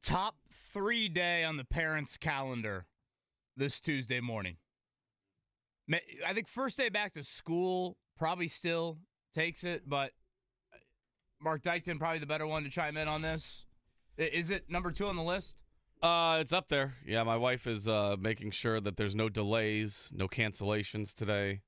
Top 3 day on the parents' calendar this Tuesday morning. I think first day back to school probably still takes it, but Mark Dykton probably the better one to chime in on this. Is it number 2 on the list? It's up there. Yeah, my wife is making sure that there's no delays, no cancellations today.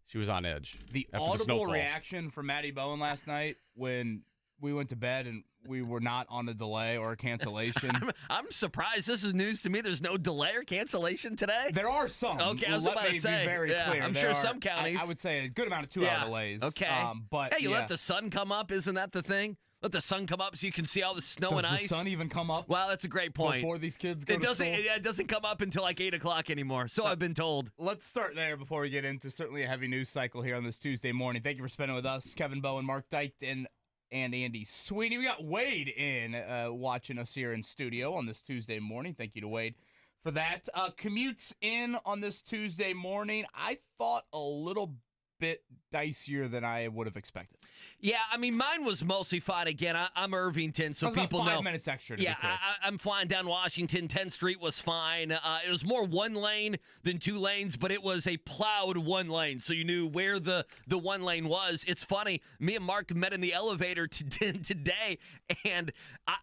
She was on edge. The audible reaction from Maddie Bowen last night when we went to bed and we were not on a delay or a cancellation. I'm surprised. This is news to me. There's no delay or cancellation today? There are some. Okay, I was about to say. Be very clear. I'm sure some counties. I would say a good amount of 2-hour delays. Okay. But hey, you let the sun come up. Isn't that the thing? Let the sun come up so you can see all the snow and ice. Does the sun even come up? Well, that's a great point. Before these kids go to school? It doesn't come up until like 8 o'clock anymore, so I've been told. Let's start there before we get into certainly a heavy news cycle here on this Tuesday morning. Thank you for spending with us, Kevin Bowen, Mark Dykton, and Andy Sweeney. We got Wade in watching us here in studio on this Tuesday morning. Thank you to Wade for that. Commutes in on this Tuesday morning. I thought a little bit dicier than I would have expected. Yeah, I mean, mine was mostly fine. Again, I'm Irvington, so people know. 5 minutes extra. Yeah, I'm flying down Washington. 10th Street was fine. It was more 1 lane than 2 lanes, but it was a plowed 1 lane, so you knew where the 1 lane was. It's funny. Me and Mark met in the elevator today, and I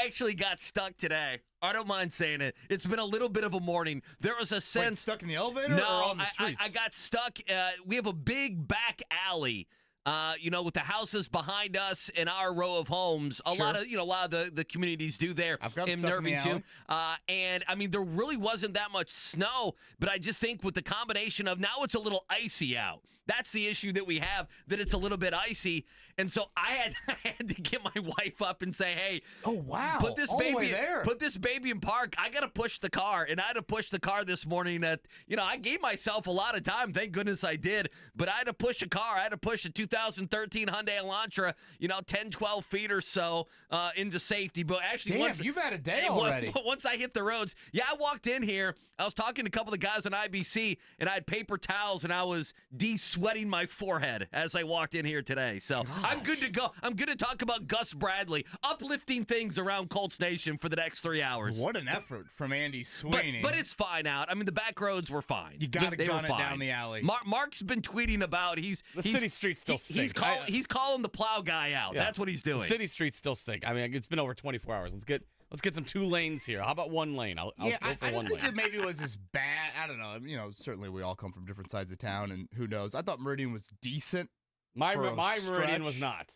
actually got stuck today. I don't mind saying it. It's been a little bit of a morning. There was a sense. Wait, stuck in the elevator or on the streets? I got stuck. We have a big back alley. With the houses behind us and our row of homes, a lot of the communities do there in Irvington. And I mean, there really wasn't that much snow, but I just think with the combination of now it's a little icy out. That's the issue that we have, that it's a little bit icy. And so I had to get my wife up and say, hey, oh wow, put this baby in park. I got to push the car. And I had to push the car this morning I gave myself a lot of time. Thank goodness I did. But I had to push a car. I had to push a 2013 Hyundai Elantra, 10, 12 feet or so into safety. But actually, you've had a day already. Once I hit the roads, I walked in here. I was talking to a couple of the guys on IBC, and I had paper towels, and I was de-sweating my forehead as I walked in here today. So I'm good to go. I'm good to talk about Gus Bradley, uplifting things around Colts Nation for the next 3 hours. What an effort from Andy Sweeney. But it's fine out. I mean, the back roads were fine. You got to gun it down the alley. Mark's been tweeting about the city streets still stink. He's calling the plow guy out. Yeah. That's what he's doing. The city streets still stink. I mean, it's been over 24 hours. Let's get some 2 lanes here. How about 1 lane? I'll go for 1 lane. I didn't think it maybe was as bad. I don't know. Certainly we all come from different sides of town, and who knows? I thought Meridian was decent. My Meridian was not.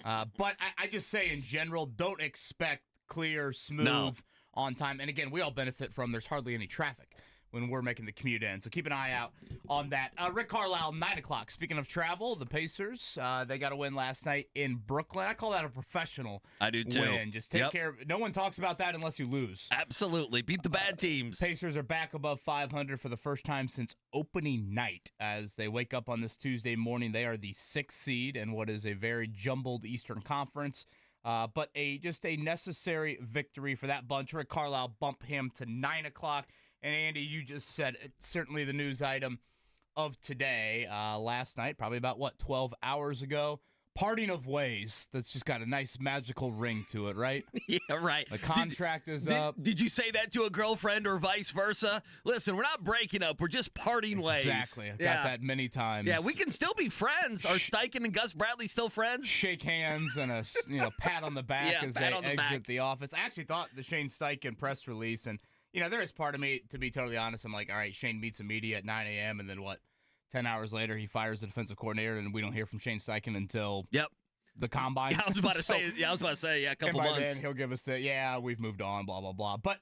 But I just say in general, don't expect clear, smooth, on time. And again, we all benefit from there's hardly any traffic when we're making the commute in. So keep an eye out on that. Rick Carlisle, 9 o'clock. Speaking of travel, the Pacers, they got a win last night in Brooklyn. I call that a professional I do too. win. Just take care. No one talks about that unless you lose. Absolutely. Beat the bad teams. Pacers are back above 500 for the first time since opening night. As they wake up on this Tuesday morning, they are the 6th seed in what is a very jumbled Eastern Conference. But just a necessary victory for that bunch. Rick Carlisle bumped him to 9 o'clock. And Andy, you just said certainly the news item of today, last night, probably about, 12 hours ago. Parting of ways. That's just got a nice magical ring to it, right? Yeah, right. The contract is up. Did you say that to a girlfriend or vice versa? Listen, we're not breaking up. We're just parting ways. Exactly. I've got that many times. Yeah, we can still be friends. Are Steichen and Gus Bradley still friends? Shake hands and a pat on the back as they exit the office. I actually thought the Shane Steichen press release, and there is part of me, to be totally honest, I'm like, all right, Shane meets the media at 9 a.m., and then 10 hours later, he fires the defensive coordinator, and we don't hear from Shane Steichen until the combine. I was about to say, a couple months. And by then, he'll give us we've moved on, blah, blah, blah. But,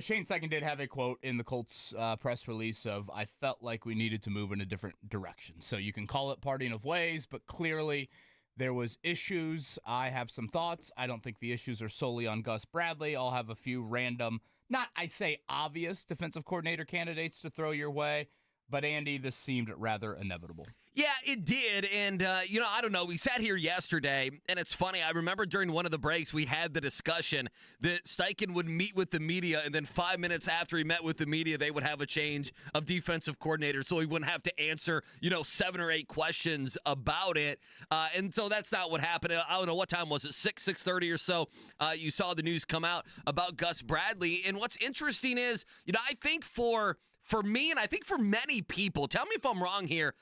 Shane Steichen did have a quote in the Colts press release of, I felt like we needed to move in a different direction. So you can call it parting of ways, but clearly there was issues. I have some thoughts. I don't think the issues are solely on Gus Bradley. I'll have a few random, not, I say, obvious defensive coordinator candidates to throw your way. But, Andy, this seemed rather inevitable. Yeah, it did. And, I don't know. We sat here yesterday, and it's funny. I remember during one of the breaks, we had the discussion that Steichen would meet with the media, and then 5 minutes after he met with the media, they would have a change of defensive coordinator, so he wouldn't have to answer, 7 or 8 questions about it. And so that's not what happened. I don't know, what time was it, 6:30 or so? You saw the news come out about Gus Bradley. And what's interesting is, I think for me, and I think for many people, tell me if I'm wrong here,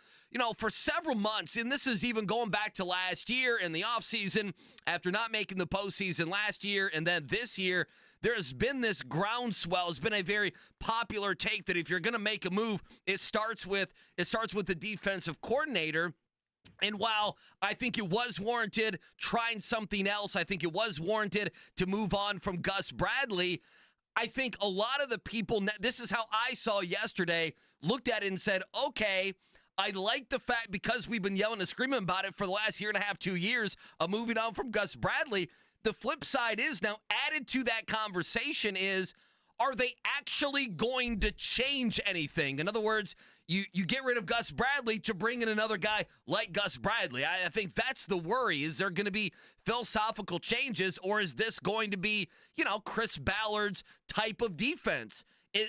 for several months, and this is even going back to last year in the offseason, after not making the postseason last year, and then this year, there has been this groundswell. It's been a very popular take that if you're going to make a move, it starts with the defensive coordinator. And while I think it was warranted trying something else, I think it was warranted to move on from Gus Bradley, I think a lot of the people, this is how I saw yesterday, looked at it and said, okay, I like the fact, because we've been yelling and screaming about it for the last year and a half, 2 years, of moving on from Gus Bradley. The flip side is now added to that conversation is, are they actually going to change anything? In other words, you get rid of Gus Bradley to bring in another guy like Gus Bradley. I think that's the worry. Is there going to be philosophical changes, or is this going to be, Chris Ballard's type of defense?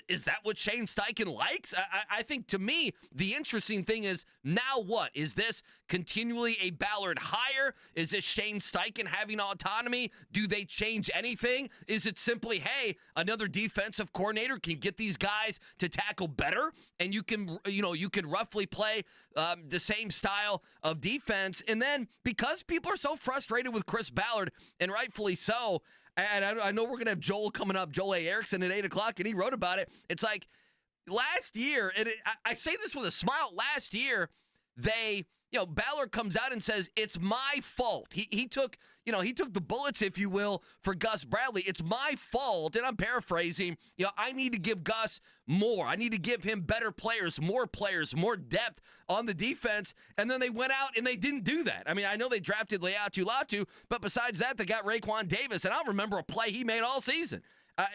Is that what Shane Steichen likes? I think, to me, the interesting thing is, now what? Is this continually a Ballard hire? Is this Shane Steichen having autonomy? Do they change anything? Is it simply, hey, another defensive coordinator can get these guys to tackle better, and you can roughly play the same style of defense? And then, because people are so frustrated with Chris Ballard, and rightfully so, and I know we're going to have Joel coming up, Joel Erickson at 8 o'clock, and he wrote about it. It's like last year, and I say this with a smile, last year, Ballard comes out and says, it's my fault. He took the bullets, if you will, for Gus Bradley. It's my fault, and I'm paraphrasing, I need to give Gus more. I need to give him better players, more depth on the defense. And then they went out and they didn't do that. I mean, I know they drafted Leatu Latu, but besides that, they got Raekwon Davis, and I don't remember a play he made all season.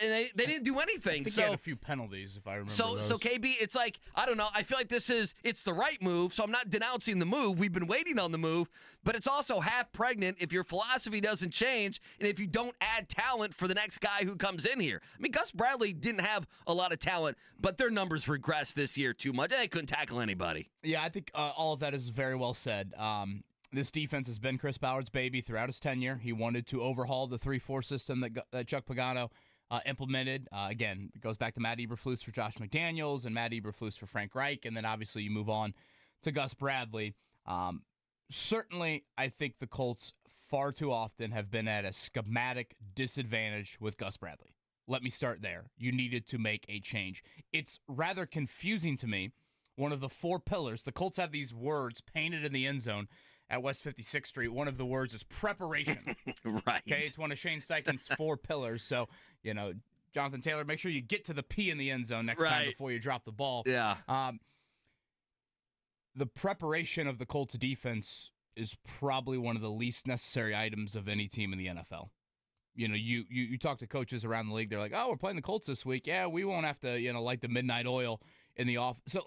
And they didn't do anything. I think he had a few penalties, if I remember. So KB, it's like, I don't know. I feel like it's the right move, so I'm not denouncing the move. We've been waiting on the move, but it's also half pregnant if your philosophy doesn't change and if you don't add talent for the next guy who comes in here. I mean, Gus Bradley didn't have a lot of talent, but their numbers regressed this year too much. They couldn't tackle anybody. Yeah, I think all of that is very well said. This defense has been Chris Ballard's baby throughout his tenure. He wanted to overhaul the 3-4 system that Chuck Pagano implemented. Again, it goes back to Matt Eberflus for Josh McDaniels and Matt Eberflus for Frank Reich, and then obviously you move on to Gus Bradley. Certainly, I think the Colts far too often have been at a schematic disadvantage with Gus Bradley. Let me start there. You needed to make a change. It's rather confusing to me. One of the 4 pillars, the Colts have these words painted in the end zone at West 56th Street. One of the words is preparation. Right. Okay, it's one of Shane Steichen's 4 pillars. So, Jonathan Taylor, make sure you get to the P in the end zone next time before you drop the ball. Yeah. The preparation of the Colts defense is probably one of the least necessary items of any team in the NFL. You talk to coaches around the league, they're like, oh, we're playing the Colts this week. Yeah, we won't have to, light the midnight oil in the off. So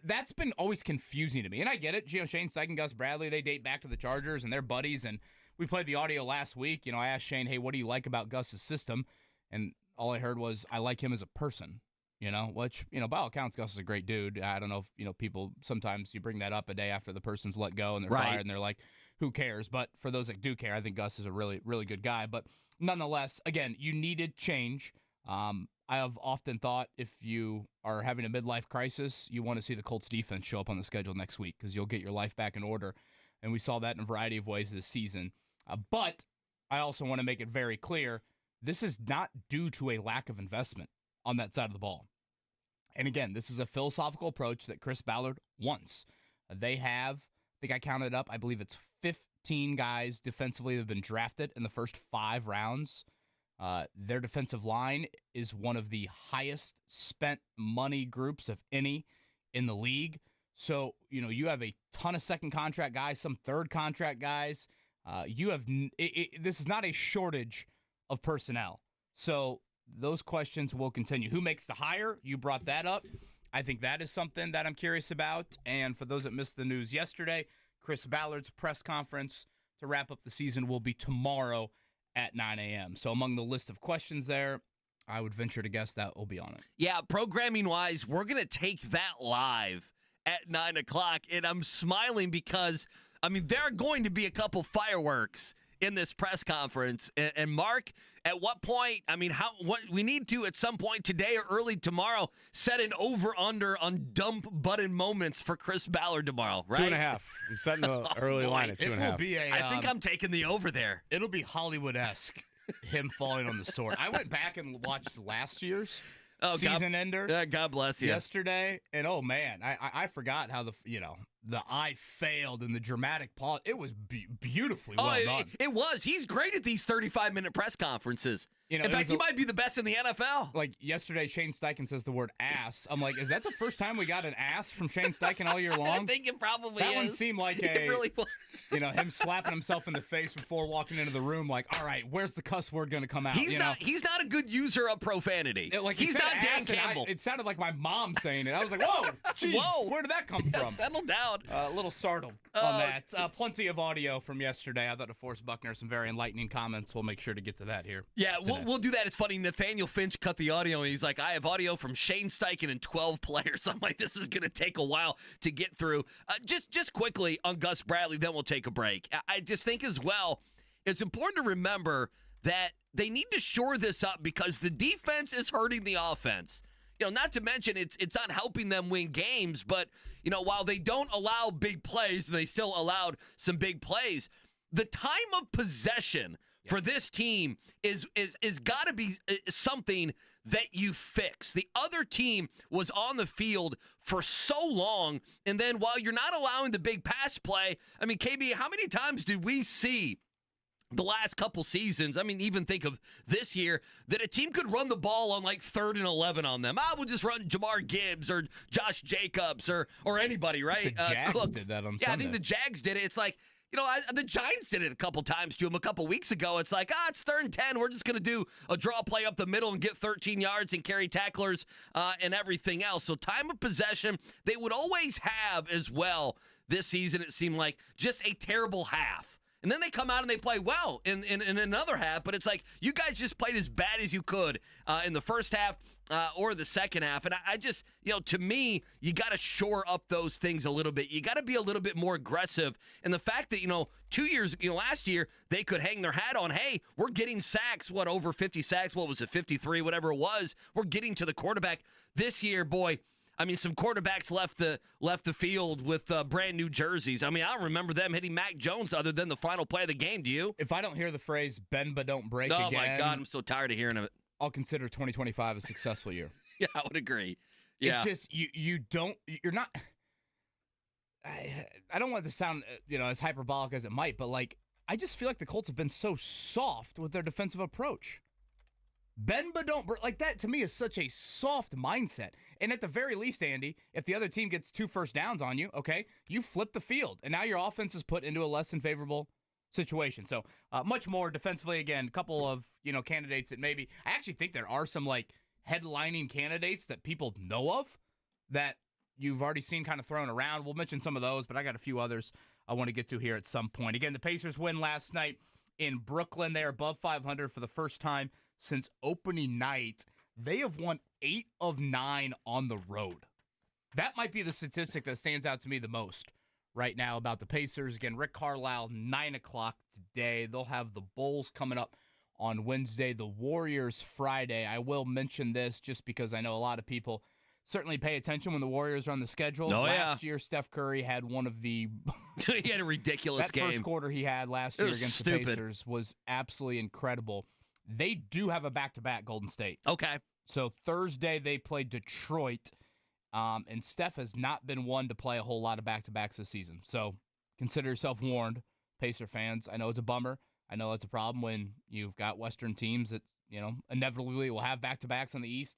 that's been always confusing to me. And I get it. Shane Steichen, Gus Bradley, they date back to the Chargers and they're buddies. And we played the audio last week. I asked Shane, hey, what do you like about Gus's system? And all I heard was, I like him as a person, which, by all accounts, Gus is a great dude. I don't know if, people, sometimes you bring that up a day after the person's let go and they're fired and they're like, who cares? But for those that do care, I think Gus is a really, really good guy. But nonetheless, again, you needed change. I have often thought if you are having a midlife crisis, you want to see the Colts defense show up on the schedule next week because you'll get your life back in order. And we saw that in a variety of ways this season. But I also want to make it very clear, this is not due to a lack of investment on that side of the ball. And again, this is a philosophical approach that Chris Ballard wants. They have, I think I counted up, I believe it's 15 guys defensively that have been drafted in the first 5 rounds. Their defensive line is one of the highest spent money groups of any in the league. So, you have a ton of second contract guys, some third contract guys. This is not a shortage of personnel. So those questions will continue. Who makes the hire? You brought that up. I think that is something that I'm curious about. And for those that missed the news yesterday, Chris Ballard's press conference to wrap up the season will be tomorrow at 9 a.m. So among the list of questions there, I would venture to guess that will be on it. Yeah, programming-wise, we're going to take that live at 9 o'clock. And I'm smiling because, there are going to be a couple fireworks in this press conference. And Mark, at what point, what we need to, at some point today or early tomorrow, set an over-under on dump button moments for Chris Ballard tomorrow, right? 2.5. I'm setting the early line at 2.5. I think I'm taking the over there. It'll be Hollywood-esque, him falling on the sword. I went back and watched last year's season ender. God bless you. Yesterday, and oh man, I forgot how the eye failed in the dramatic pause. It was beautifully well done. It was. He's great at these 35-minute press conferences. In fact, he might be the best in the NFL. Like yesterday, Shane Steichen says the word ass. I'm like, is that the first time we got an ass from Shane Steichen all year long? I think it probably that is. That one seemed like it really was. Him slapping himself in the face before walking into the room. Like, all right, where's the cuss word going to come out? He's not a good user of profanity. He's not Dan Campbell. It sounded like my mom saying it. I was like, whoa, geez, where did that come from? Settle down. A little startled on that. Plenty of audio from yesterday. I thought DeForest Buckner some very enlightening comments. We'll make sure to get to that here. Yeah, we'll do that. It's funny. Nathaniel Finch cut the audio, and he's like, I have audio from Shane Steichen and 12 players. I'm like, this is going to take a while to get through. Just quickly on Gus Bradley, then we'll take a break. I just think as well, it's important to remember that they need to shore this up because the defense is hurting the offense. Not to mention it's not helping them win games, but, while they don't allow big plays, and they still allowed some big plays, the time of possession for this team is got to be something that you fix. The other team was on the field for so long, and then while you're not allowing the big pass play, KB, how many times did we see the last couple seasons, even think of this year, that a team could run the ball on like 3rd and 11 on them. We'll just run Jamar Gibbs or Josh Jacobs or anybody, right? The Jags did that on Sunday. I think the Jags did it. It's like, the Giants did it a couple times to him a couple weeks ago. It's like, it's 3rd and 10. We're just going to do a draw play up the middle and get 13 yards and carry tacklers and everything else. So time of possession, they would always have as well this season, it seemed like, just a terrible half. And then they come out and they play well in another half, but it's like you guys just played as bad as you could in the first half or the second half. And I just, to me, you got to shore up those things a little bit. You got to be a little bit more aggressive. And the fact that, 2 years, last year, they could hang their hat on, hey, we're getting sacks, over 50 sacks, 53, whatever it was. We're getting to the quarterback. This year, boy, some quarterbacks left the field with brand new jerseys. I don't remember them hitting Mac Jones other than the final play of the game. Do you? If I don't hear the phrase "bend but don't break" again, oh my God, I'm so tired of hearing of it. I'll consider 2025 a successful year. Yeah, I would agree. Yeah, it's just you're not. I don't want it to sound as hyperbolic as it might, but I just feel like the Colts have been so soft with their defensive approach. Bend but don't break. That to me is such a soft mindset. And at the very least, Andy, if the other team gets 2 first downs on you, okay, you flip the field. And now your offense is put into a less than favorable situation. So much more defensively, again, a couple of, candidates that maybe, I actually think there are some headlining candidates that people know of that you've already seen kind of thrown around. We'll mention some of those, but I got a few others I want to get to here at some point. Again, the Pacers win last night in Brooklyn. They are above 500 for the first time since opening night. They have won 8 of 9 on the road. That might be the statistic that stands out to me the most right now about the Pacers. Again, Rick Carlisle, 9 o'clock today. They'll have the Bulls coming up on Wednesday, the Warriors Friday. I will mention this just because I know a lot of people certainly pay attention when the Warriors are on the schedule. Last year, Steph Curry had one of the... he had a ridiculous game. That first quarter he had last year against the Pacers was absolutely incredible. They do have a back-to-back Golden State. Okay. So Thursday they played Detroit, and Steph has not been one to play a whole lot of back-to-backs this season. So consider yourself warned, Pacer fans. I know it's a bummer. I know it's a problem when you've got Western teams that, inevitably will have back-to-backs on the East.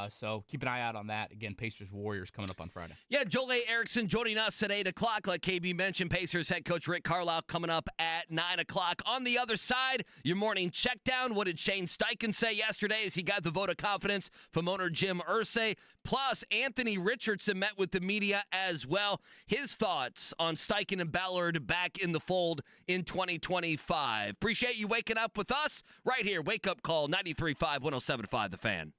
So keep an eye out on that. Again, Pacers-Warriors coming up on Friday. Yeah, Joel Erickson joining us at 8 o'clock. Like KB mentioned, Pacers head coach Rick Carlisle coming up at 9 o'clock. On the other side, your morning check down. What did Shane Steichen say yesterday as he got the vote of confidence from owner Jim Irsay? Plus, Anthony Richardson met with the media as well. His thoughts on Steichen and Ballard back in the fold in 2025. Appreciate you waking up with us right here. Wake Up Call, 93.5, 107.5 The Fan.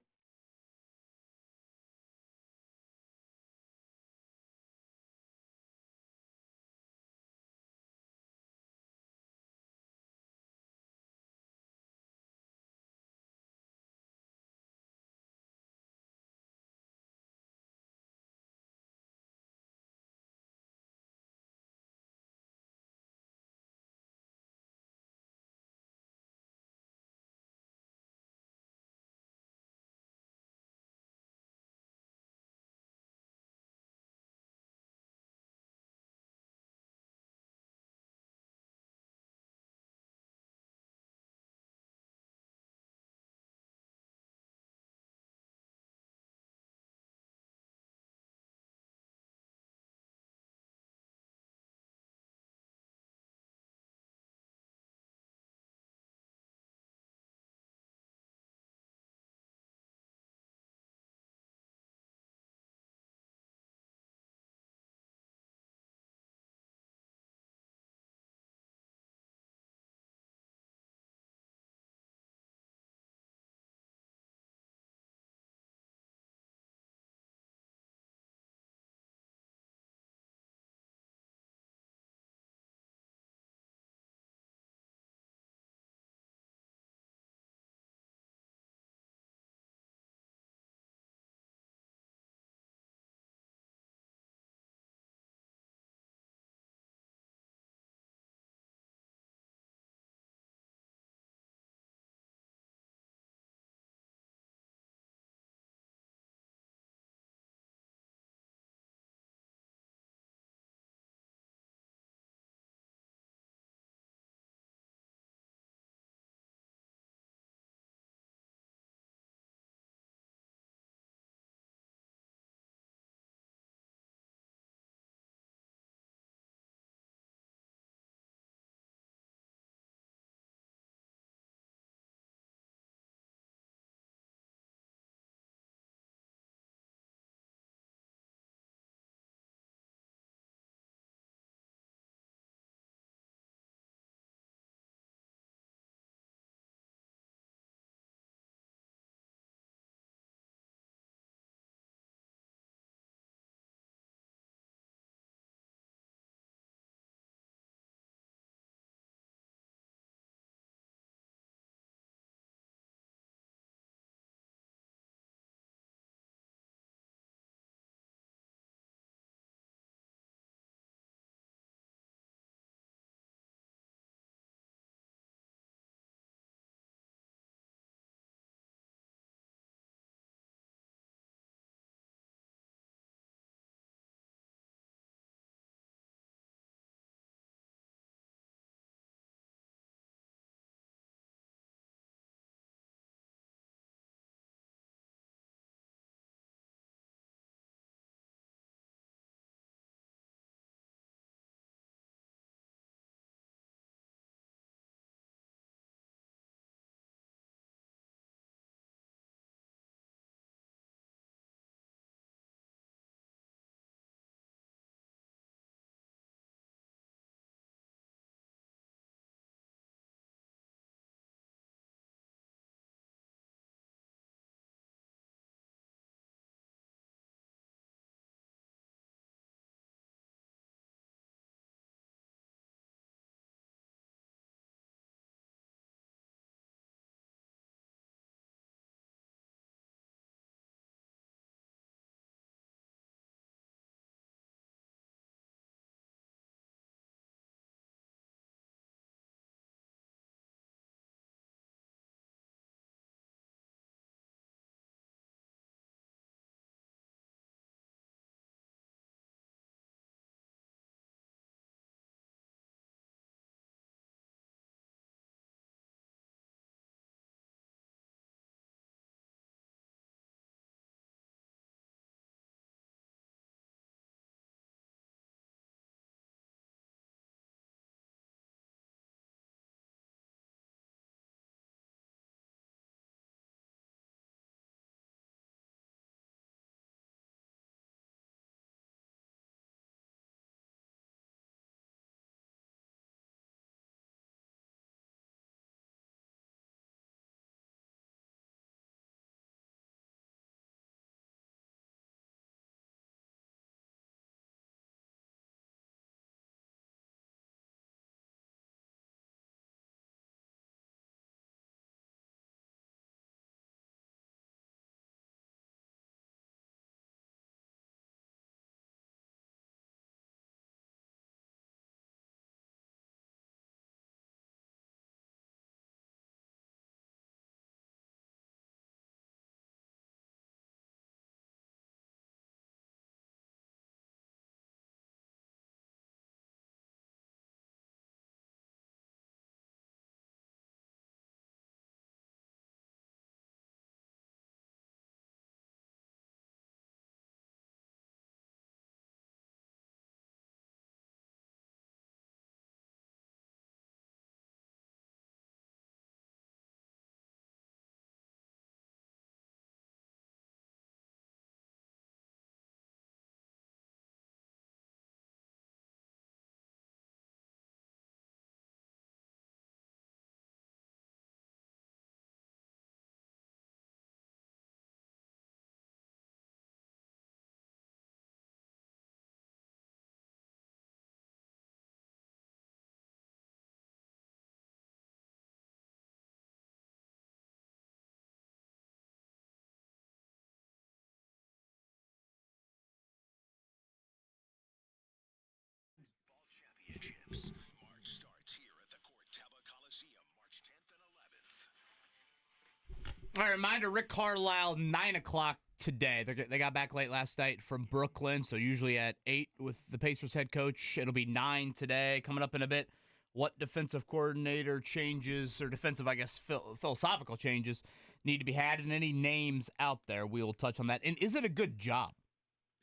All right, reminder, Rick Carlisle, 9 o'clock today. They got back late last night from Brooklyn, so usually at 8 with the Pacers head coach. It'll be 9 today. Coming up in a bit, what defensive coordinator changes, or defensive, I guess, philosophical changes need to be had, and any names out there. We will touch on that. And is it a good job?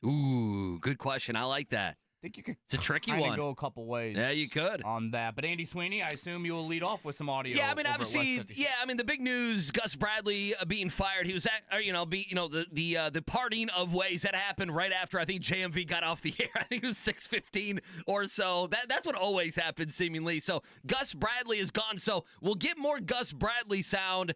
Ooh, good question. I like that. I think you could it's a tricky one. Go a couple ways. Yeah, you could on that. But Andy Sweeney, I assume you will lead off with some audio. Yeah, I mean, obviously, the big news: Gus Bradley being fired. He was at, the parting of ways that happened right after I think JMV got off the air. I think it was 6:15 or so. That's what always happens, seemingly. So Gus Bradley is gone. So we'll get more Gus Bradley sound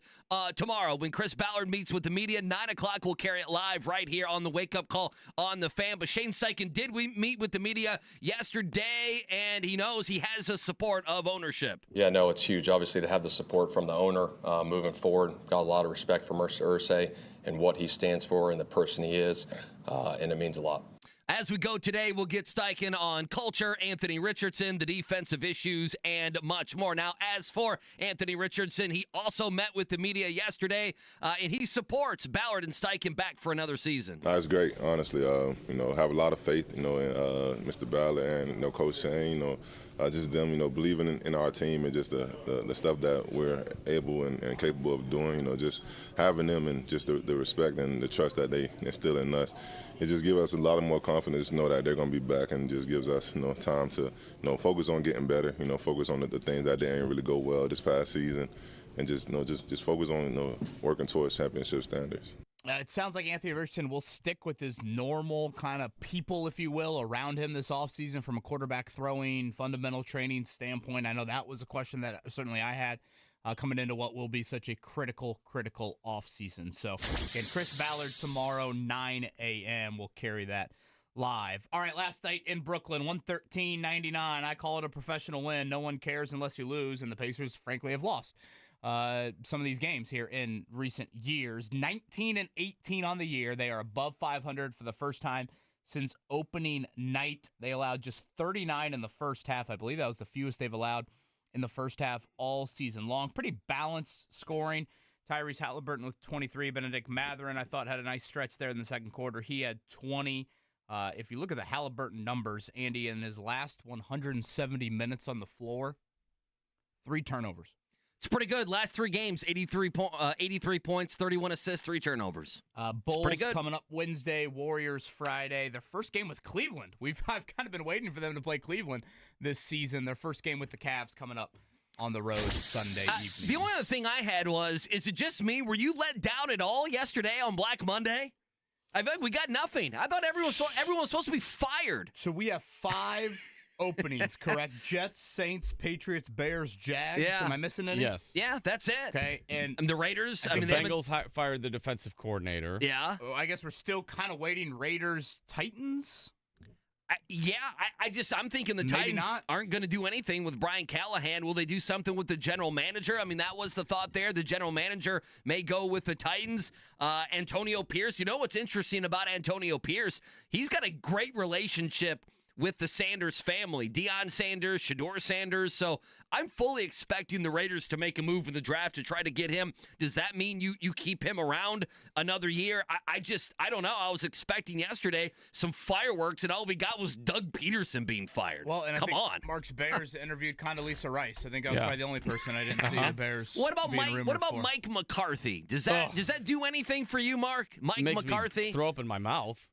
tomorrow when Chris Ballard meets with the media. 9 o'clock, we'll carry it live right here on the Wake Up Call on the Fan. But Shane Steichen did meet with the media yesterday, and he knows he has the support of ownership. Yeah, no, it's huge. Obviously, to have the support from the owner moving forward. Got a lot of respect for Irsay and what he stands for and the person he is, and it means a lot. As we go today, we'll get Steichen on culture, Anthony Richardson, the defensive issues, and much more. Now, as for Anthony Richardson, he also met with the media yesterday, and he supports Ballard and Steichen back for another season. That's great, honestly. Have a lot of faith, in Mr. Ballard and Coach Shane, just them, believing in our team and just the stuff that we're able and capable of doing, just having them and just the respect and the trust that they instill in us. It just gives us a lot of more confidence to know that they're going to be back, and just gives us, time to, focus on getting better, focus on the things that didn't really go well this past season, and just focus on, working towards championship standards. It sounds like Anthony Richardson will stick with his normal kind of people, if you will, around him this offseason from a quarterback throwing, fundamental training standpoint. I know that was a question that certainly I had coming into what will be such a critical offseason. So, again, Chris Ballard tomorrow, 9 a.m. We'll carry that live. All right, last night in Brooklyn, 113-99. I call it a professional win. No one cares unless you lose, and the Pacers, frankly, have lost some of these games here in recent years. 19-18 on the year. They are above 500 for the first time since opening night. They allowed just 39 in the first half. I believe that was the fewest they've allowed in the first half all season long. Pretty balanced scoring. Tyrese Halliburton with 23. Benedict Mathurin, I thought, had a nice stretch there in the second quarter. He had 20. If you look at the Halliburton numbers, Andy, in his last 170 minutes on the floor, 3 turnovers. It's pretty good. Last 3 games, 83 points, 31 assists, 3 turnovers. Bulls pretty good. Coming up Wednesday, Warriors Friday. Their first game with Cleveland. I've kind of been waiting for them to play Cleveland this season. Their first game with the Cavs coming up on the road Sunday evening. The only other thing I had was, is it just me? Were you let down at all yesterday on Black Monday? I feel like we got nothing. I thought everyone was supposed to be fired. So we have 5 openings, correct? Jets, Saints, Patriots, Bears, Jags. Yeah. Am I missing any? Yes. Yeah, that's it. Okay, and the Raiders. The Bengals fired the defensive coordinator. Yeah. I guess we're still kind of waiting. Raiders, Titans. I'm thinking the Maybe Titans not. aren't going to do anything with Brian Callahan. Will they do something with the general manager? I mean, that was the thought there. The general manager may go with the Titans. Antonio Pierce. You know what's interesting about Antonio Pierce? He's got a great relationship with the Sanders family, Deion Sanders, Shedeur Sanders. So I'm fully expecting the Raiders to make a move in the draft to try to get him. Does that mean you keep him around another year? I don't know. I was expecting yesterday some fireworks, and all we got was Doug Peterson being fired. Well, and Come on. Mark's Bears interviewed Condoleezza Rice. I think I was probably the only person I didn't see the Bears. What about being Mike? rumored What about for. Mike McCarthy? Does that do anything for you, Mark? Mike Makes McCarthy. Me throw up in my mouth.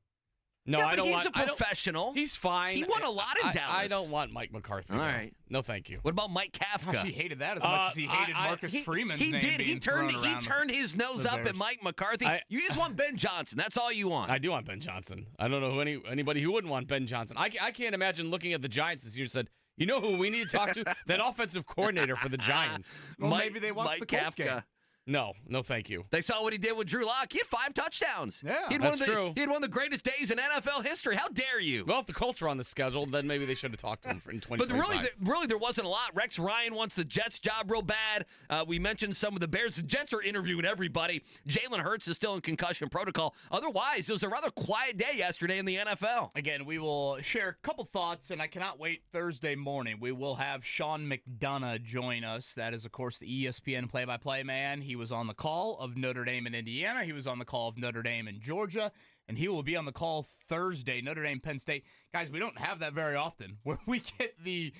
No, yeah, I don't he's want. a professional. He's fine. He won a lot in Dallas. I don't want Mike McCarthy. All right. No, thank you. What about Mike Kafka? Gosh, he hated that as much as he hated Marcus Freeman's He name did. being He turned thrown around his nose the up at Bears. Mike McCarthy. You just want Ben Johnson. That's all you want. I do want Ben Johnson. I don't know who anybody who wouldn't want Ben Johnson. I can't imagine looking at the Giants this year and said, you know who we need to talk to? That offensive coordinator for the Giants. Well, maybe they watched the Colts game. No, thank you. They saw what he did with Drew Lock. He had 5 touchdowns. Yeah, that's true. He had one of the greatest days in NFL history. How dare you? Well, if the Colts were on the schedule, then maybe they should have talked to him in 2025. But really, there wasn't a lot. Rex Ryan wants the Jets job real bad. We mentioned some of the Bears. The Jets are interviewing everybody. Jalen Hurts is still in concussion protocol. Otherwise, it was a rather quiet day yesterday in the NFL. Again, we will share a couple thoughts, and I cannot wait Thursday morning. We will have Sean McDonough join us. That is, of course, the ESPN play-by-play man. He He was on the call of Notre Dame and Indiana. He was on the call of Notre Dame and Georgia. And he will be on the call Thursday, Notre Dame, Penn State. Guys, we don't have that very often where we get the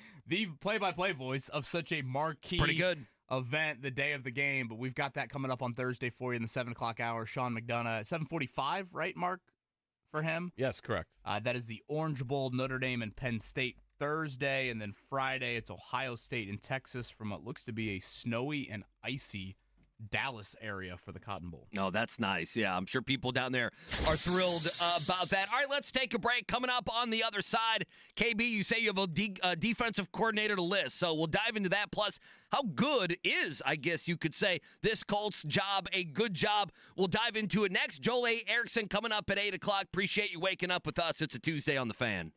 play-by-play voice of such a marquee Pretty good event the day of the game. But we've got that coming up on Thursday for you in the 7 o'clock hour. Sean McDonough, 7:45, right, Mark, for him? Yes, correct. That is the Orange Bowl, Notre Dame and Penn State Thursday. And then Friday, it's Ohio State and Texas from what looks to be a snowy and icy Dallas area for the Cotton Bowl. Oh, that's nice. Yeah, I'm sure people down there are thrilled about that. All right, let's take a break. Coming up on the other side, KB, you say you have a defensive coordinator to list, so we'll dive into that. Plus, how good is, I guess you could say, this Colts job a good job? We'll dive into it next. Joel Erickson coming up at 8 o'clock. Appreciate you waking up with us. It's a Tuesday on The Fan.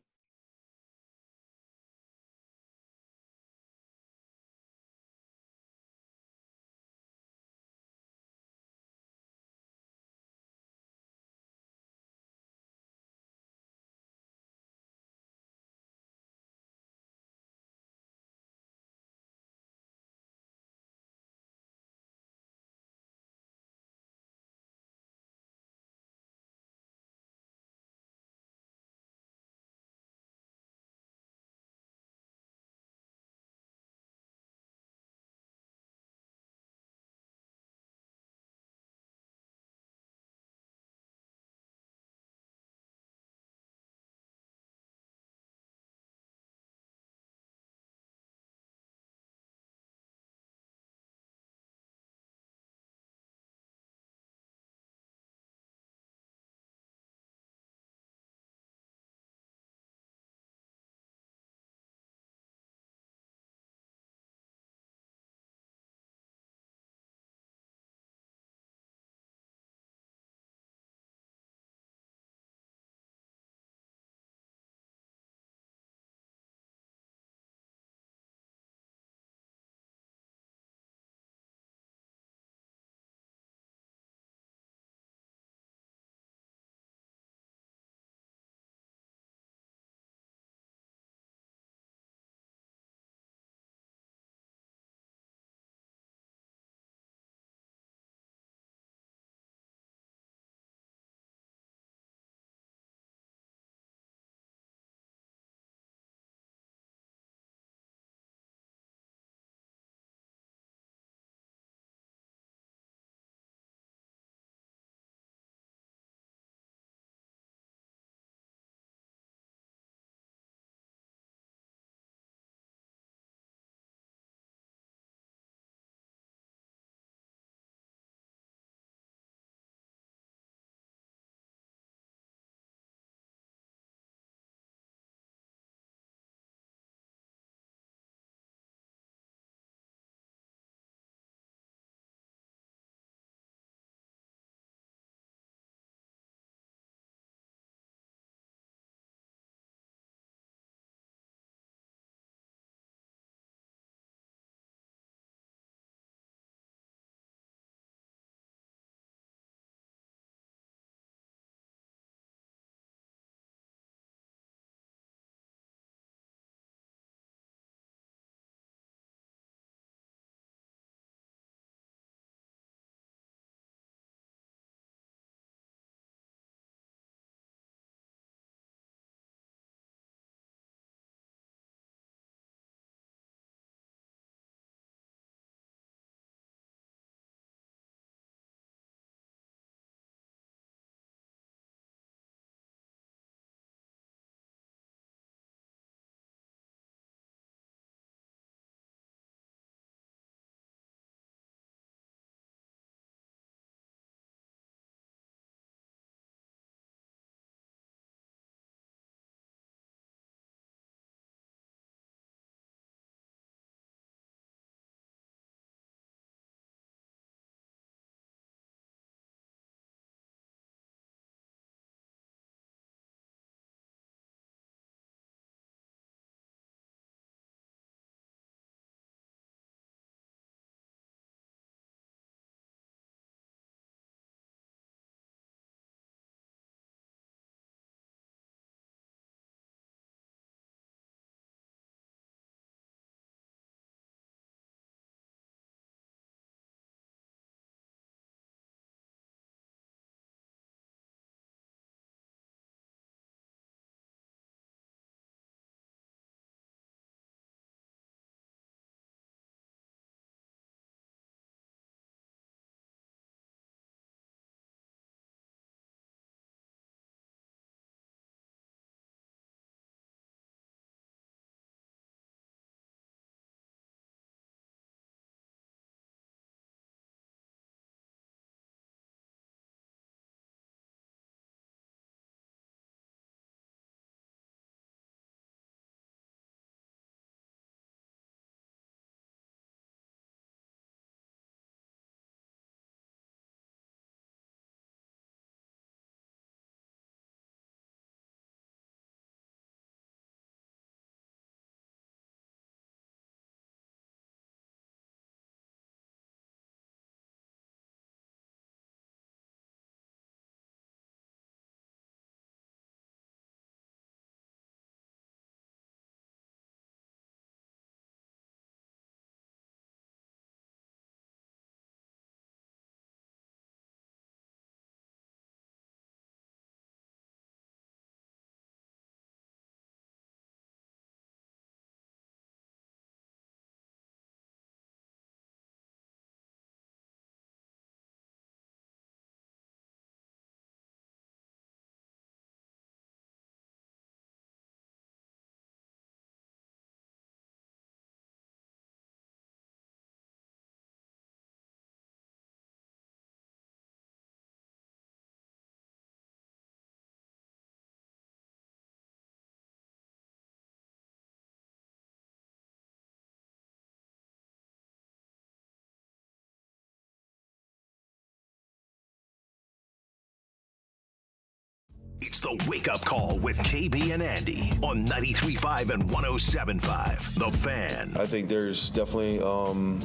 It's the Wake Up Call with KB and Andy on 93.5 and 107.5. The Fan. I think there's definitely some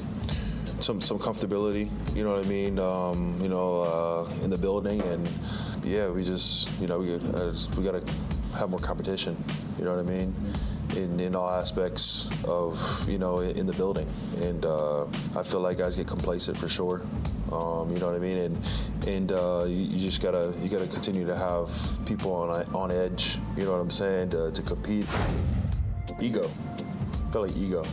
comfortability, you know what I mean, in the building. And, yeah, we just, we got to have more competition, you know what I mean, in all aspects of, in the building. And I feel like guys get complacent for sure. You know what I mean, and you just gotta continue to have people on edge. You know what I'm saying, to compete. Ego, I feel like ego.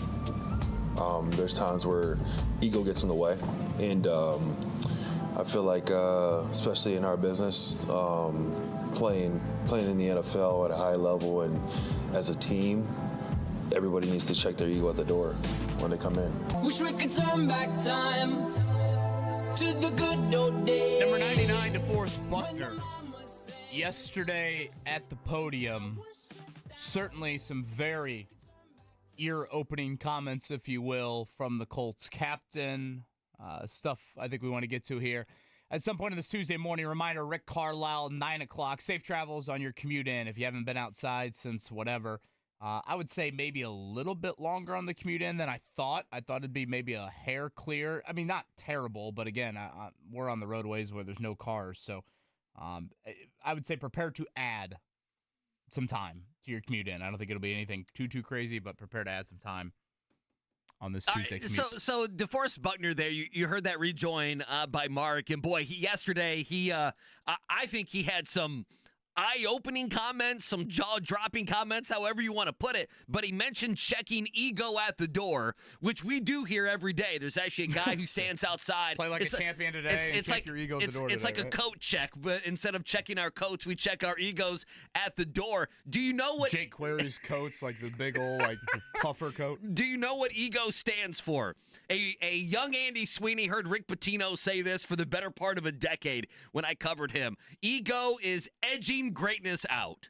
There's times where ego gets in the way, and I feel like, especially in our business, playing in the NFL at a high level and as a team, everybody needs to check their ego at the door when they come in. Wish we could turn back time to the good old days. Number 99, DeForest Buckner. Yesterday at the podium, certainly some very ear-opening comments, if you will, from the Colts captain. Stuff I think we want to get to here. At some point on this Tuesday morning, reminder, Rick Carlisle, 9 o'clock. Safe travels on your commute in. If you haven't been outside since whatever, I would say maybe a little bit longer on the commute in than I thought. I thought it'd be maybe a hair clear. I mean, not terrible, but again, we're on the roadways where there's no cars. So I would say prepare to add some time to your commute in. I don't think it'll be anything too crazy, but prepare to add some time on this Tuesday commute. So DeForest Buckner there, you heard that rejoin by Mark. And boy, yesterday, I think he had some eye-opening comments, some jaw-dropping comments, however you want to put it, but he mentioned checking ego at the door, which we do here every day. There's actually a guy who stands outside. Play like a champion today and check your ego at the door It's today, like a coat check, but instead of checking our coats, we check our egos at the door. Do you know what... Jake Query's coat's like the big old puffer coat. Do you know what ego stands for? A young Andy Sweeney heard Rick Pitino say this for the better part of a decade when I covered him. Ego is edging greatness out.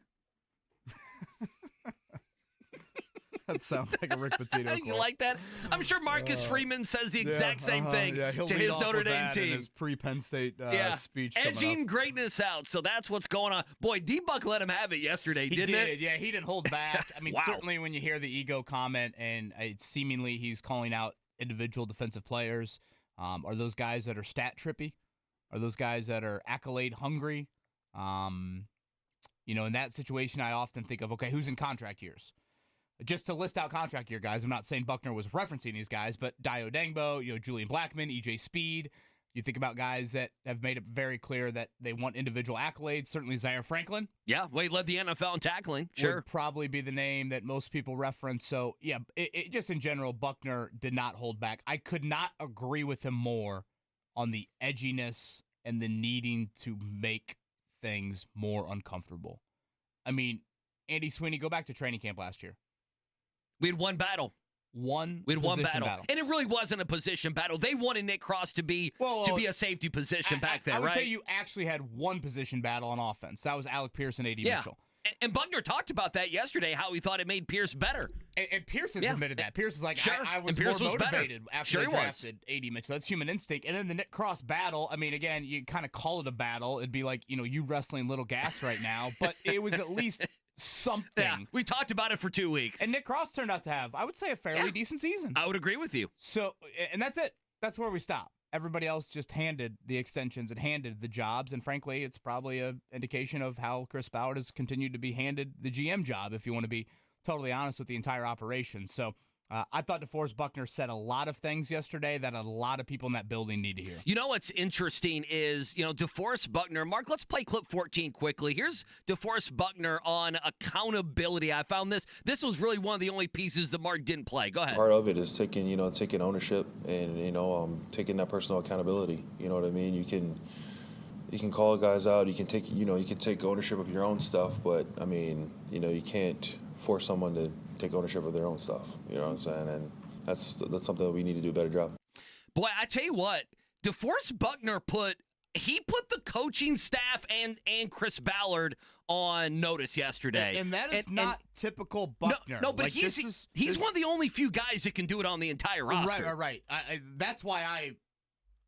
That sounds like a Rick Pitino quote. You like that? I'm sure Marcus Freeman says the exact same thing to his Notre Dame team. In his pre-Penn State speech. Edging greatness out. So that's what's going on. Boy, D-Buck let him have it yesterday, didn't it? Yeah, he didn't hold back. I mean, Wow. Certainly when you hear the ego comment and seemingly he's calling out individual defensive players, are those guys that are stat trippy? Are those guys that are accolade hungry? In that situation, I often think of, okay, who's in contract years? Just to list out contract year guys, I'm not saying Buckner was referencing these guys, but Dio Dangbo, Julian Blackmon, EJ Speed. You think about guys that have made it very clear that they want individual accolades. Certainly Zaire Franklin. Yeah, well, he led the NFL in tackling. Sure. Would probably be the name that most people reference. So, yeah, it just in general, Buckner did not hold back. I could not agree with him more on the edginess and the needing to make things more uncomfortable. I mean, Andy Sweeney, go back to training camp last year. We had one battle. We had one battle. And it really wasn't a position battle. They wanted Nick Cross to be a safety position back there, right? I would say you actually had one position battle on offense. That was Alec Pierce and A.D. Mitchell. And Buckner talked about that yesterday, how he thought it made Pierce better. And Pierce has admitted that. Pierce is like, sure. I was Pierce more was motivated better. after they drafted A.D. Mitchell. That's human instinct. And then the Nick Cross battle, I mean, again, you kind of call it a battle. It'd be like, you wrestling Little Gas right now. But it was at least something. Yeah, we talked about it for 2 weeks. And Nick Cross turned out to have, I would say, a fairly decent season. I would agree with you. So, and that's it. That's where we stop. Everybody else just handed the extensions and handed the jobs, and frankly, it's probably an indication of how Chris Ballard has continued to be handed the GM job, if you want to be totally honest with the entire operation. So I thought DeForest Buckner said a lot of things yesterday that a lot of people in that building need to hear. You know what's interesting is, DeForest Buckner. Mark, let's play clip 14 quickly. Here's DeForest Buckner on accountability. I found this. This was really one of the only pieces that Mark didn't play. Go ahead. Part of it is taking ownership and, taking that personal accountability. You know what I mean? You can call guys out. You can take ownership of your own stuff, but I mean, you can't force someone to take ownership of their own stuff. You know what I'm saying? And that's something that we need to do a better job. Boy, I tell you what, DeForest Buckner put the coaching staff and Chris Ballard on notice yesterday. And that is not typical Buckner. No, but he's one of the only few guys that can do it on the entire roster. Right. That's why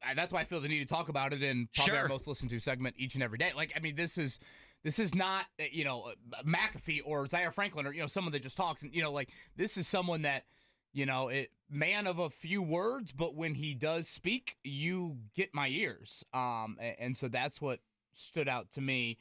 I feel the need to talk about it in probably our most listened to segment each and every day. This is This is not, McAfee or Zaire Franklin or, someone that just talks. And, this is someone that, man of a few words, but when he does speak, you get my ears. And so that's what stood out to me.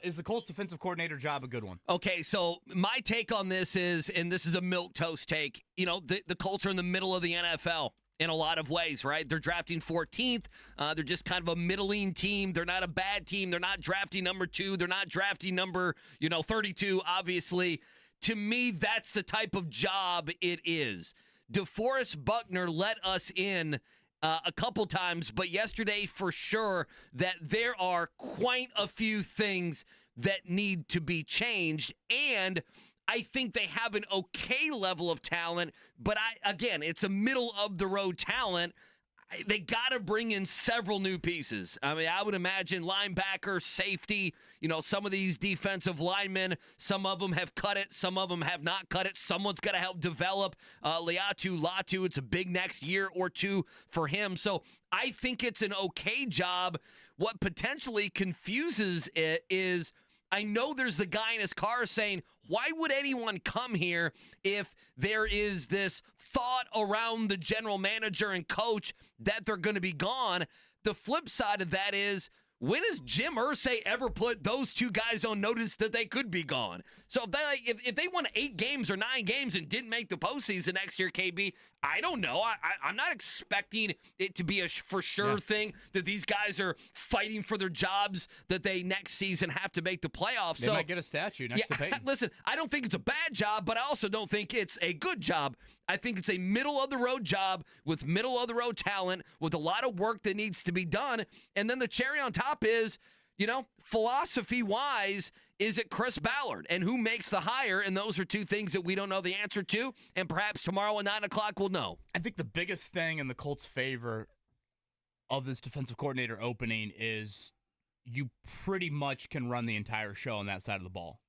Is the Colts defensive coordinator job a good one? Okay, so my take on this is, and this is a milquetoast take, the Colts are in the middle of the NFL in a lot of ways, right? They're drafting 14th. They're just kind of a middling team. They're not a bad team. They're not drafting number 2. They're not drafting number, 32, obviously. To me, that's the type of job it is. DeForest Buckner let us in a couple times, but yesterday for sure that there are quite a few things that need to be changed, and I think they have an okay level of talent, but it's a middle-of-the-road talent. They got to bring in several new pieces. I mean, I would imagine linebacker, safety, some of these defensive linemen, some of them have cut it, some of them have not cut it. Someone's got to help develop Latu. It's a big next year or two for him. So I think it's an okay job. What potentially confuses it is I know there's the guy in his car saying, why would anyone come here if there is this thought around the general manager and coach that they're going to be gone? The flip side of that is, when has Jim Irsay ever put those two guys on notice that they could be gone? So if they won 8 games or 9 games and didn't make the postseason next year, KB, I don't know. I'm not expecting it to be a for sure thing that these guys are fighting for their jobs, that they next season have to make the playoffs. They might get a statue next to Peyton. Listen, I don't think it's a bad job, but I also don't think it's a good job. I think it's a middle-of-the-road job with middle-of-the-road talent, with a lot of work that needs to be done. And then the cherry on top is, philosophy-wise, is it Chris Ballard? And who makes the hire? And those are two things that we don't know the answer to. And perhaps tomorrow at 9 o'clock we'll know. I think the biggest thing in the Colts' favor of this defensive coordinator opening is you pretty much can run the entire show on that side of the ball.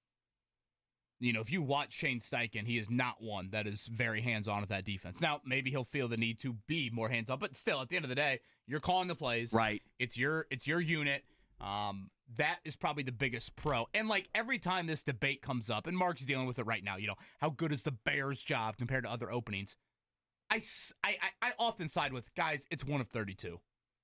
If you watch Shane Steichen, he is not one that is very hands-on with that defense. Now, maybe he'll feel the need to be more hands-on, but still, at the end of the day, you're calling the plays. Right. It's your unit. That is probably the biggest pro. And, every time this debate comes up, and Mark's dealing with it right now, how good is the Bears' job compared to other openings? I often side with, guys, it's 1 of 32.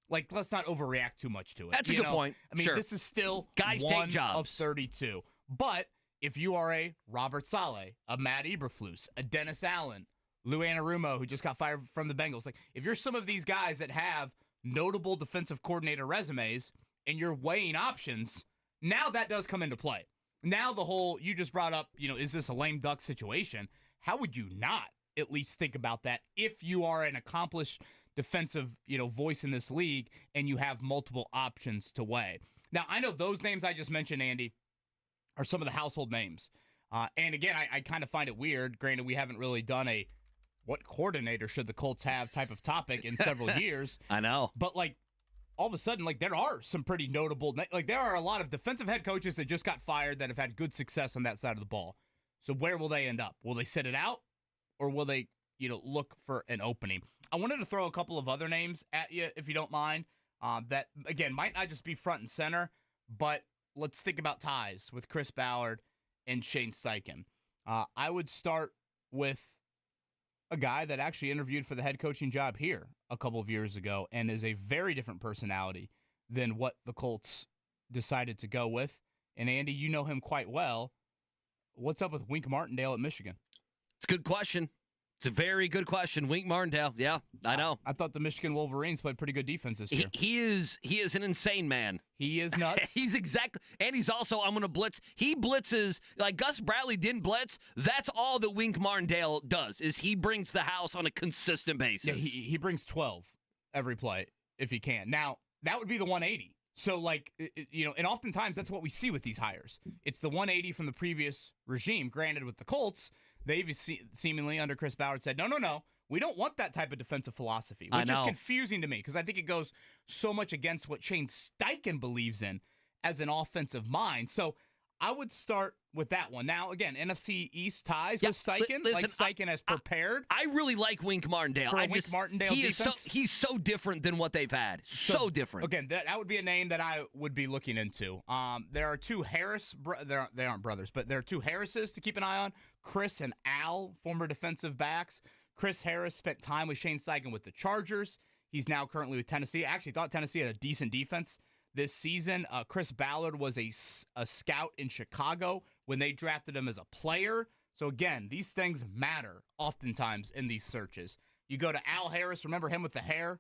Let's not overreact too much to it. That's a good point. I mean, sure. This is still guys 1 take jobs. of 32. But if you are a Robert Saleh, a Matt Eberflus, a Dennis Allen, Lou Anarumo, who just got fired from the Bengals, if you're some of these guys that have notable defensive coordinator resumes and you're weighing options, now that does come into play. Now the whole, you just brought up, is this a lame duck situation? How would you not at least think about that if you are an accomplished defensive, voice in this league and you have multiple options to weigh? Now, I know those names I just mentioned, Andy, are some of the household names. And again, I kind of find it weird. Granted, we haven't really done a what coordinator should the Colts have type of topic in several years. I know. But all of a sudden, there are some pretty notable, there are a lot of defensive head coaches that just got fired that have had good success on that side of the ball. So where will they end up? Will they sit it out, or will they, look for an opening? I wanted to throw a couple of other names at you, if you don't mind, that, again, might not just be front and center, but let's think about ties with Chris Ballard and Shane Steichen. I would start with a guy that actually interviewed for the head coaching job here a couple of years ago and is a very different personality than what the Colts decided to go with. And Andy, you know him quite well. What's up with Wink Martindale at Michigan? It's a good question. It's a very good question. Wink Martindale. Yeah, I know. I thought the Michigan Wolverines played pretty good defense this year. He is an insane man. He is nuts. He's exactly, and he's also, I'm going to blitz. He blitzes, like Gus Bradley didn't blitz. That's all that Wink Martindale does, is he brings the house on a consistent basis. Yeah, he brings 12 every play if he can. Now, that would be the 180. So, and oftentimes that's what we see with these hires. It's the 180 from the previous regime. Granted, with the Colts, they've seemingly under Chris Ballard said, no, we don't want that type of defensive philosophy, which is confusing to me because I think it goes so much against what Shane Steichen believes in as an offensive mind. So I would start with that one. Now, again, NFC East ties with Steichen. Listen, Steichen has prepared. I really like Wink Martindale. For Wink Martindale defense? He's so different than what they've had. So different. Again, that would be a name that I would be looking into. There are two Harris. They aren't brothers, but there are two Harrises to keep an eye on. Chris and Al, former defensive backs. Chris Harris spent time with Shane Steichen with the Chargers. He's now currently with Tennessee. I actually thought Tennessee had a decent defense this season. Chris Ballard was a scout in Chicago when they drafted him as a player. So, again, these things matter oftentimes in these searches. You go to Al Harris. Remember him with the hair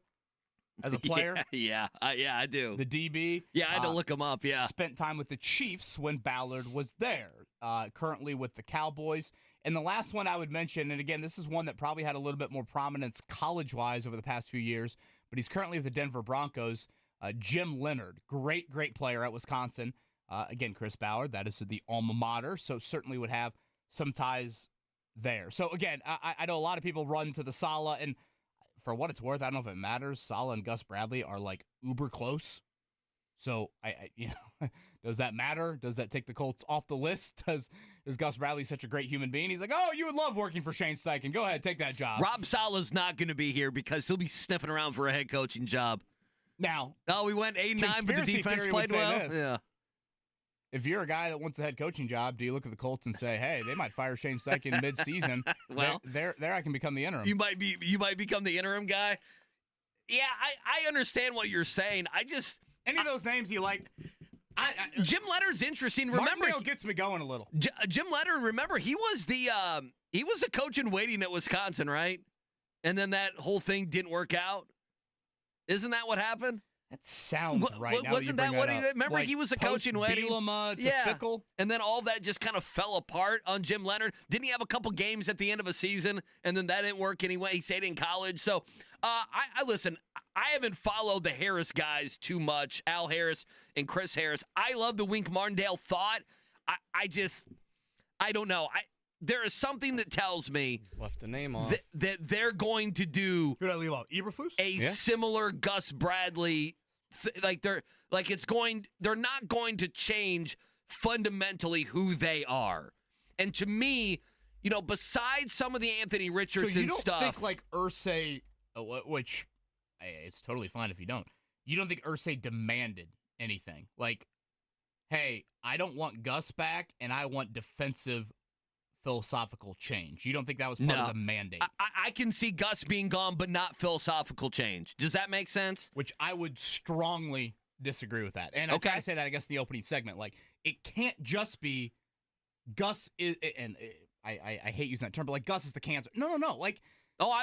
as a player? Yeah, I do. The DB. Yeah, I had to look him up, yeah. Spent time with the Chiefs when Ballard was there. Currently with the Cowboys. And the last one I would mention, and again, this is one that probably had a little bit more prominence college-wise over the past few years, but he's currently with the Denver Broncos. Jim Leonard, great player at Wisconsin. Again, Chris Ballard, that is the alma mater, so certainly would have some ties there. So, again, I know a lot of people run to the Saleh, and for what it's worth, I don't know if it matters. Saleh and Gus Bradley are, like, uber close. So, does that matter? Does that take the Colts off the list? Is Gus Bradley such a great human being? He's like, oh, you would love working for Shane Steichen. Go ahead, take that job. Rob Saleh's not going to be here because he'll be sniffing around for a head coaching job. Now, we went 8-9, but the defense played well. Yeah. If you're a guy that wants a head coaching job, do you look at the Colts and say, "Hey, they might fire Shane Steichen mid-season"? Well, there, I can become the interim. You might become the interim guy. Yeah, I understand what you're saying. Any of those names you like? Jim Leonard's interesting. Remember, Martindale gets me going a little. Jim Leonard. Remember, he was the coach in waiting at Wisconsin, right? And then that whole thing didn't work out. Isn't that what happened? That sounds right. Wasn't that what he did? Remember, like he was a coach in waiting. Fickle. And then all that just kind of fell apart on Jim Leonard. Didn't he have a couple games at the end of a season, and then that didn't work anyway? He stayed in college. So, I listen. I haven't followed the Harris guys too much, Al Harris and Chris Harris. I love the Wink Martindale thought. I don't know. There is something that tells me left the name off that they're going to do who did I leave off? Eberflus? A similar Gus Bradley. They're not going to change fundamentally who they are. And to me, besides some of the Anthony Richardson so you don't stuff, think like Irsay, which it's totally fine if you don't. You don't think Irsay demanded anything like, hey, I don't want Gus back, and I want defensive philosophical change. You don't think that was part of the mandate? I can see Gus being gone, but not philosophical change. Does that make sense? Which I would strongly disagree with that. And I kind of say that, I guess, in the opening segment. Like, it can't just be Gus is, and I hate using that term, but like Gus is the cancer. No. Like,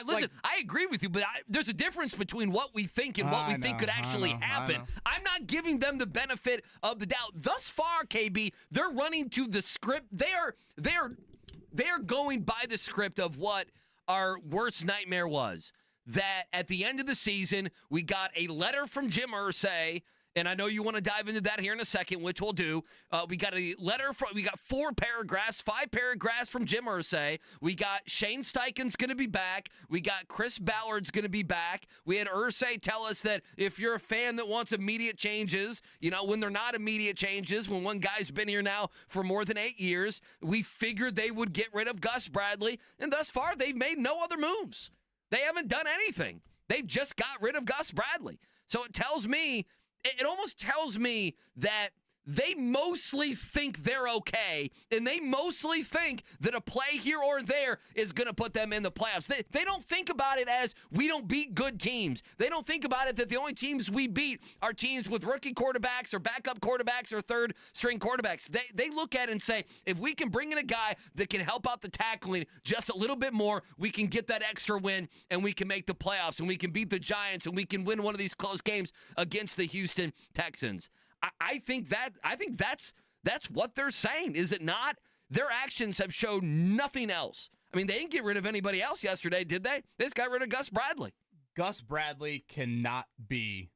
listen, I agree with you, but there's a difference between what we think and what we think could actually happen. I'm not giving them the benefit of the doubt. Thus far, KB, they're running to the script. They're going by the script of what our worst nightmare was. That at the end of the season, we got a letter from Jim Irsay, and I know you want to dive into that here in a second, which we'll do. We got a letter we got 5 paragraphs from Jim Irsay. We got Shane Steichen's going to be back. We got Chris Ballard's going to be back. We had Irsay tell us that if you're a fan that wants immediate changes, when they're not immediate changes, when one guy's been here now for more than 8 years, we figured they would get rid of Gus Bradley, and thus far they've made no other moves. They haven't done anything. They just got rid of Gus Bradley. So it almost tells me that they mostly think they're okay, and they mostly think that a play here or there is going to put them in the playoffs. They don't think about it as we don't beat good teams. They don't think about it that the only teams we beat are teams with rookie quarterbacks or backup quarterbacks or third-string quarterbacks. They look at it and say, if we can bring in a guy that can help out the tackling just a little bit more, we can get that extra win, and we can make the playoffs, and we can beat the Giants, and we can win one of these close games against the Houston Texans. I think that's what they're saying, is it not? Their actions have showed nothing else. I mean, they didn't get rid of anybody else yesterday, did they? They just got rid of Gus Bradley. Gus Bradley cannot be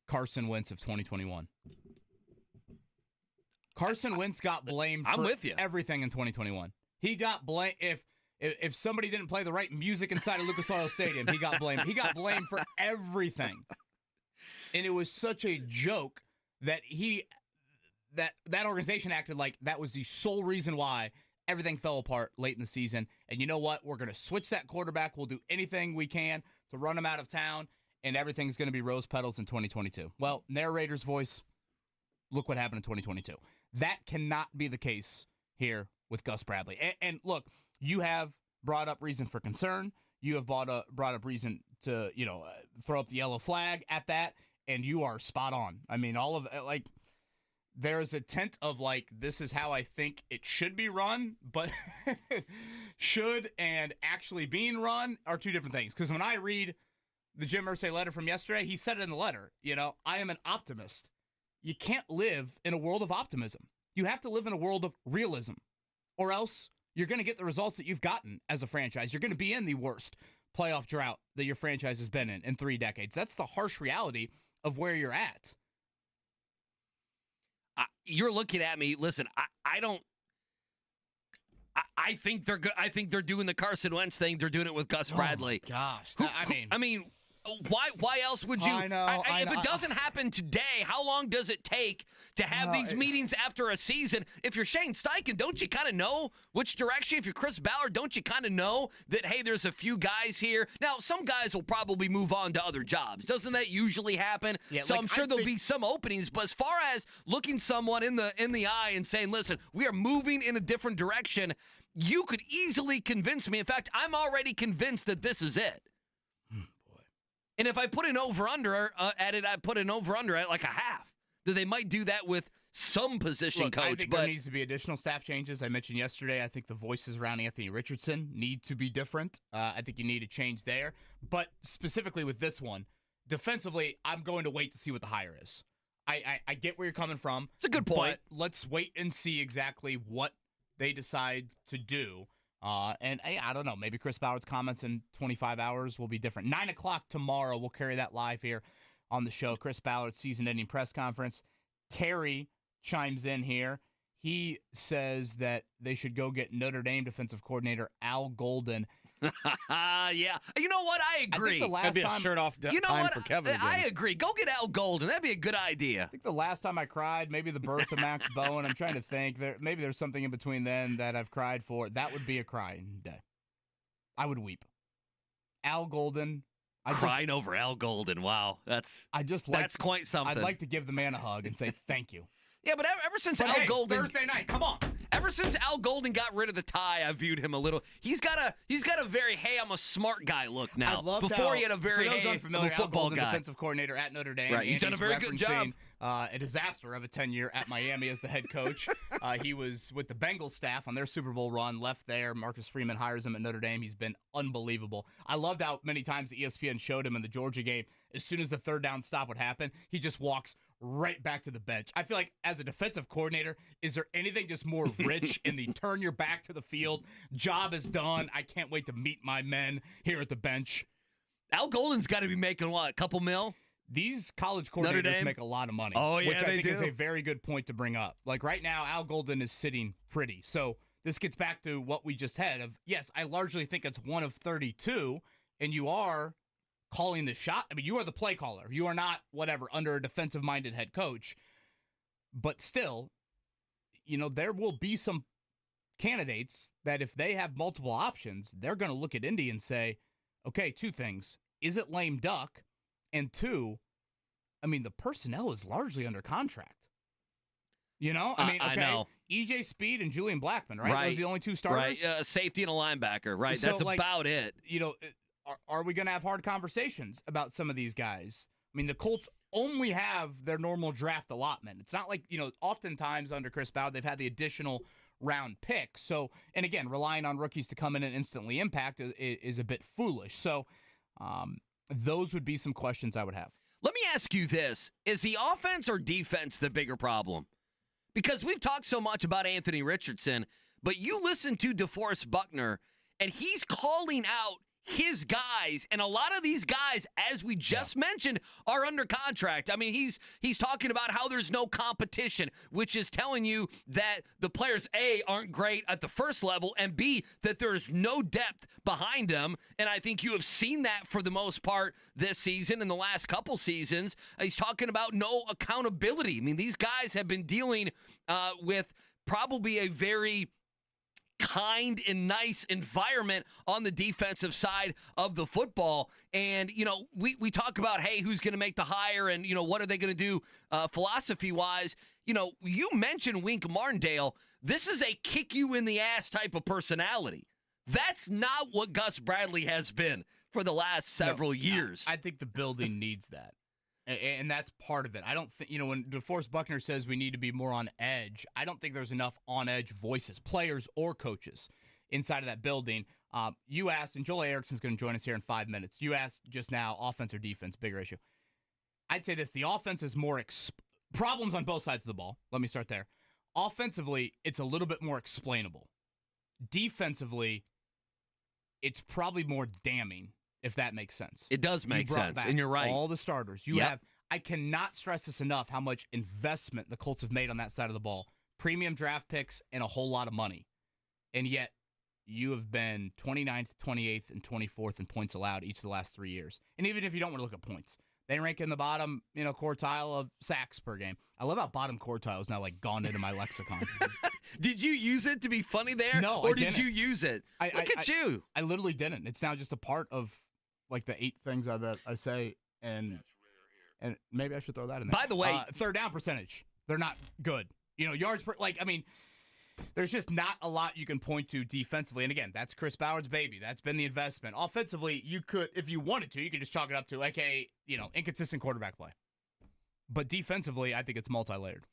Carson Wentz of 2021. Carson Wentz got blamed for everything in 2021. He got blamed if somebody didn't play the right music inside of Lucas Oil Stadium, he got blamed. He got blamed for everything. And it was such a joke that that organization acted like that was the sole reason why everything fell apart late in the season. And you know what? We're going to switch that quarterback. We'll do anything we can to run him out of town, and everything's going to be rose petals in 2022. Well, narrator's voice, look what happened in 2022. That cannot be the case here with Gus Bradley. And look, you have brought up reason for concern. You have brought up reason to, throw up the yellow flag at that, and you are spot on. I mean, all of like, there's a tint of like, this is how I think it should be run, but should and actually being run are two different things. Because when I read the Jim Irsay letter from yesterday, he said it in the letter, I am an optimist. You can't live in a world of optimism. You have to live in a world of realism, or else you're going to get the results that you've gotten as a franchise. You're going to be in the worst playoff drought that your franchise has been in 3 decades. That's the harsh reality of where you're at. You're looking at me. Listen, I think they're good. I think they're doing the Carson Wentz thing. They're doing it with Gus Bradley. Oh my gosh. Why else would you? I know. If it doesn't happen today, how long does it take to have these meetings after a season? If you're Shane Steichen, don't you kind of know which direction? If you're Chris Ballard, don't you kind of know that, hey, there's a few guys here? Now, some guys will probably move on to other jobs. Doesn't that usually happen? Yeah, so I'm sure there'll be some openings. But as far as looking someone in the eye and saying, listen, we are moving in a different direction, you could easily convince me. In fact, I'm already convinced that this is it. And if I put an over-under at it, I put an over-under at like a half. That they might do that with some position coach. I think there needs to be additional staff changes. I mentioned yesterday, I think the voices around Anthony Richardson need to be different. I think you need a change there. But specifically with this one, defensively, I'm going to wait to see what the hire is. I get where you're coming from. It's a good point. But let's wait and see exactly what they decide to do. And I don't know, maybe Chris Ballard's comments in 25 hours will be different. 9 o'clock tomorrow, we'll carry that live here on the show. Chris Ballard's season-ending press conference. Terry chimes in here. He says that they should go get Notre Dame defensive coordinator Al Golden. Yeah. You know what? I agree. That'd be a shirt-off time for Kevin again. I agree. Go get Al Golden. That'd be a good idea. I think the last time I cried, maybe the birth of Max Bowen. I'm trying to think. Maybe there's something in between then that I've cried for. That would be a crying day. I would weep. Al Golden. Crying over Al Golden. Wow. That's quite something. I'd like to give the man a hug and say thank you. Yeah, but ever since Al Golden Thursday night, come on. Ever since Al Golden got rid of the tie, I viewed him a little. He's got a very hey, I'm a smart guy look now. Before he had a very hey, unfamiliar, I'm a football Al Golden, guy. Defensive coordinator at Notre Dame. Right, he's done a very good job. A disaster of a tenure at Miami as the head coach. He was with the Bengals staff on their Super Bowl run, left there. Marcus Freeman hires him at Notre Dame. He's been unbelievable. I loved how many times ESPN showed him in the Georgia game. As soon as the third down stop would happen, he just walks right back to the bench. I feel like as a defensive coordinator, is there anything just more rich in the turn your back to the field, job is done, I can't wait to meet my men here at the bench? Al Golden's got to be making what, a couple mil? These college coordinators make a lot of money. Oh, yeah, which I think do. is a very good point to bring up. Like right now, Al Golden is sitting pretty. So this gets back to what we just had of, yes, I largely think it's 1 of 32, and you are calling the shot. I mean, you are the play caller. You are not, under a defensive-minded head coach. But still, there will be some candidates that if they have multiple options, they're going to look at Indy and say, okay, 2 things. Is it lame duck? And 2, the personnel is largely under contract. I know. EJ Speed and Julian Blackman, right? Those are the only 2 starters? Right, safety and a linebacker, right? So, that's about it. Are we going to have hard conversations about some of these guys? The Colts only have their normal draft allotment. It's not like, oftentimes under Chris Ballard, they've had the additional round pick. So, and again, relying on rookies to come in and instantly impact is a bit foolish. So, those would be some questions I would have. Let me ask you this. Is the offense or defense the bigger problem? Because we've talked so much about Anthony Richardson, but you listen to DeForest Buckner, and he's calling out his guys, and a lot of these guys, as we just mentioned, are under contract. I mean, he's talking about how there's no competition, which is telling you that the players, A, aren't great at the first level, and B, that there's no depth behind them. And I think you have seen that for the most part this season and the last couple seasons. He's talking about no accountability. I mean, these guys have been dealing with probably a very kind and nice environment on the defensive side of the football. And, we talk about, hey, who's going to make the hire and, what are they going to do philosophy-wise? You mentioned Wink Martindale. This is a kick-you-in-the-ass type of personality. That's not what Gus Bradley has been for the last several years. I think the building needs that. And that's part of it. I don't think, when DeForest Buckner says we need to be more on edge, I don't think there's enough on-edge voices, players or coaches, inside of that building. You asked, and Joel Erickson's going to join us here in 5 minutes. You asked just now, offense or defense, bigger issue. I'd say this, the offense is more problems on both sides of the ball. Let me start there. Offensively, it's a little bit more explainable. Defensively, it's probably more damning, if that makes sense. It does make sense, and you're right. All the starters. I cannot stress this enough, how much investment the Colts have made on that side of the ball. Premium draft picks and a whole lot of money. And yet, you have been 29th, 28th, and 24th in points allowed each of the last 3 years. And even if you don't want to look at points, they rank in the bottom, quartile of sacks per game. I love how bottom quartile is now gone into my lexicon. Did you use it to be funny there? No, or I didn't. Did you use it? Look at you. I literally didn't. It's now just a part of the 8 things that I say, and maybe I should throw that in there. By the way, third down percentage, they're not good. Yards per, there's just not a lot you can point to defensively. And again, that's Chris Ballard's baby. That's been the investment. Offensively, you could, if you wanted to, you could just chalk it up to, inconsistent quarterback play. But defensively, I think it's multi-layered.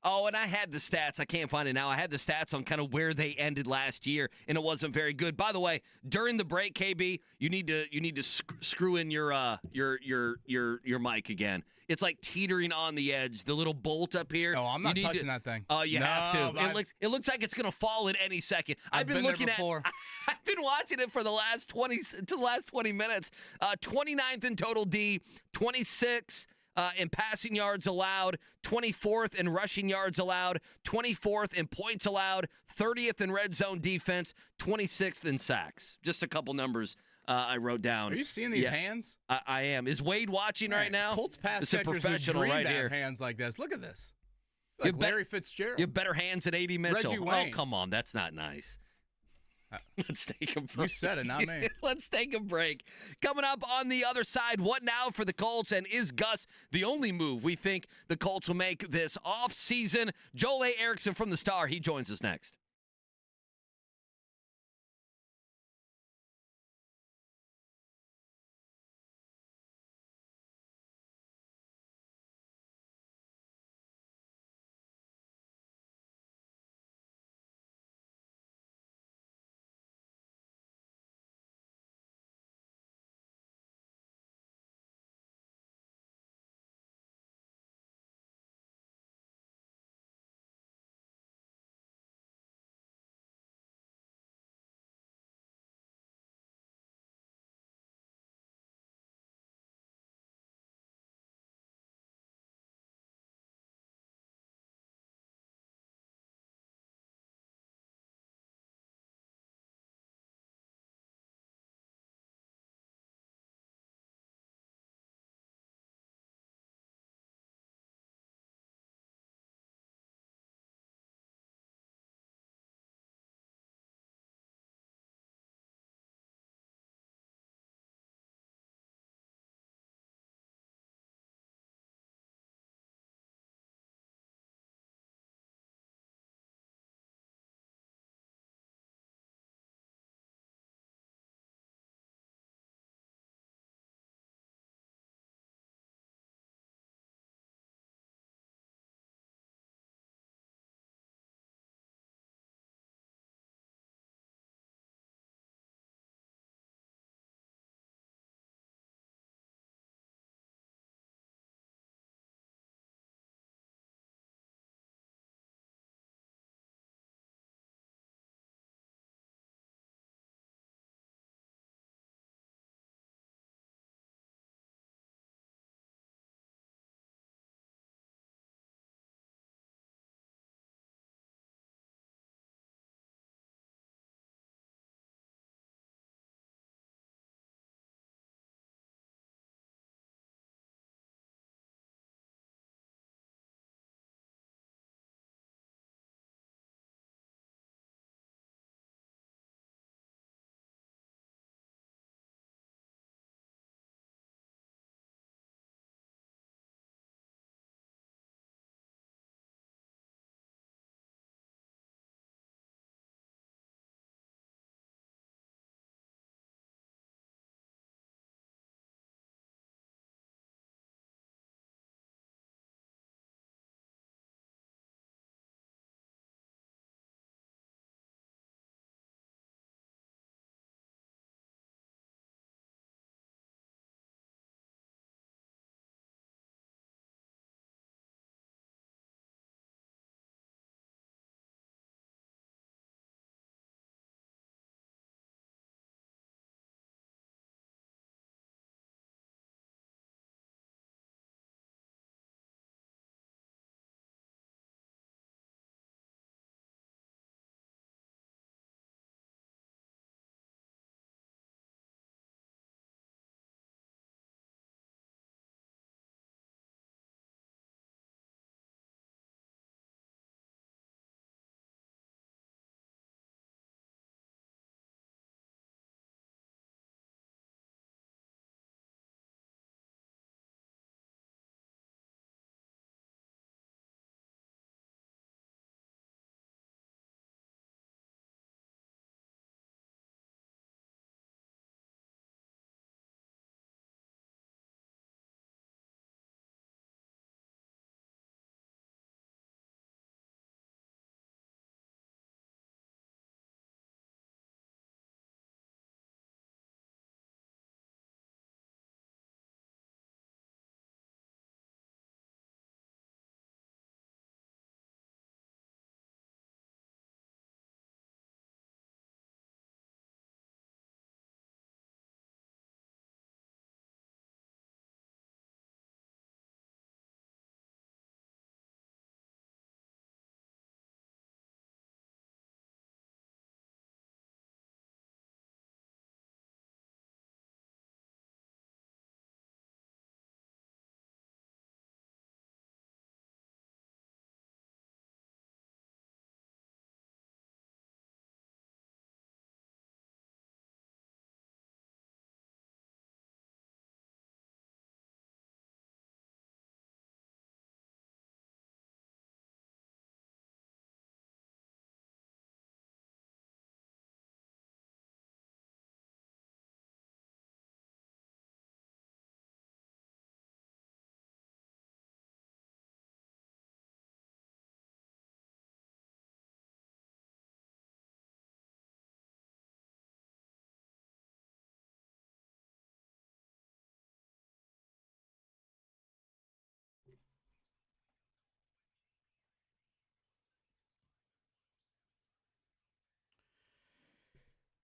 Oh, and I had the stats. I can't find it now. I had the stats on kind of where they ended last year, and it wasn't very good. By the way, during the break, KB, you need to screw in your mic again. It's like teetering on the edge. The little bolt up here. No, I'm not touching that thing. Oh, you have to. It looks like it's gonna fall at any second. I've been looking there before. I've been watching it for the last 20 minutes. 29th in total D, 26. In passing yards allowed, 24th in rushing yards allowed, 24th in points allowed, 30th in red zone defense, 26th in sacks. Just a couple numbers I wrote down. Are you seeing these hands? I am. Is Wade watching right now? Colts pass it's a professional right here. Hands like this. Look at this. Like Larry Fitzgerald. You have better hands than A.D. Mitchell. Reggie Wayne. Oh, come on. That's not nice. Let's take a break. You said it, not me. Let's take a break. Coming up on the other side, what now for the Colts? And is Gus the only move we think the Colts will make this offseason? Joel Erickson from the Star, he joins us next.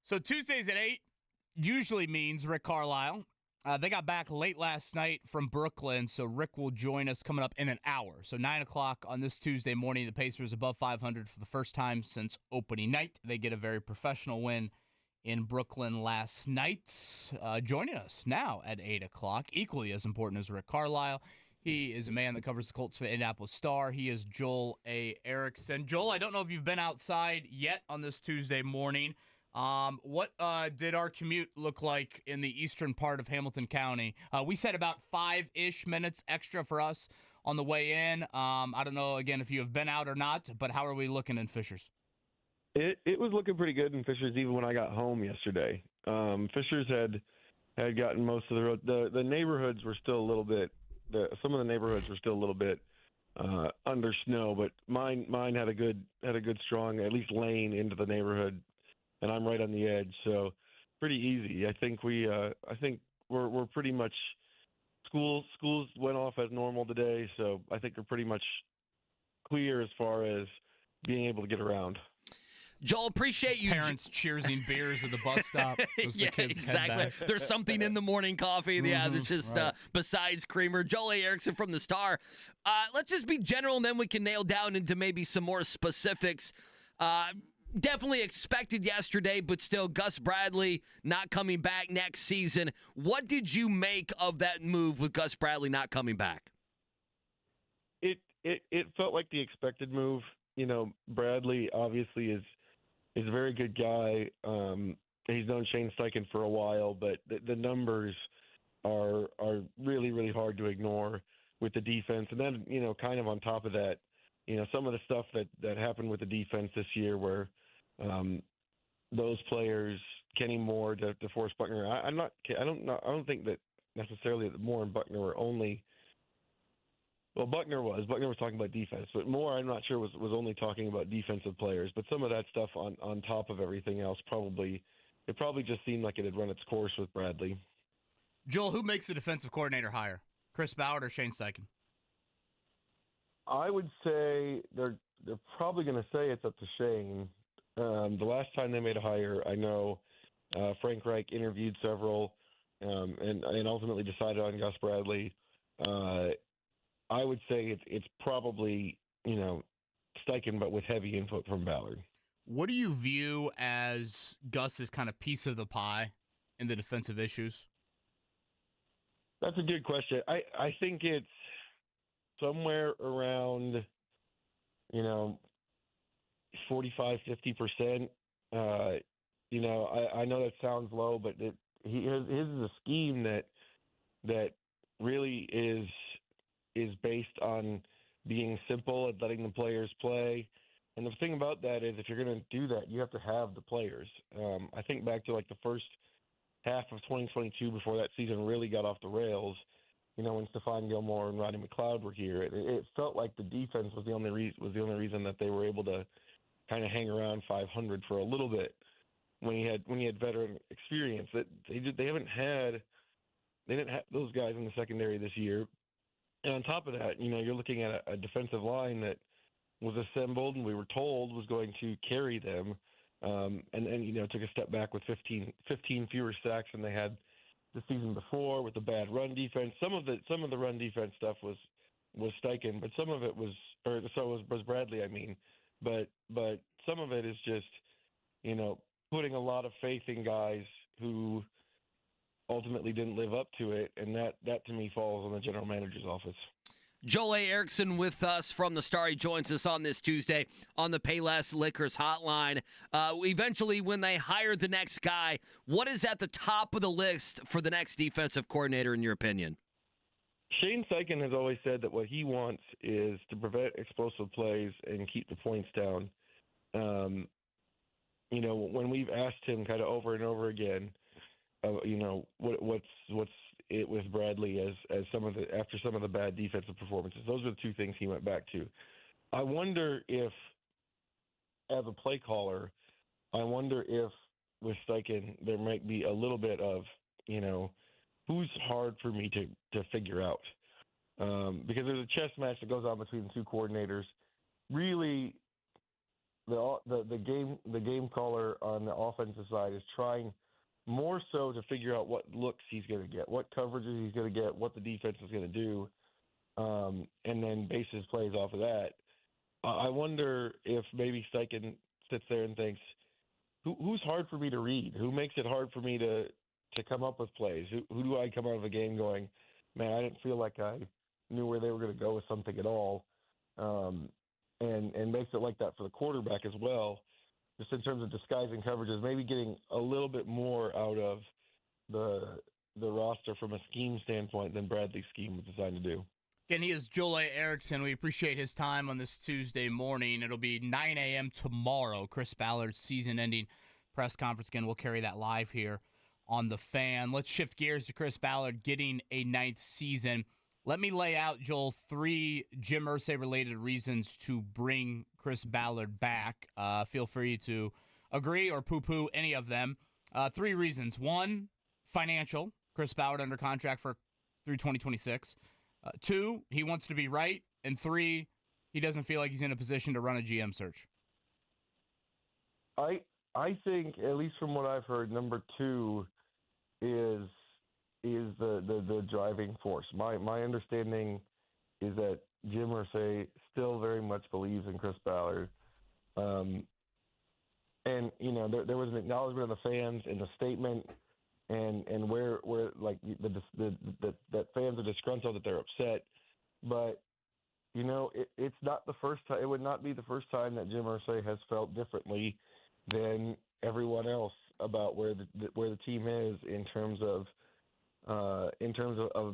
So Tuesdays at 8 usually means Rick Carlisle. They got back late last night from Brooklyn, so Rick will join us coming up in an hour. So 9 o'clock on this Tuesday morning, the Pacers above 500 for the first time since opening night. They get a very professional win in Brooklyn last night. Joining us now at 8 o'clock, equally as important as Rick Carlisle. He is a man that covers the Colts for the Indianapolis Star. He is Joel A. Erickson. Joel, I don't know if you've been outside yet on this Tuesday morning. What did our commute look like in the eastern part of Hamilton County? We said about 5-ish minutes extra for us on the way in. I don't know, again, if you have been out or not, but how are we looking in Fishers? It was looking pretty good in Fishers even when I got home yesterday. Fishers had gotten most of the road. The neighborhoods were still a little bit. Some of the neighborhoods were still a little bit under snow, but mine had a good strong at least lane into the neighborhood. And I'm right on the edge, so pretty easy. I think we're pretty much schools went off as normal today, so I think we're pretty much clear as far as being able to get around. Joel, appreciate you. Parents cheersing beers at the bus stop. Yeah, exactly. There's something in the morning coffee. Yeah, that's just right. Besides creamer. Joel A. Erickson from the Star. Let's just be general, and then we can nail down into maybe some more specifics. Definitely expected yesterday, but still, Gus Bradley not coming back next season. What did you make of that move with Gus Bradley not coming back? It felt like the expected move. You know, Bradley obviously is a very good guy. He's known Shane Steichen for a while, but the numbers are really, really hard to ignore with the defense. And then, you know, kind of on top of that, you know, some of the stuff that happened with the defense this year where those players, Kenny Moore, DeForest Buckner, I don't think that necessarily that Moore and Buckner were only – well, Buckner was talking about defense, but Moore I'm not sure was only talking about defensive players. But some of that stuff on top of everything else probably just seemed like it had run its course with Bradley. Joel, who makes the defensive coordinator hire? Chris Ballard or Shane Steichen? I would say they're probably going to say it's up to Shane. The last time they made a hire, I know Frank Reich interviewed several and ultimately decided on Gus Bradley. I would say it's probably, you know, Steichen, but with heavy input from Ballard. What do you view as Gus's kind of piece of the pie in the defensive issues? That's a good question. I think it's somewhere around, you know, 45, 50%. You know, I know that sounds low, but his is a scheme that really is based on being simple and letting the players play. And the thing about that is if you're going to do that, you have to have the players. I think back to like the first half of 2022 before that season really got off the rails, you know, when Stephon Gilmore and Rodney McLeod were here, it felt like the defense was the only reason that they were able to kind of hang around 500 for a little bit when he had veteran experience. That they didn't have those guys in the secondary this year. And on top of that, you know, you're looking at a defensive line that was assembled and we were told was going to carry them, and you know, took a step back with 15 fewer sacks than they had the season before with the bad run defense. Some of the run defense stuff was Steichen, but some of it was Bradley, I mean. But some of it is just, you know, putting a lot of faith in guys who ultimately didn't live up to it, and that to me falls on the general manager's office. Joel A. Erickson with us from the Star. He joins us on this Tuesday on the Payless Liquors hotline. Eventually, when they hire the next guy, what is at the top of the list for the next defensive coordinator, in your opinion? Shane Steichen has always said that what he wants is to prevent explosive plays and keep the points down. You know, when we've asked him kind of over and over again, you know, what's it with Bradley as after some of the bad defensive performances, those are the two things he went back to. I wonder if, as a play caller, with Steichen there might be a little bit of, you know, who's hard for me to figure out, because there's a chess match that goes on between the two coordinators. Really, the game caller on the offensive side is trying more so to figure out what looks he's going to get, what coverages he's going to get, what the defense is going to do, and then base his plays off of that. I wonder if maybe Steichen sits there and thinks, who's hard for me to read? Who makes it hard for me to come up with plays? Who do I come out of a game going, man, I didn't feel like I knew where they were going to go with something at all, and makes it like that for the quarterback as well, just in terms of disguising coverages, maybe getting a little bit more out of the roster from a scheme standpoint than Bradley's scheme was designed to do. Again, he is Joel Erickson. We appreciate his time on this Tuesday morning. It'll be 9 a.m. tomorrow. Chris Ballard's season-ending press conference. Again, we'll carry that live here on The Fan. Let's shift gears to Chris Ballard getting a 9th season. Let me lay out, Joel, 3 Jim Irsay-related reasons to bring Chris Ballard back. Feel free to agree or poo-poo any of them. 3 reasons. 1, financial. Chris Ballard under contract through 2026. 2, he wants to be right. And 3, he doesn't feel like he's in a position to run a GM search. I think, at least from what I've heard, number 2 is the driving force. My understanding is that Jim Irsay still very much believes in Chris Ballard. And, you know, there was an acknowledgement of the fans in the statement and where like that fans are disgruntled, that they're upset. But, you know, it's not the first time. It would not be the first time that Jim Irsay has felt differently than everyone else about where the team is in terms of a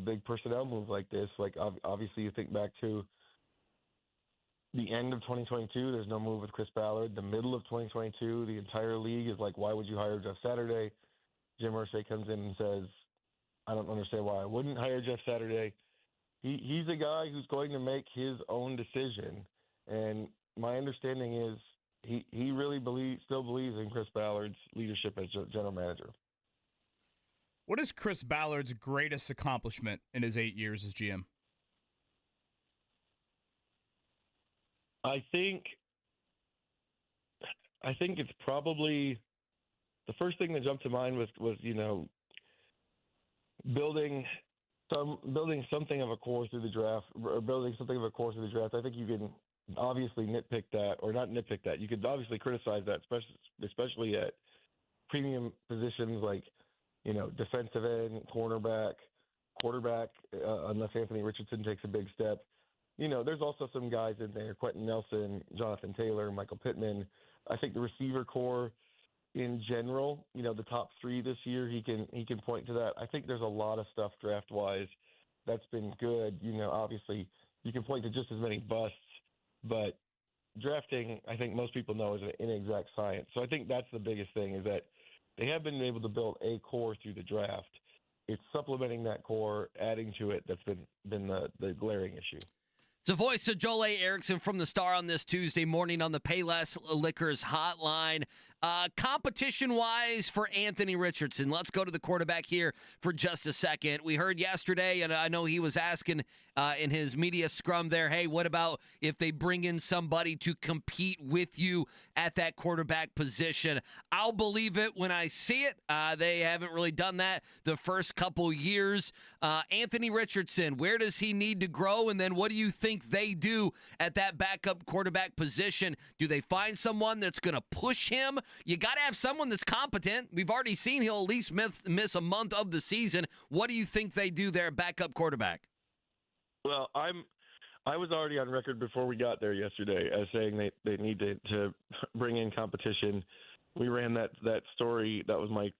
big personnel move like this. Like, obviously, you think back to the end of 2022, there's no move with Chris Ballard. The middle of 2022, the entire league is like, why would you hire Jeff Saturday? Jim Irsay comes in and says, I don't understand why I wouldn't hire Jeff Saturday. He's a guy who's going to make his own decision. And my understanding is he really still believes in Chris Ballard's leadership as general manager. What is Chris Ballard's greatest accomplishment in his 8 years as GM? I think it's probably the first thing that jumped to mind was you know, building something of a core through the draft, or building something of a core through the draft. I think you can obviously nitpick that, or not nitpick that. You could obviously criticize that, especially at premium positions like, you know, defensive end, cornerback, quarterback, unless Anthony Richardson takes a big step. You know, there's also some guys in there, Quentin Nelson, Jonathan Taylor, Michael Pittman. I think the receiver core in general, you know, the top 3 this year, he can point to that. I think there's a lot of stuff draft-wise that's been good. You know, obviously you can point to just as many busts, but drafting, I think most people know, is an inexact science. So I think that's the biggest thing, is that they have been able to build a core through the draft. It's supplementing that core, adding to it, that's been the glaring issue. It's the voice of Joel Erickson from the Star on this Tuesday morning on the Payless Liquors hotline. Competition-wise for Anthony Richardson, let's go to the quarterback here for just a second. We heard yesterday, and I know he was asking in his media scrum there, hey, what about if they bring in somebody to compete with you at that quarterback position? I'll believe it when I see it. They haven't really done that the first couple years. Anthony Richardson, where does he need to grow? And then what do you think they do at that backup quarterback position? Do they find someone that's going to push him? You got to have someone that's competent. We've already seen he'll at least miss a month of the season. What do you think they do there, backup quarterback? Well, I was already on record before we got there yesterday as saying they need to bring in competition. We ran that story. That was my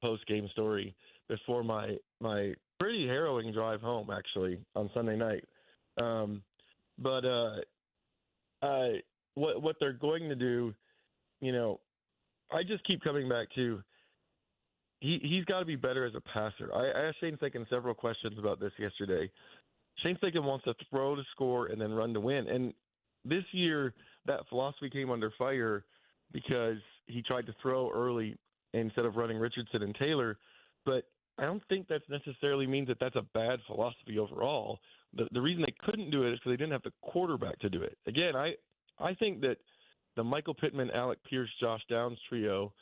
post-game story before my pretty harrowing drive home, actually, on Sunday night. But what they're going to do, you know, I just keep coming back to he's got to be better as a passer. I asked Shane Steichen several questions about this yesterday. Shane Steichen wants to throw to score and then run to win. And this year, that philosophy came under fire because he tried to throw early instead of running Richardson and Taylor. But I don't think that necessarily means that that's a bad philosophy overall. The reason they couldn't do it is because they didn't have the quarterback to do it. Again, I think that the Michael Pittman, Alec Pierce, Josh Downs trio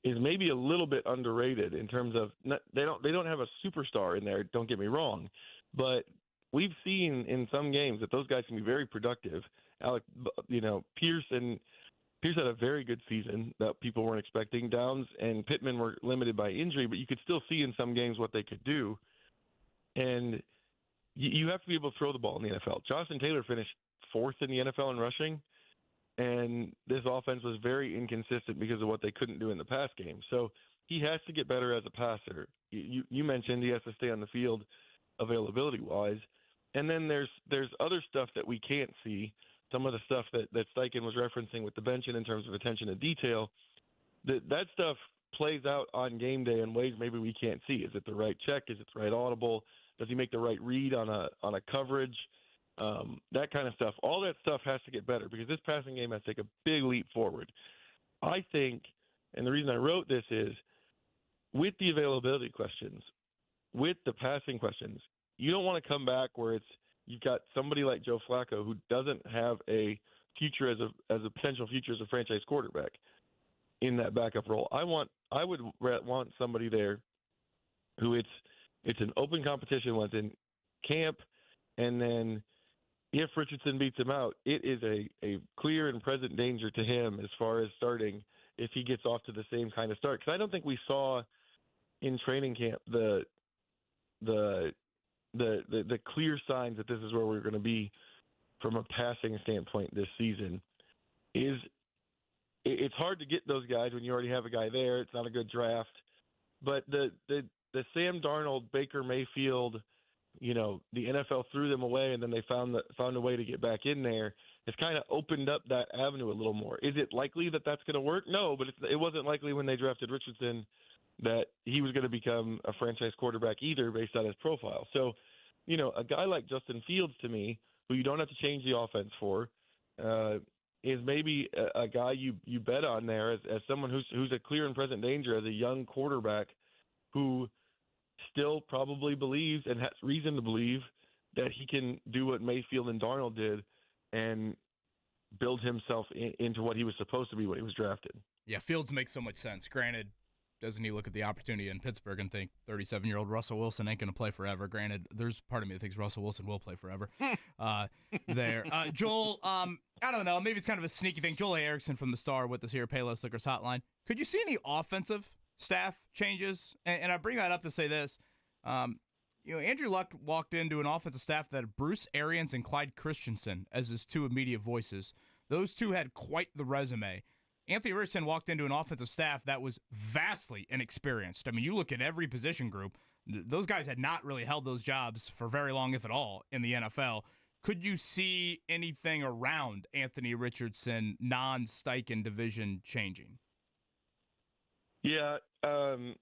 is maybe a little bit underrated in terms of they don't have a superstar in there. Don't get me wrong, but we've seen in some games that those guys can be very productive. Pierce had a very good season that people weren't expecting. Downs and Pittman were limited by injury, but you could still see in some games what they could do. And you have to be able to throw the ball in the NFL. Jonathan Taylor finished 4th in the NFL in rushing, and this offense was very inconsistent because of what they couldn't do in the pass game. So he has to get better as a passer. You mentioned he has to stay on the field availability-wise. And then there's other stuff that we can't see, some of the stuff that Steichen was referencing with the benching in terms of attention to detail. That stuff plays out on game day in ways maybe we can't see. Is it the right check? Is it the right audible? Does he make the right read on a coverage? That kind of stuff. All that stuff has to get better because this passing game has to take a big leap forward. I think, and the reason I wrote this is, with the availability questions, with the passing questions, you don't want to come back where you've got somebody like Joe Flacco who doesn't have a future as a potential future as a franchise quarterback in that backup role. I would want somebody there who it's an open competition once in camp, and then if Richardson beats him out, it is a clear and present danger to him as far as starting if he gets off to the same kind of start. Because I don't think we saw in training camp the clear signs that this is where we're going to be from a passing standpoint this season. It's hard to get those guys when you already have a guy there. It's not a good draft. But the Sam Darnold, Baker Mayfield, the NFL threw them away and then they found a way to get back in there. It's kind of opened up that avenue a little more. Is it likely that that's going to work? No, but it wasn't likely when they drafted Richardson that he was going to become a franchise quarterback either based on his profile. So, a guy like Justin Fields to me, who you don't have to change the offense for, is maybe a guy you bet on there as someone who's a clear and present danger as a young quarterback who still probably believes and has reason to believe that he can do what Mayfield and Darnold did and build himself into what he was supposed to be when he was drafted. Yeah, Fields makes so much sense. Granted, doesn't he look at the opportunity in Pittsburgh and think 37-year-old Russell Wilson ain't going to play forever? Granted, there's part of me that thinks Russell Wilson will play forever. Joel, I don't know. Maybe it's kind of a sneaky thing. Joel Erickson from the Star with us here at Payless Liquors Hotline. Could you see any offensive staff changes? And I bring that up to say this. Andrew Luck walked into an offensive staff that had Bruce Arians and Clyde Christensen as his two immediate voices. Those two had quite the resume. Anthony Richardson walked into an offensive staff that was vastly inexperienced. I mean, you look at every position group, those guys had not really held those jobs for very long, if at all, in the NFL. Could you see anything around Anthony Richardson, non-Steichen division changing? Yeah, I'd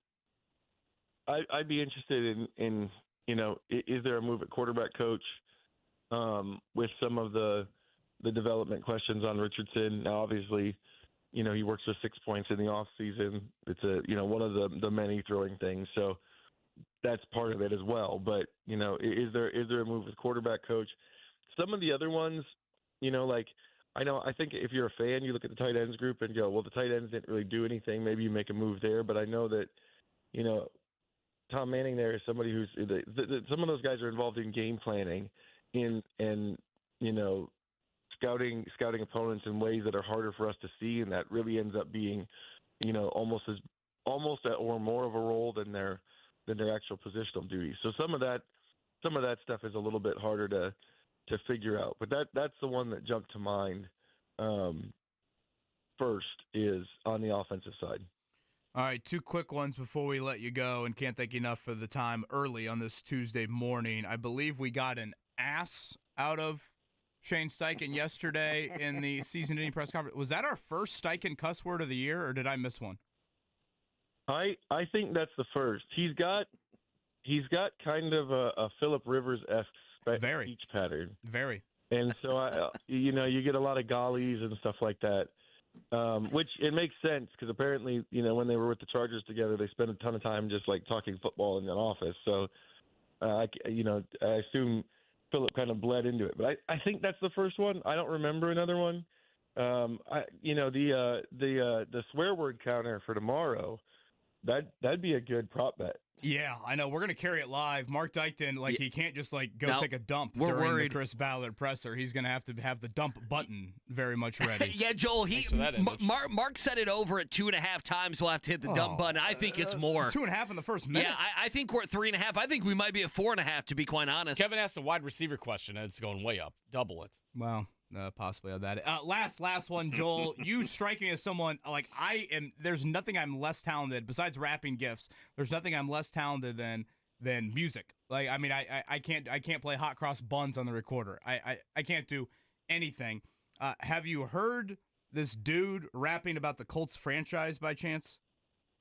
be interested in is there a move at quarterback coach with some of the development questions on Richardson? Now, obviously, he works with 6 points in the off season. It's one of the many throwing things. So that's part of it as well. But, is there a move with quarterback coach? Some of the other ones, I think if you're a fan, you look at the tight ends group and go, well, the tight ends didn't really do anything. Maybe you make a move there. But I know that, Tom Manning there is somebody who's some of those guys are involved in game planning and scouting opponents in ways that are harder for us to see, and that really ends up being, almost or more of a role than their actual positional duties. So some of that stuff is a little bit harder to figure out. But that's the one that jumped to mind first is on the offensive side. All right, two quick ones before we let you go, and can't thank you enough for the time early on this Tuesday morning. I believe we got an ass out of Shane Steichen yesterday in the season-ending press conference. Was that our first Steichen cuss word of the year, or did I miss one? I think that's the first. He's got kind of a Phillip Rivers-esque speech pattern. Very. And so, you get a lot of gollies and stuff like that. Which it makes sense because apparently, when they were with the Chargers together, they spent a ton of time just like talking football in an office. So, I assume Phillip kind of bled into it. But I think that's the first one. I don't remember another one. The swear word counter for tomorrow, that'd be a good prop bet. Yeah, I know. We're going to carry it live. Mark Dykton, he can't just, go No, take a dump we're during worried. the Chris Ballard presser. He's going to have the dump button very much ready. Yeah, Joel, Thanks for that image. Mark said it over at 2.5 times. We'll have to hit the dump button. I think it's more. 2.5 in the first minute? Yeah, I think we're at 3.5. I think we might be at 4.5, to be quite honest. Kevin asked a wide receiver question, and it's going way up. Double it. Well, possibly on that. Last one, Joel. You strike me as someone I am. There's nothing I'm less talented besides rapping gifts. There's nothing I'm less talented than music. I can't play hot cross buns on the recorder. I can't do anything. Have you heard this dude rapping about the Colts franchise by chance?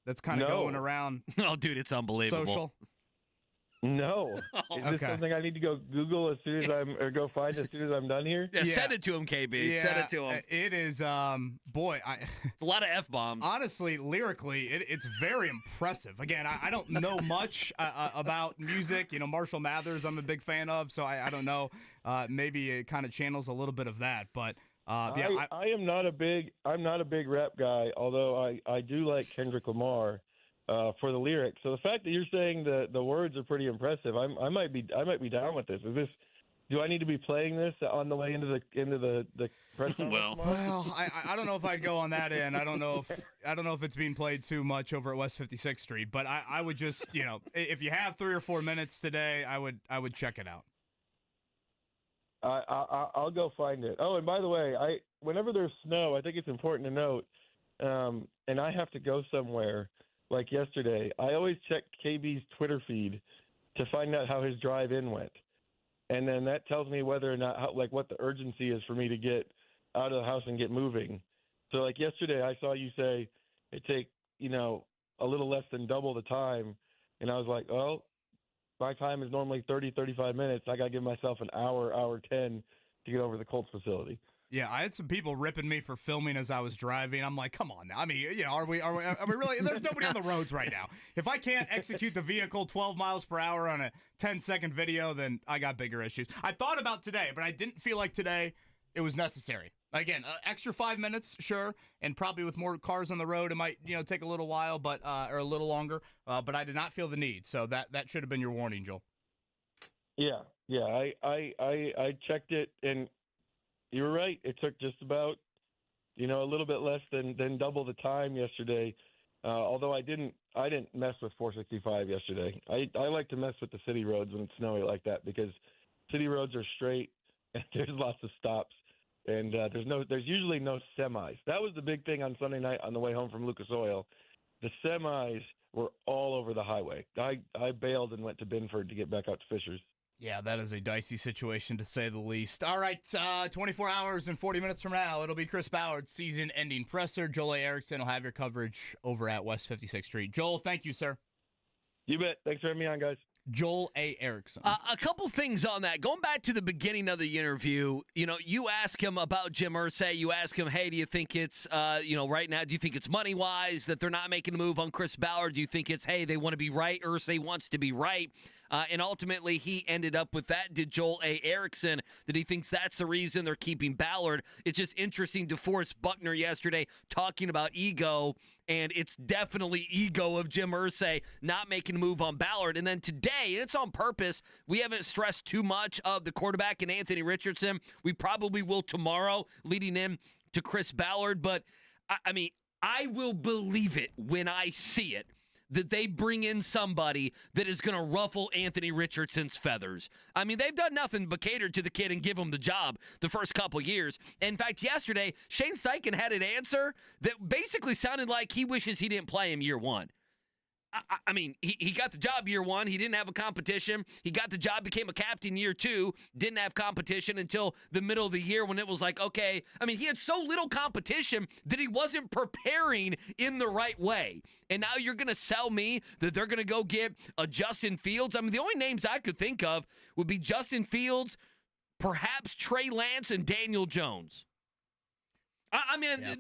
That's kind of going around. Oh, dude, it's unbelievable. Social. No. Is this something I need to go Google or go find as soon as I'm done here? Yeah, send it to him, KB. Yeah, send it to him. It is, boy. It's a lot of F-bombs. Honestly, lyrically, it's very impressive. Again, I don't know much about music. Marshall Mathers I'm a big fan of, so I don't know. Maybe it kind of channels a little bit of that, but yeah. I'm not a big rap guy, although I do like Kendrick Lamar. For the lyrics. So the fact that you're saying the words are pretty impressive, I might be down with this. Do I need to be playing this on the way into the press conference? Well, I don't know if I'd go on that end. I don't know if it's being played too much over at West 56th Street, but I would just, if you have 3 or 4 minutes today, I would check it out. I'll go find it. Oh, and by the way, whenever there's snow, I think it's important to note, and I have to go somewhere. Like yesterday, I always check KB's Twitter feed to find out how his drive-in went. And then that tells me whether or not, what the urgency is for me to get out of the house and get moving. So, yesterday, I saw you say it take, a little less than double the time. And I was like, oh, my time is normally 30, 35 minutes. I got to give myself an hour 10 to get over to the Colts facility. Yeah, I had some people ripping me for filming as I was driving. I'm like, come on now. I mean, are we really? There's nobody on the roads right now. If I can't execute the vehicle 12 miles per hour on a 10-second video, then I got bigger issues. I thought about today, but I didn't feel like today it was necessary. Again, extra 5 minutes, sure, and probably with more cars on the road, it might take a little while, but or a little longer. But I did not feel the need, so that should have been your warning, Joel. Yeah. I checked it and. You were right. It took just about, a little bit less than double the time yesterday. Although I didn't mess with 465 yesterday. I like to mess with the city roads when it's snowy like that because city roads are straight and there's lots of stops and there's usually no semis. That was the big thing on Sunday night on the way home from Lucas Oil. The semis were all over the highway. I bailed and went to Binford to get back out to Fishers. Yeah, that is a dicey situation to say the least. All right, 24 hours and 40 minutes from now, it'll be Chris Ballard's season-ending presser. Joel Erickson will have your coverage over at West 56th Street. Joel, thank you, sir. You bet. Thanks for having me on, guys. Joel A. Erickson. A couple things on that. Going back to the beginning of the interview, you ask him about Jim Irsay. You ask him, hey, do you think it's, right now, do you think it's money-wise that they're not making a move on Chris Ballard? Do you think it's, hey, they want to be right? Irsay wants to be right. And ultimately, he ended up with that. Did Joel A. Erickson, that he thinks that's the reason they're keeping Ballard. It's just interesting. DeForest Buckner yesterday talking about ego, and it's definitely ego of Jim Irsay not making a move on Ballard. And then today, and it's on purpose, we haven't stressed too much of the quarterback and Anthony Richardson. We probably will tomorrow, leading in to Chris Ballard. But, I will believe it when I see it, that they bring in somebody that is going to ruffle Anthony Richardson's feathers. They've done nothing but cater to the kid and give him the job the first couple years. In fact, yesterday, Shane Steichen had an answer that basically sounded like he wishes he didn't play him year one. He got the job year one. He didn't have a competition. He got the job, became a captain year two, didn't have competition until the middle of the year when it was like, okay. He had so little competition that he wasn't preparing in the right way. And now you're going to sell me that they're going to go get a Justin Fields? The only names I could think of would be Justin Fields, perhaps Trey Lance, and Daniel Jones.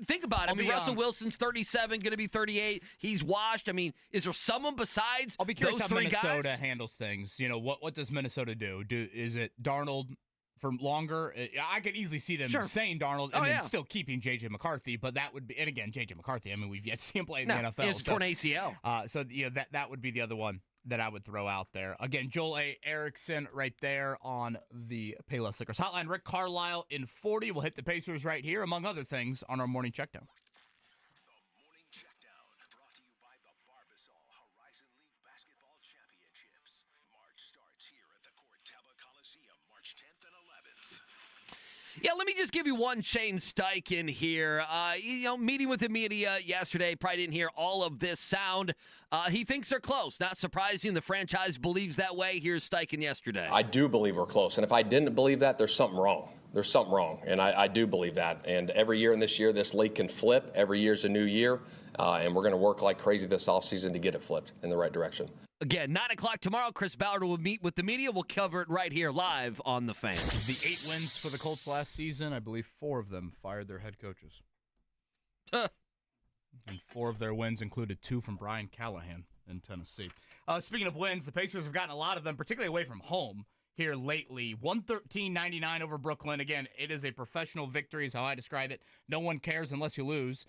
Think about it. Russell Wilson's 37, going to be 38. He's washed. Is there someone besides I'll be curious those how three Minnesota guys? handles things. What does Minnesota do? Is it Darnold, for longer. I could easily see them saying Darnold and then still keeping J.J. McCarthy, but that would be, and again, J.J. McCarthy, I mean, we've yet to see him play in the NFL. It's torn ACL. So that would be the other one that I would throw out there. Again, Joel Erickson right there on the Payless Liquors hotline. Rick Carlisle in 40 will hit the Pacers right here, among other things, on our morning checkdown. The Morning Checkdown, brought to you by the Barbasol Horizon League Basketball Championships. March starts here at the Corteva Coliseum, March 10th and 11th. Yeah, let me just give you one Shane Steichen here. Meeting with the media yesterday, probably didn't hear all of this sound. He thinks they're close. Not surprising. The franchise believes that way. Here's Steichen yesterday. I do believe we're close. And if I didn't believe that, there's something wrong. There's something wrong. And I do believe that. And every year in this year, this league can flip. Every year's a new year. And we're going to work like crazy this offseason to get it flipped in the right direction. Again, 9 o'clock tomorrow, Chris Ballard will meet with the media. We'll cover it right here live on The Fan. The 8 wins for the Colts last season, I believe 4 of them fired their head coaches. And 4 of their wins included 2 from Brian Callahan in Tennessee. Speaking of wins, the Pacers have gotten a lot of them, particularly away from home here lately. 113-99 over Brooklyn. Again, it is a professional victory is how I describe it. No one cares unless you lose.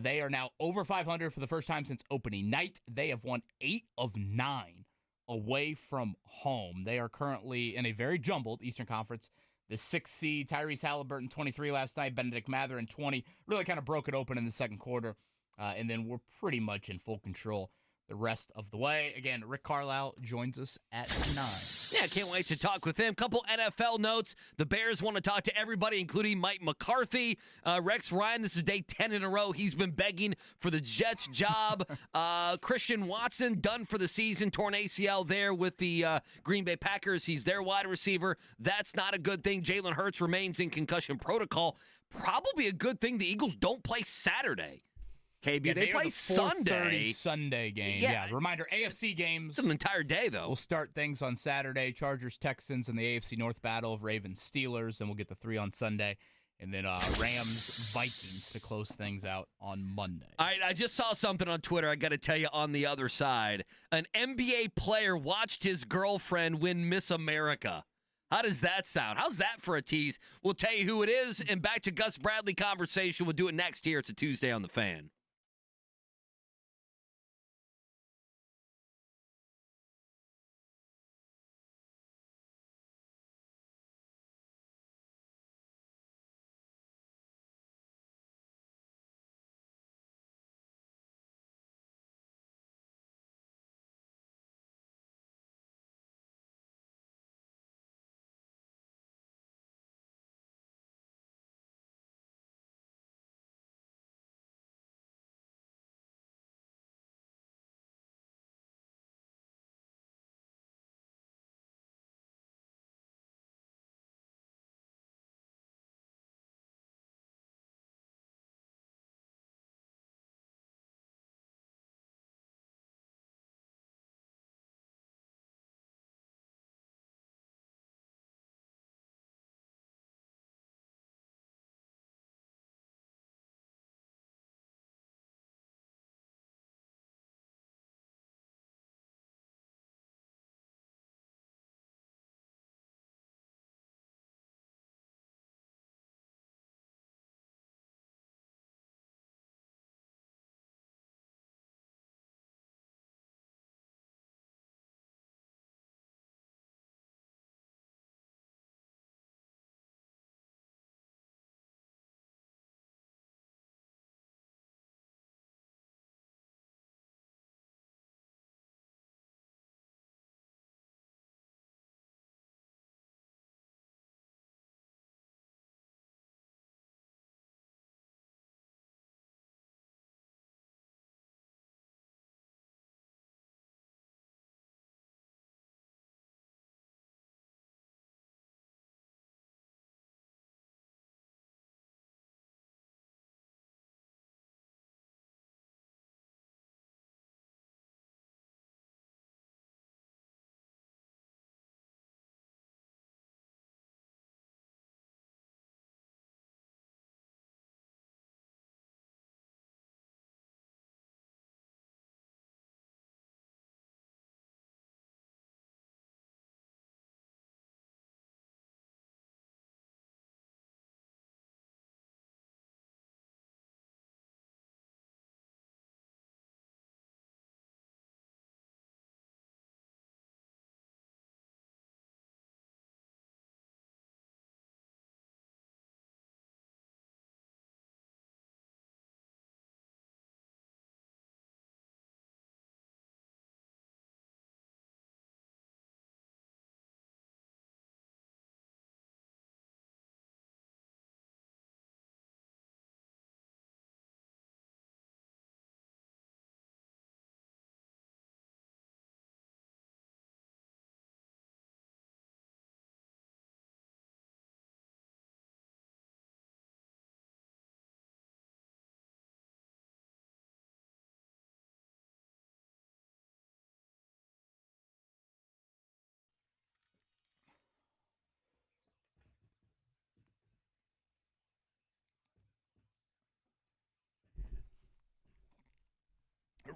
They are now over 500 for the first time since opening night. They have won 8 of 9 away from home. They are currently in a very jumbled Eastern Conference. The 6th seed, Tyrese Halliburton, 23 last night. Benedict Mathurin, 20. Really kind of broke it open in the second quarter. And then we're pretty much in full control the rest of the way. Again, Rick Carlisle joins us at 9. Yeah, can't wait to talk with him. Couple NFL notes. The Bears want to talk to everybody, including Mike McCarthy. Rex Ryan, this is day 10 in a row. He's been begging for the Jets job. Christian Watson, done for the season. Torn ACL there with the Green Bay Packers. He's their wide receiver. That's not a good thing. Jalen Hurts remains in concussion protocol. Probably a good thing the Eagles don't play Saturday. KB, Yeah, they play are the 4:30 Sunday. Sunday game. Yeah. Reminder, AFC games. It's an entire day, though. We'll start things on Saturday. Chargers, Texans, and the AFC North battle of Ravens, Steelers. And we'll get the 3 on Sunday. And then Rams, Vikings to close things out on Monday. All right, I just saw something on Twitter. I got to tell you on the other side. An NBA player watched his girlfriend win Miss America. How does that sound? How's that for a tease? We'll tell you who it is. And back to Gus Bradley conversation. We'll do it next here. It's a Tuesday on The Fan.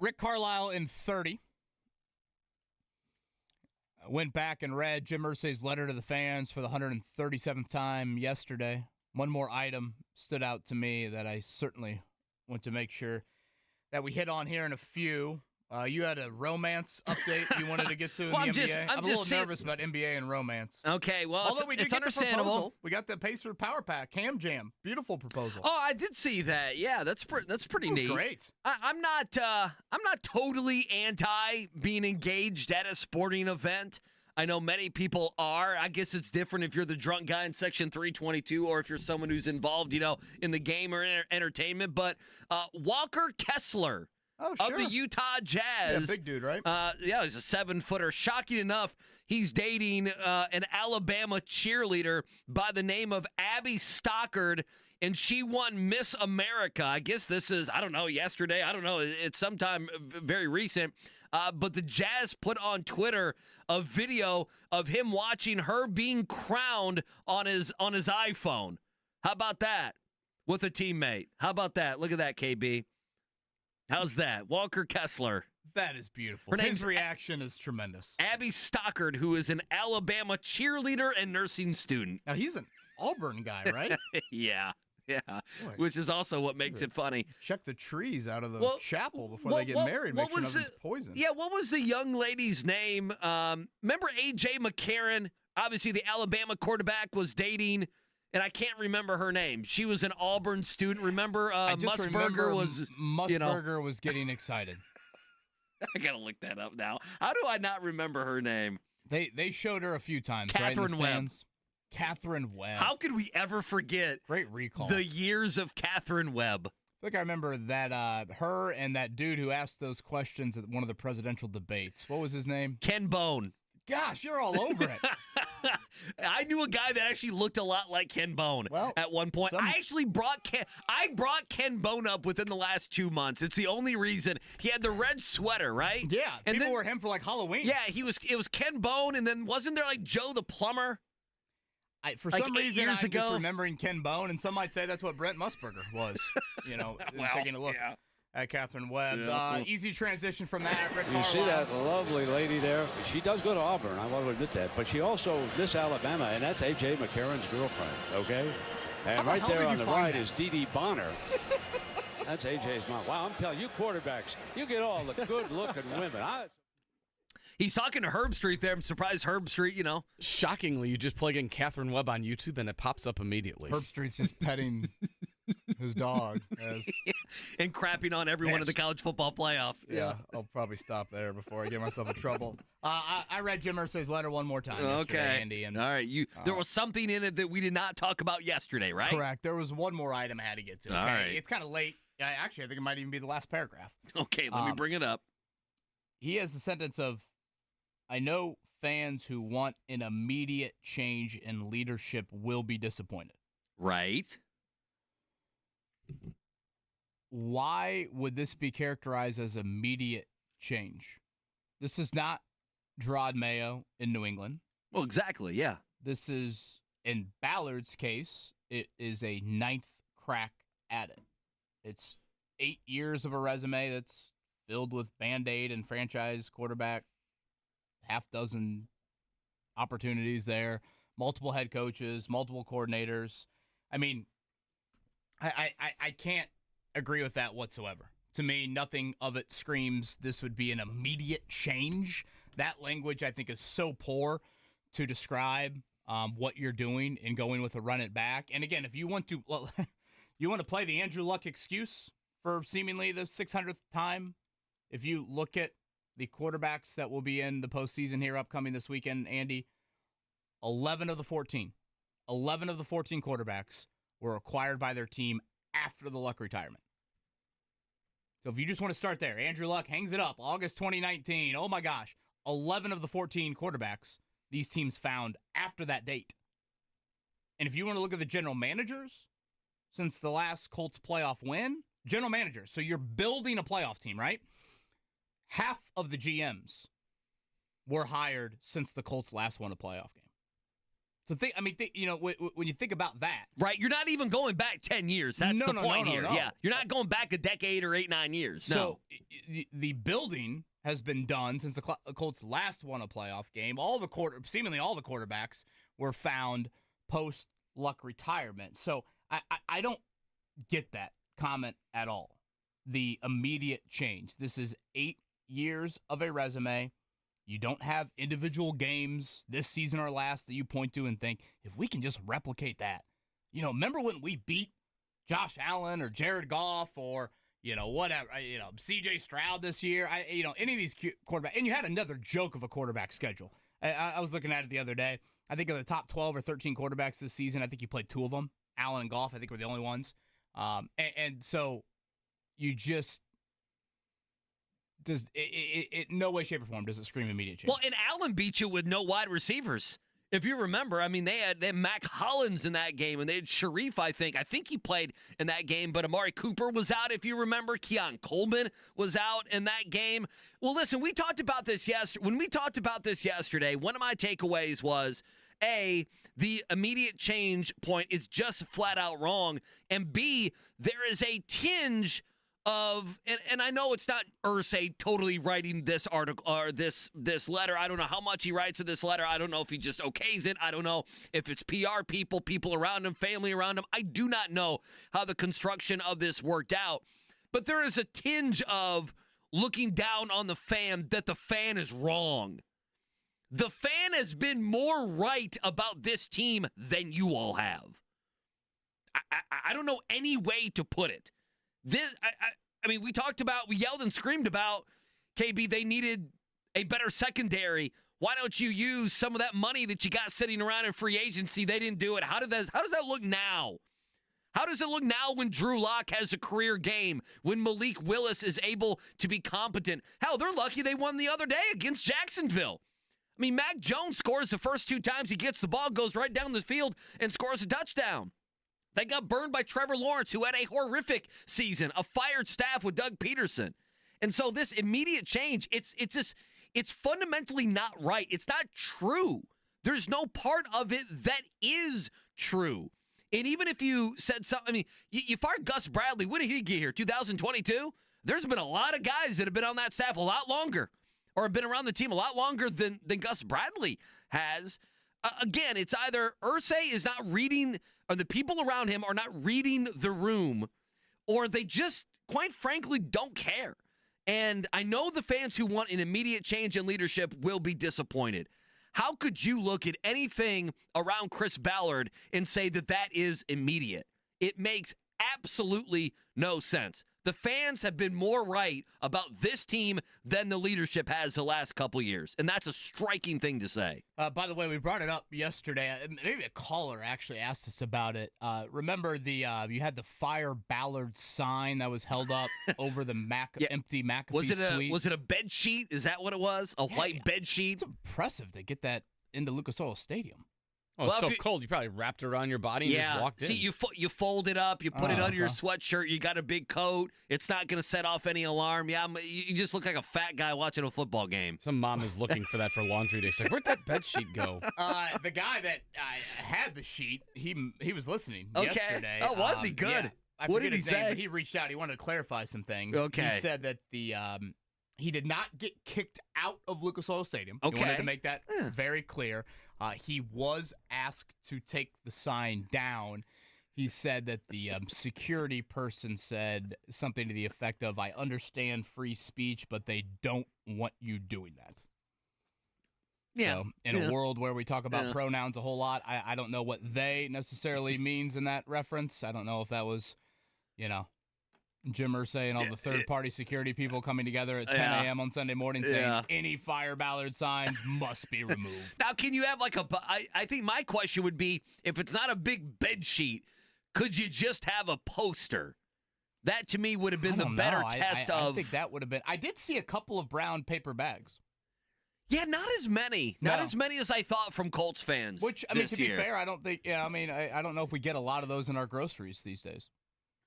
Rick Carlisle in 30. I went back and read Jim Irsay's letter to the fans for the 137th time yesterday. One more item stood out to me that I certainly want to make sure that we hit on here in a few. You had a romance update you wanted to get to in the NBA. I'm a little nervous about NBA and romance. Okay, well, although we did it's get understandable. The proposal. We got the Pacer Power Pack Cam Jam. Beautiful proposal. Oh, I did see that. Yeah, that's pretty neat. Great. I'm not totally anti being engaged at a sporting event. I know many people are. I guess it's different if you're the drunk guy in Section 322 or if you're someone who's involved, in the game or entertainment. But Walker Kessler. Oh, sure. Of the Utah Jazz. Yeah, big dude, right? Yeah, he's a 7-footer. Shocking enough, he's dating an Alabama cheerleader by the name of Abby Stockard, and she won Miss America. I guess this is, I don't know, yesterday. I don't know. It's sometime very recent. But the Jazz put on Twitter a video of him watching her being crowned on his iPhone. How about that? With a teammate. How about that? Look at that, KB. How's that? Walker Kessler. That is beautiful. His reaction is tremendous. Abby Stockard, who is an Alabama cheerleader and nursing student. Now, he's an Auburn guy, right? Yeah. Boy. Which is also what makes it funny. Check the trees out of the chapel before they get married. Make sure nothing's poisoned. Yeah, what was the young lady's name? Remember A.J. McCarron? Obviously, the Alabama quarterback was dating... And I can't remember her name. She was an Auburn student. Remember, Musburger was. Musburger was getting excited. I gotta look that up now. How do I not remember her name? They showed her a few times. Catherine right, Webb. Catherine Webb. How could we ever forget? Great recall. The years of Catherine Webb. I think I remember that her and that dude who asked those questions at one of the presidential debates. What was his name? Ken Bone. Gosh, you're all over it. I knew a guy that actually looked a lot like Ken Bone at one point. I actually brought Ken Bone up within the last 2 months. It's the only reason. He had the red sweater, right? Yeah, and people wore him for like Halloween. Yeah, it was Ken Bone, and then wasn't there like Joe the plumber? For some reason, I'm just remembering Ken Bone, and some might say that's what Brent Musburger was. Taking a look. Yeah. At Catherine Webb. Yeah. Easy transition from that. Rick You see that lovely lady there? She does go to Auburn, I want to admit that. But she also Miss Alabama, and that's A.J. McCarron's girlfriend, okay? And right there on the right is Dee Dee Bonner. That's A.J.'s mom. Wow, I'm telling you, quarterbacks, you get all the good-looking women. He's talking to Herb Street there. I'm surprised Herb Street, Shockingly, you just plug in Catherine Webb on YouTube, and it pops up immediately. Herb Street's just petting... his dog. And crapping on everyone in the college football playoff. Yeah, I'll probably stop there before I get myself in trouble. I read Jim Irsay's letter one more time yesterday, Andy. And, all right, there was something in it that we did not talk about yesterday, right? Correct. There was one more item I had to get to. Okay? All right. It's kind of late. Actually, I think it might even be the last paragraph. Okay, let me bring it up. He has the sentence of, I know fans who want an immediate change in leadership will be disappointed. Right. Why would this be characterized as immediate change? This is not Gerard Mayo in New England. Well, exactly, yeah. This is, in Ballard's case, it is a 9th crack at it. It's 8 years of a resume that's filled with Band-Aid and franchise quarterback, half dozen opportunities there, multiple head coaches, multiple coordinators. I mean, I can't agree with that whatsoever. To me, nothing of it screams this would be an immediate change. That language, I think, is so poor to describe what you're doing and going with a run it back. And again, if you want to play the Andrew Luck excuse for seemingly the 600th time, if you look at the quarterbacks that will be in the postseason here upcoming this weekend, Andy, 11 of the 14 quarterbacks were acquired by their team after the Luck retirement. So if you just want to start there, Andrew Luck hangs it up, August 2019. Oh my gosh, 11 of the 14 quarterbacks these teams found after that date. And if you want to look at the general managers since the last Colts playoff win, general managers, so you're building a playoff team, right? Half of the GMs were hired since the Colts last won a playoff game. So when you think about that, right? You're not even going back 10 years. That's the point here. No. Yeah, you're not going back a decade or 8-9 years. So the building has been done since the Colts last won a playoff game. Seemingly all the quarterbacks were found post Luck retirement. So I don't get that comment at all. The immediate change. This is 8 years of a resume. You don't have individual games this season or last that you point to and think, if we can just replicate that. Remember when we beat Josh Allen or Jared Goff or, whatever, C.J. Stroud this year, any of these quarterbacks. And you had another joke of a quarterback schedule. I was looking at it the other day. I think of the top 12 or 13 quarterbacks this season, I think you played 2 of them. Allen and Goff, I think, were the only ones. And so you just... no way, shape, or form does it scream immediate change. Well, and Allen beat you with no wide receivers. If you remember, they had Mac Hollins in that game, and they had Sharif, I think. I think he played in that game, but Amari Cooper was out, if you remember. Keon Coleman was out in that game. Well, listen, we talked about this yesterday. When we talked about this yesterday, one of my takeaways was, A, the immediate change point is just flat out wrong, and B, there is a tinge of, and I know it's not Irsay totally writing this article or this letter. I don't know how much he writes in this letter. I don't know if he just okays it. I don't know if it's PR people around him, family around him. I do not know how the construction of this worked out. But there is a tinge of looking down on the fan that the fan is wrong. The fan has been more right about this team than you all have. I don't know any way to put it. We yelled and screamed about, KB, they needed a better secondary. Why don't you use some of that money that you got sitting around in free agency? They didn't do it. How does that look now? How does it look now when Drew Lock has a career game, when Malik Willis is able to be competent? Hell, they're lucky they won the other day against Jacksonville. Mac Jones scores the first 2 times he gets the ball, goes right down the field, and scores a touchdown. They got burned by Trevor Lawrence, who had a horrific season, a fired staff with Doug Peterson. And so this immediate change, it's fundamentally not right. It's not true. There's no part of it that is true. And even if you said something, you fired Gus Bradley. When did he get here? 2022? There's been a lot of guys that have been on that staff a lot longer or have been around the team a lot longer than Gus Bradley has. Again, it's either Irsay is not reading, or the people around him are not reading the room, or they just, quite frankly, don't care. And I know the fans who want an immediate change in leadership will be disappointed. How could you look at anything around Chris Ballard and say that is immediate? It makes absolutely no sense. The fans have been more right about this team than the leadership has the last couple years, and that's a striking thing to say. By the way, we brought it up yesterday. Maybe a caller actually asked us about it. Remember you had the Fire Ballard sign that was held up over the empty McAfee suite? Was it a bed sheet? Is that what it was? A white bed sheet? It's impressive to get that into Lucas Oil Stadium. Oh, it's so cold. You probably wrapped it around your body and just walked in. See, you fold it up, you put it under your sweatshirt, you got a big coat. It's not going to set off any alarm. Yeah, you just look like a fat guy watching a football game. Some mom is looking for that for laundry day. She's like, where'd that bed sheet go? The guy that had the sheet, he was listening yesterday. Oh, was he? Good. Yeah, what did he say? He reached out. He wanted to clarify some things. Okay. He said that he did not get kicked out of Lucas Oil Stadium. Okay. He wanted to make that very clear. He was asked to take the sign down. He said that the security person said something to the effect of, I understand free speech, but they don't want you doing that. Yeah. So in a world where we talk about pronouns a whole lot, I don't know what they necessarily means in that reference. I don't know if that was, Jim Irsay and all the third-party security people coming together at 10 a.m. on Sunday morning saying any Fire Ballard signs must be removed. Now, can you have I think my question would be, if it's not a big bed sheet, could you just have a poster? That, to me, would have been the better test of... I think that would have been... I did see a couple of brown paper bags. Yeah, not as many. Not as many as I thought from Colts fans. Which, to be fair, I don't think... I don't know if we get a lot of those in our groceries these days.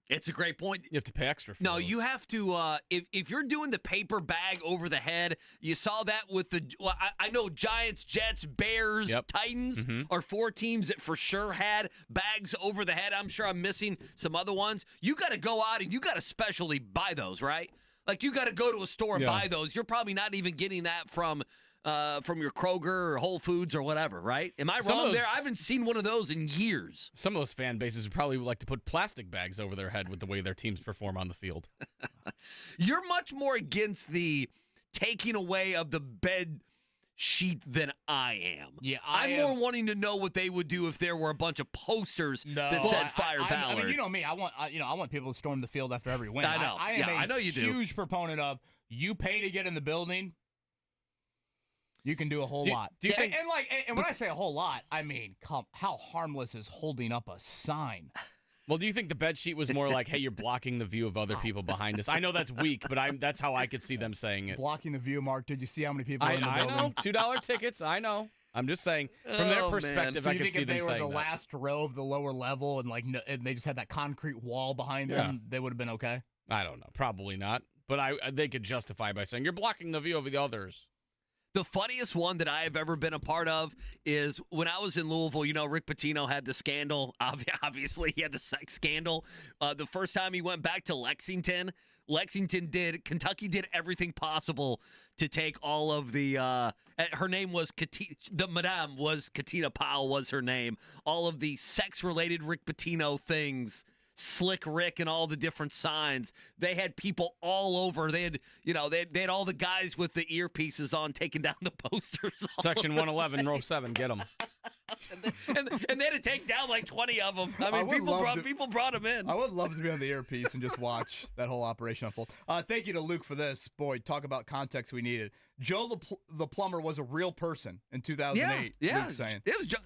It's a great point. You have to pay extra for No, those. you have to, if you're doing the paper bag over the head, you saw that with I know Giants, Jets, Bears, Titans are 4 teams that for sure had bags over the head. I'm sure I'm missing some other ones. You got to go out and you got to specially buy those, right? Like you got to go to a store and buy those. You're probably not even getting that from your Kroger or Whole Foods or whatever, right? Am I wrong there? I haven't seen one of those in years. Some of those fan bases would probably like to put plastic bags over their head with the way their teams perform on the field. You're much more against the taking away of the bed sheet than I am. Yeah, I'm more wanting to know what they would do if there were a bunch of posters that said "Fire Ballard." I mean, you know me. I want people to storm the field after every win. I know. I know you do. Huge proponent of you pay to get in the building. You can do a whole lot. Do you think? And when I say a whole lot, I mean, how harmless is holding up a sign? Well, do you think the bed sheet was more like, hey, you're blocking the view of other people behind us? I know that's weak, but that's how I could see them saying it. Blocking the view, Mark. Did you see how many people are in the building? I know. $2 tickets. I know. I'm just saying, from their perspective, So I could see them saying that. if they were the last row of the lower level and they just had that concrete wall behind them, they would have been okay? I don't know. Probably not. But they could justify by saying, you're blocking the view of the others. The funniest one that I have ever been a part of is when I was in Louisville. You know, Rick Pitino had the scandal. Obviously, he had the sex scandal. The first time he went back to Lexington, Kentucky did everything possible to take all of the, her name was, the madame was, Katina Powell was her name, all of the sex-related Rick Pitino things. Slick Rick and all the different signs. They had people all over. They had all the guys with the earpieces on taking down the posters. Section 111, row 7, get them. and they had to take down like 20 of them. I mean, people brought them in. I would love to be on the earpiece and just watch that whole operation unfold. Thank you to Luke for this. Boy, talk about context we needed. Joe the plumber was a real person in 2008. Yeah, Luke's saying.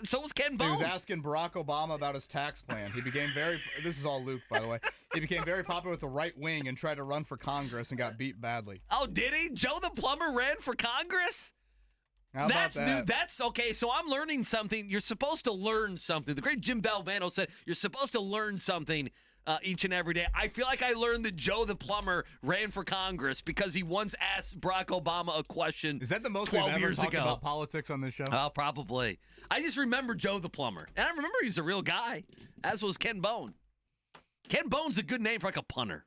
So was Ken Bone. He was asking Barack Obama about his tax plan. He became this is all Luke, by the way. He became very popular with the right wing and tried to run for Congress and got beat badly. Oh, did he? Joe the plumber ran for Congress? How about that? New. That's okay. So I'm learning something. You're supposed to learn something. The great Jim Valvano said you're supposed to learn something each and every day. I feel like I learned that Joe the plumber ran for Congress because he once asked Barack Obama a question. Is that the most 12 we've ever years talked ago about politics on this show? Oh, probably. I just remember Joe the plumber, and I remember he's a real guy. As was Ken Bone. Ken Bone's a good name for like a punter.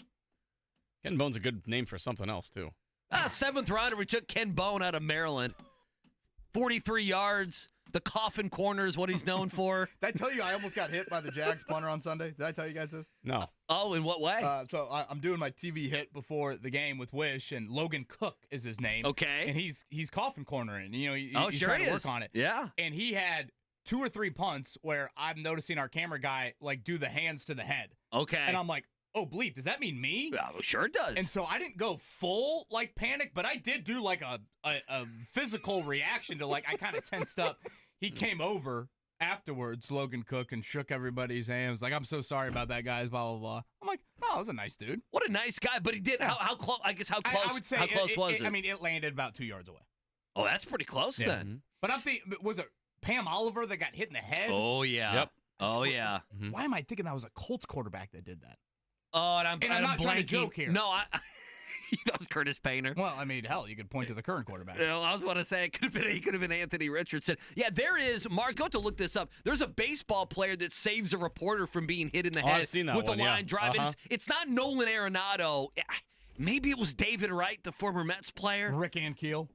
Ken Bone's a good name for something else too. 7th rounder, we took Ken Bone out of Maryland. 43 yards. The coffin corner is what he's known for. Did I tell you I almost got hit by the Jags punter on Sunday? Did I tell you guys this? No. Oh, in what way? So I'm doing my TV hit before the game with Wish, and Logan Cook is his name. Okay. And he's coffin cornering. You know, he's sure trying to is. work on it. Yeah. And he had 2 or 3 punts where I'm noticing our camera guy like do the hands to the head. Okay. And I'm like, oh, bleep, does that mean me? Oh, sure it does. And so I didn't go full like panic, but I did do like a physical reaction to like I kind of tensed up. He came over afterwards, Logan Cook, and shook everybody's hands. Like, I'm so sorry about that, guys. Blah blah blah. I'm like, oh, that was a nice dude. What a nice guy. But he did. How close? I guess how close? I would say how close was it? I mean, it landed about 2 yards away. Oh, that's pretty close then. But I'm thinking, was it Pam Oliver that got hit in the head? Oh yeah. Yep. Oh yeah. Why am I thinking that was a Colts quarterback that did that? Oh, and I'm not trying to blanking. joke here. No, that was Curtis Painter. Well, I mean, hell, you could point to the current quarterback. I was going to say he could have been Anthony Richardson. Yeah, there is. Mark, go to look this up. There's a baseball player that saves a reporter from being hit in the head I've seen that with one, a line drive. Uh-huh. And it's not Nolan Arenado. Maybe it was David Wright, the former Mets player. Rick Ankiel.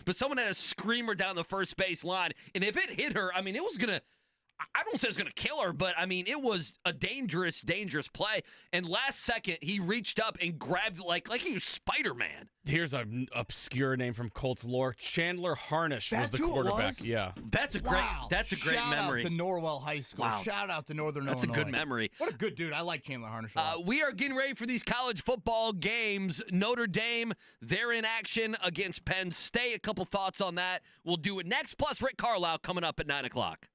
But someone had a screamer down the first base line, and if it hit her, I mean, it was going to. I don't say it's going to kill her, but, I mean, it was a dangerous, dangerous play. And last second, he reached up and grabbed like he was Spider-Man. Here's an obscure name from Colts lore. Chandler Harnish was the quarterback. Yeah. That's a great memory. Shout out to Norwell High School. Wow. Shout out to Northern Illinois. That's a good memory. What a good dude. I like Chandler Harnish a lot. We are getting ready for these college football games. Notre Dame, they're in action against Penn State. A couple thoughts on that. We'll do it next. Plus, Rick Carlisle coming up at 9 o'clock.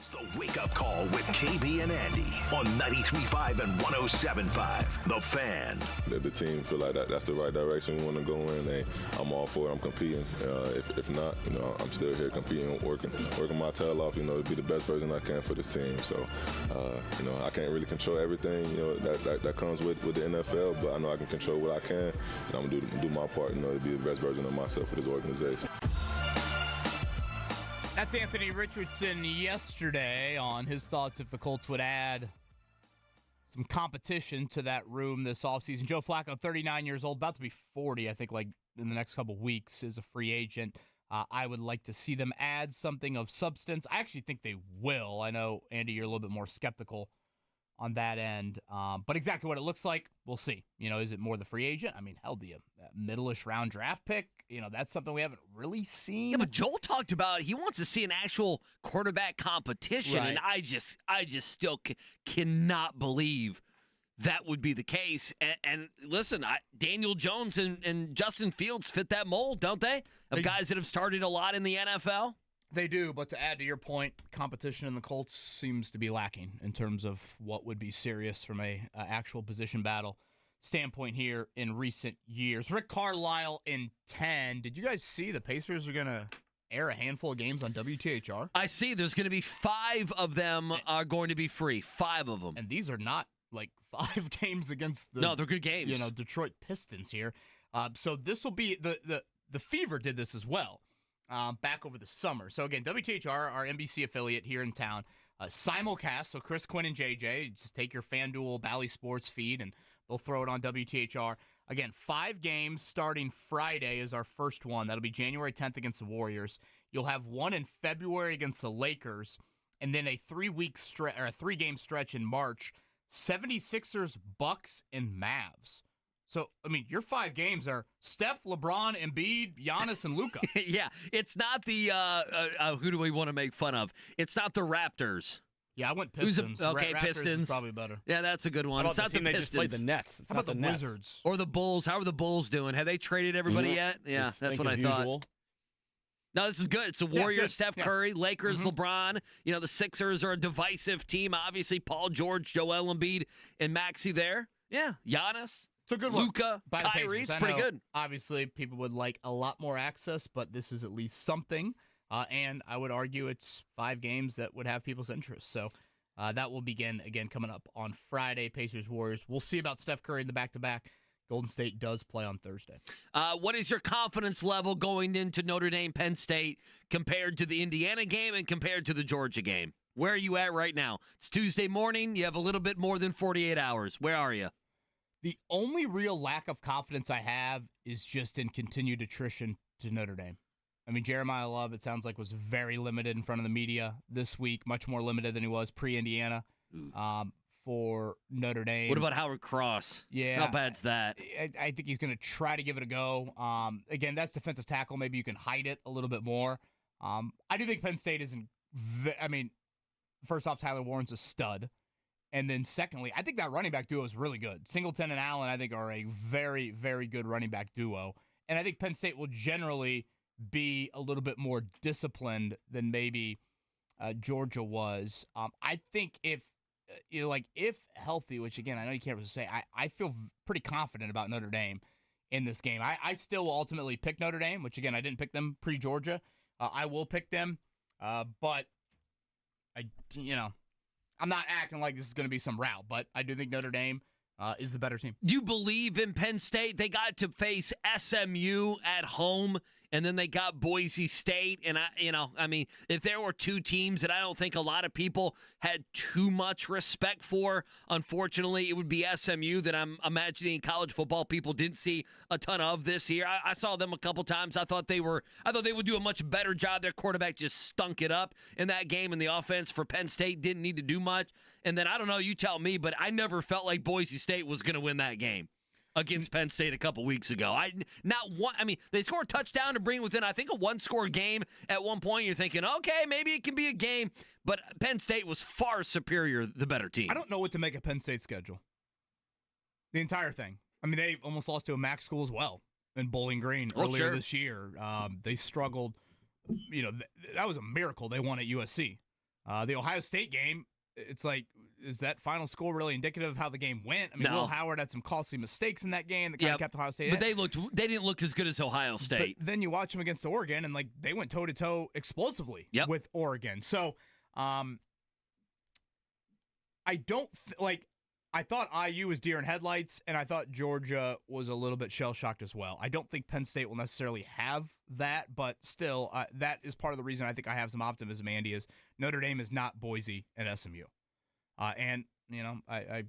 It's the wake-up call with KB and Andy on 93.5 and 107.5. The Fan. If the team feel like that's the right direction we want to go in, hey, I'm all for it. I'm competing. If not, I'm still here competing, working my tail off, to be the best version I can for this team. So, I can't really control everything, that comes with the NFL, but I know I can control what I can, and I'm going to do my part, to be the best version of myself for this organization. That's Anthony Richardson yesterday on his thoughts if the Colts would add some competition to that room this offseason. Joe Flacco, 39 years old, about to be 40, I think, like in the next couple weeks, is a free agent. I would like to see them add something of substance. I actually think they will. I know, Andy, you're a little bit more skeptical on that end. But exactly what it looks like, we'll see. Is it more the free agent? I mean, hell, that middle-ish round draft pick, that's something we haven't really seen. Yeah, but Joel talked about he wants to see an actual quarterback competition, right. And I just still cannot believe that would be the case. And listen, Daniel Jones and Justin Fields fit that mold, don't they? Of guys that have started a lot in the NFL. They do, but to add to your point, competition in the Colts seems to be lacking in terms of what would be serious from a actual position battle standpoint here in recent years. Rick Carlisle in 10. Did you guys see the Pacers are going to air a handful of games on WTHR? I see. There's going to be 5 of them are going to be free. 5 of them. And these are not like 5 games against the... No, they're good games. Detroit Pistons here. So this will be... The Fever did this as well. Back over the summer. So again, WTHR, our NBC affiliate here in town, simulcast. So Chris Quinn and JJ, just take your FanDuel Bally Sports feed and they'll throw it on WTHR. Again, 5 games starting Friday is our first one. That'll be January 10th against the Warriors. You'll have one in February against the Lakers, and then a 3-game stretch in March. 76ers, Bucks, and Mavs. So, I mean, your 5 games are Steph, LeBron, Embiid, Giannis, and Luka. Yeah, it's not the who do we want to make fun of? It's not the Raptors. Yeah, I went Pistons. Okay, Raptors Pistons. Is probably better. Yeah, that's a good one. How It's about not the the team they just Pistons. played the Nets? It's How not about the the Nets. Wizards? Or the Bulls. How are the Bulls doing? Have they traded everybody yet? Yeah, Just that's think what I as thought. usual. No, this is good. It's the Warriors, good. Steph Curry, Lakers, LeBron. The Sixers are a divisive team. Obviously, Paul George, Joel Embiid, and Maxey there. Yeah, Giannis. It's a good one. Luka, By the Kyrie. Pacers. It's I pretty know, good. Obviously, people would like a lot more access, but this is at least something. And I would argue it's 5 games that would have people's interest. So that will begin, again, coming up on Friday, Pacers-Warriors. We'll see about Steph Curry in the back-to-back. Golden State does play on Thursday. What is your confidence level going into Notre Dame, Penn State, compared to the Indiana game and compared to the Georgia game? Where are you at right now? It's Tuesday morning. You have a little bit more than 48 hours. Where are you? The only real lack of confidence I have is just in continued attrition to Notre Dame. I mean, Jeremiah Love, it sounds like, was very limited in front of the media this week, much more limited than he was pre-Indiana for Notre Dame. What about Howard Cross? Yeah. How bad's that? I think he's going to try to give it a go. Again, that's defensive tackle. Maybe you can hide it a little bit more. I do think Penn State isn't first off, Tyler Warren's a stud. And then secondly, I think that running back duo is really good. Singleton and Allen, I think, are a very, very good running back duo. And I think Penn State will generally be a little bit more disciplined than maybe Georgia was. I think if healthy, which again, I know you can't really say, I feel pretty confident about Notre Dame in this game. I still will ultimately pick Notre Dame, which again, I didn't pick them pre-Georgia. I will pick them, but I'm not acting like this is going to be some rout, but I do think Notre Dame is the better team. You believe in Penn State? They got to face SMU at home, and then they got Boise State. And I mean, if there were 2 teams that I don't think a lot of people had too much respect for, unfortunately, it would be SMU that I'm imagining college football people didn't see a ton of this year. I saw them a couple times. I thought they would do a much better job. Their quarterback just stunk it up in that game, and the offense for Penn State didn't need to do much. And then I don't know, you tell me, but I never felt like Boise State was going to win that game against Penn State a couple weeks ago. They scored a touchdown to bring within, I think, a 1-score game at one point. You're thinking, okay, maybe it can be a game, but Penn State was far superior, the better team. I don't know what to make of Penn State's schedule. The entire thing. I mean, they almost lost to a MAC school as well in Bowling Green earlier this year. They struggled. That was a miracle they won at USC. The Ohio State game, it's like, is that final score really indicative of how the game went? I mean, Will Howard had some costly mistakes in that game that kind of kept Ohio State. But they didn't look as good as Ohio State. But then you watch them against Oregon, and like they went toe to toe explosively with Oregon. So, I don't I thought IU was deer in headlights, and I thought Georgia was a little bit shell shocked as well. I don't think Penn State will necessarily have that, but still, that is part of the reason I think I have some optimism. Andy, is Notre Dame is not Boise and SMU. And, you know, I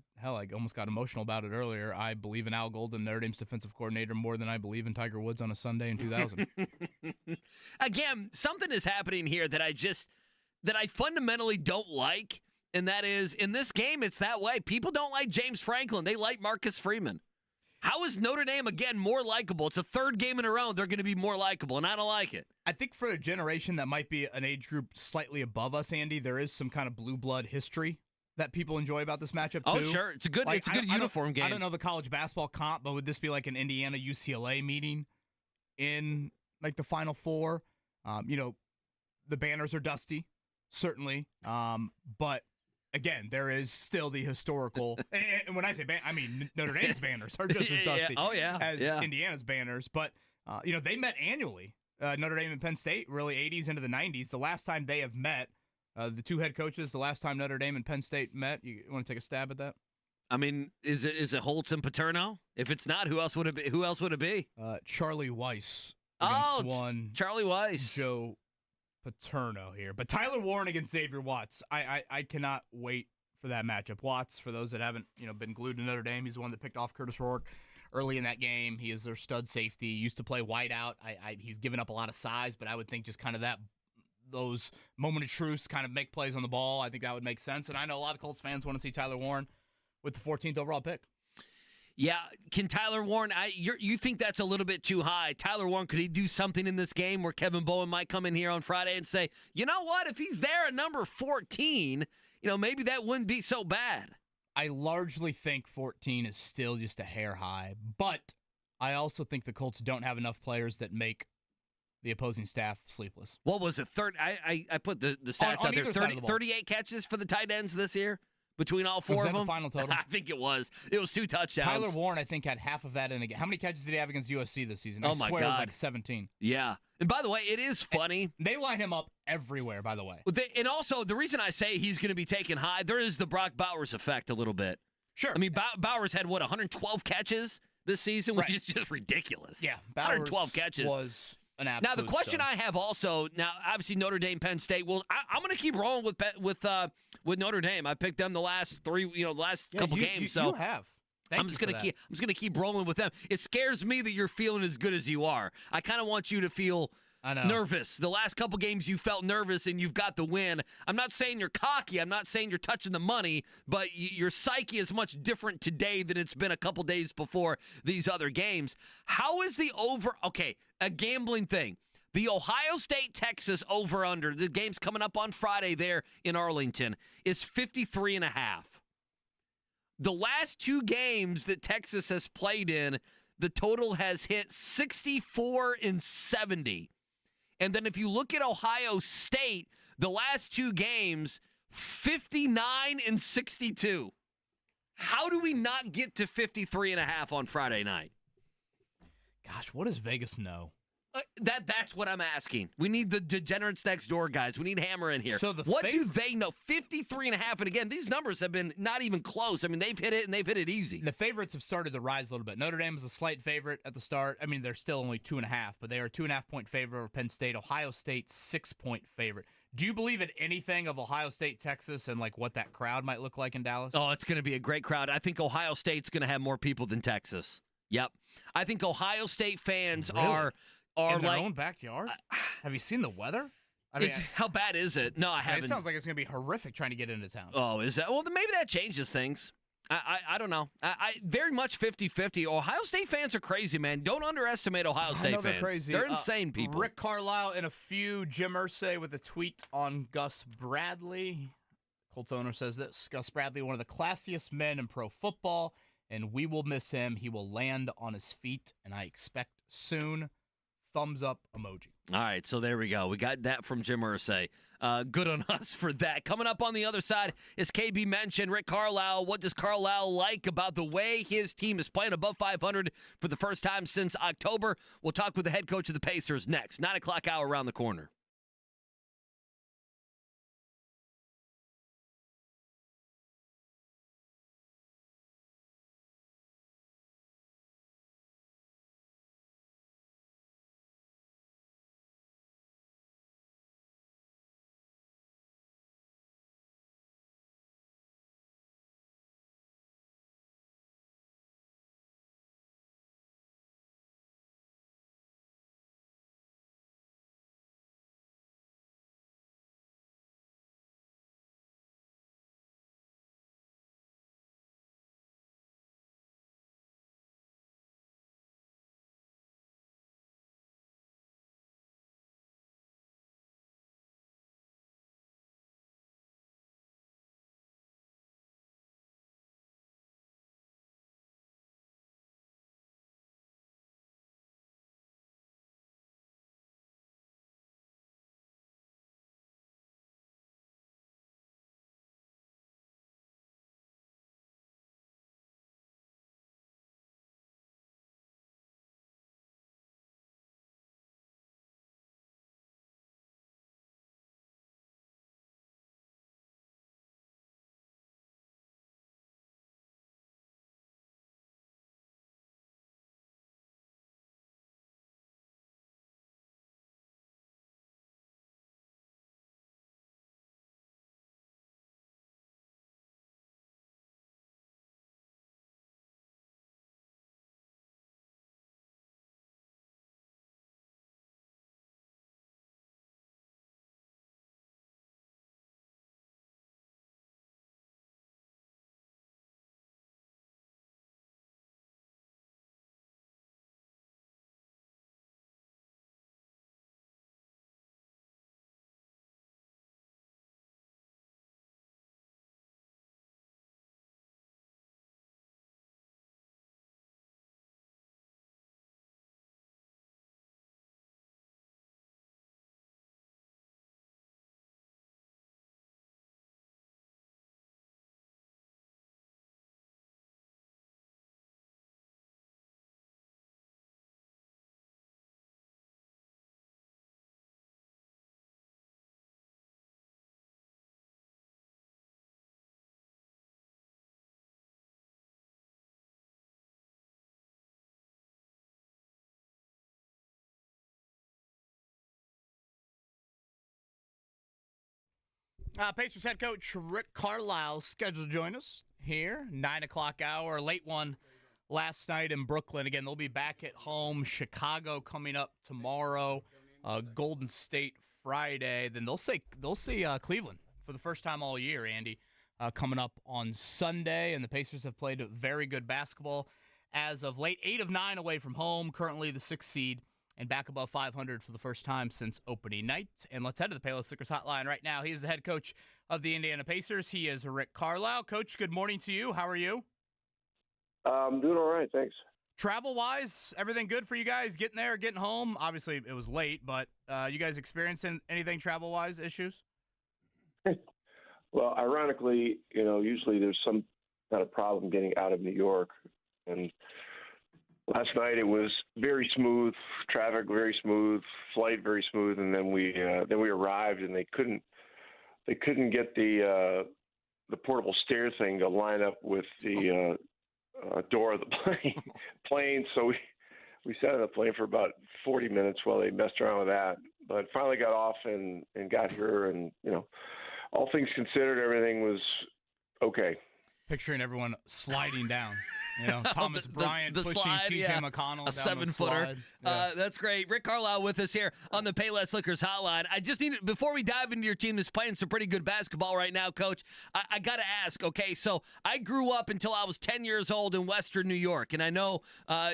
almost got emotional about it earlier. I believe in Al Golden, Notre Dame's defensive coordinator, more than I believe in Tiger Woods on a Sunday in 2000. Again, something is happening here that I fundamentally don't like, and that is, in this game, it's that way. People don't like James Franklin. They like Marcus Freeman. How is Notre Dame, again, more likable? It's a third game in a row. They're going to be more likable, and I don't like it. I think for a generation that might be an age group slightly above us, Andy, there is some kind of blue blood history that people enjoy about this matchup, too. Oh, sure. It's a good uniform game. I don't know the college basketball comp, but would this be like an Indiana-UCLA meeting in, like, the Final Four? You know, the banners are dusty, certainly. But, again, there is still the historical – and when I say I mean Notre Dame's banners are just as dusty as Indiana's banners. But, you know, they met annually. Notre Dame and Penn State, really 80s into the 90s. The last time they have met – the two head coaches, the last time Notre Dame and Penn State met, you want to take a stab at that? I mean, is it Holtz and Paterno? If it's not, who else would it be? Charlie Weiss against one. Charlie Weiss. Joe Paterno here. But Tyler Warren against Xavier Watts. I cannot wait for that matchup. Watts, for those that haven't been glued to Notre Dame, he's the one that picked off Curtis Rourke early in that game. He is their stud safety. He used to play wide out. He's given up a lot of size, but I would think just kind of those moment of truth kind of make plays on the ball. I think that would make sense. And I know a lot of Colts fans want to see Tyler Warren with the 14th overall pick. Yeah, can Tyler Warren, you think that's a little bit too high. Tyler Warren, could he do something in this game where Kevin Bowen might come in here on Friday and say, you know what, if he's there at number 14, maybe that wouldn't be so bad. I largely think 14 is still just a hair high, but I also think the Colts don't have enough players that make the opposing staff sleepless. What was it? I put the stats out there. 38 catches for the tight ends this year between all four of them. The final total? I think it was. It was 2 touchdowns. Tyler Warren, I think, had half of that in a game. How many catches did he have against USC this season? Oh, my God. It was like 17. Yeah. And by the way, it is funny. They line him up everywhere, by the way. And also, the reason I say he's going to be taken high, there is the Brock Bowers effect a little bit. Sure. I mean, Bowers had, 112 catches this season, which is just ridiculous. Yeah. Bowers 112 catches. Was now, the question I have also, obviously Notre Dame, Penn State. Well, I'm going to keep rolling with Notre Dame. I picked them the last couple games. So you have. I'm just going to keep rolling with them. It scares me that you're feeling as good as you are. I kind of want you to feel nervous. The last couple games you felt nervous and you've got the win. I'm not saying you're cocky. I'm not saying you're touching the money, but your psyche is much different today than it's been a couple days before these other games. How is the over? Okay, a gambling thing. The Ohio State-Texas over-under, the game's coming up on Friday there in Arlington, is 53.5. The last 2 games that Texas has played in, the total has hit 64 and 70. And then if you look at Ohio State, the last 2 games, 59 and 62. How do we not get to 53.5 on Friday night? Gosh, what does Vegas know? That's what I'm asking. We need the degenerates next door guys. We need Hammer in here. So what do they know? 53.5. And again, these numbers have been not even close. I mean, they've hit it, and they've hit it easy. The favorites have started to rise a little bit. Notre Dame is a slight favorite at the start. I mean, they're still only 2.5, but they are a 2.5-point favorite over Penn State. Ohio State, 6-point favorite. Do you believe in anything of Ohio State, Texas, and like what that crowd might look like in Dallas? Oh, it's going to be a great crowd. I think Ohio State's going to have more people than Texas. Yep. I think Ohio State fans are in their own backyard? Have you seen the weather? I mean, how bad is it? No, I haven't. It sounds like it's going to be horrific trying to get into town. Oh, is that? Well, then maybe that changes things. I don't know. I very much 50-50. Ohio State fans are crazy, man. Don't underestimate Ohio State fans. They're crazy. They're insane people. Rick Carlisle in a few. Jim Irsay with a tweet on Gus Bradley. Colts owner says this. Gus Bradley, one of the classiest men in pro football, and we will miss him. He will land on his feet, and I expect soon. thumbs up emoji. All right, so there we go. We got that from Jim Irsay. Good on us for that. Coming up on the other side, as KB mentioned, Rick Carlisle. What does Carlisle like about the way his team is playing above 500 for the first time since October? We'll talk with the head coach of the Pacers next. 9 o'clock hour around the corner. Pacers head coach Rick Carlisle scheduled to join us here, 9 o'clock hour. Late one last night in Brooklyn. Again, they'll be back at home. Chicago coming up tomorrow. Golden State Friday. Then they'll see Cleveland for the first time all year, Andy, coming up on Sunday. And the Pacers have played very good basketball as of late. 8 of 9 away from home. Currently the 6th seed. And back above 500 for the first time since opening night. And let's head to the Payless Liquors hotline right now. He is the head coach of the Indiana Pacers. He is Rick Carlisle. Coach, good morning to you. How are you? I'm doing all right, thanks. Travel-wise, everything good for you guys? Getting there, getting home? Obviously, it was late, but you guys experiencing anything travel-wise issues? Well, ironically, usually there's some kind of problem getting out of New York. And last night it was very smooth, traffic very smooth, flight very smooth, and then we arrived and they couldn't get the portable stair thing to line up with the door of the plane. So we sat on the plane for about 40 minutes while they messed around with that, but finally got off and got here, and all things considered, everything was okay. Picturing everyone sliding down. Thomas Bryant the pushing slide, T.J. McConnell a down 7-footer. Yeah. That's great. Rick Carlisle with us here on the Payless Liquors hotline. I just need, before we dive into your team that's playing some pretty good basketball right now, Coach, I got to ask, okay, so I grew up until I was 10 years old in Western New York, and I know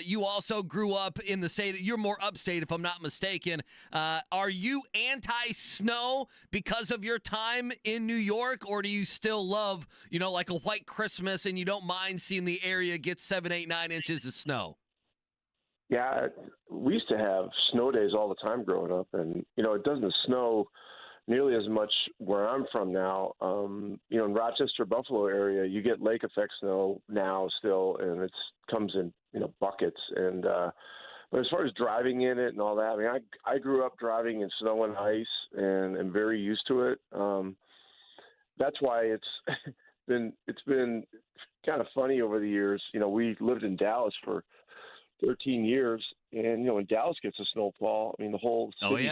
you also grew up in the state. You're more upstate, if I'm not mistaken. Are you anti-snow because of your time in New York, or do you still love, like a white Christmas and you don't mind seeing the area get 7, 8, 9 inches of snow? Yeah, we used to have snow days all the time growing up, and it doesn't snow nearly as much where I'm from now. In Rochester, Buffalo area, you get lake effect snow now still, and it comes in buckets. And but as far as driving in it and all that, I mean, I grew up driving in snow and ice, and am very used to it. That's why it's been kind of funny over the years. We lived in Dallas for 13 years, and when Dallas gets a snowfall, I mean the whole city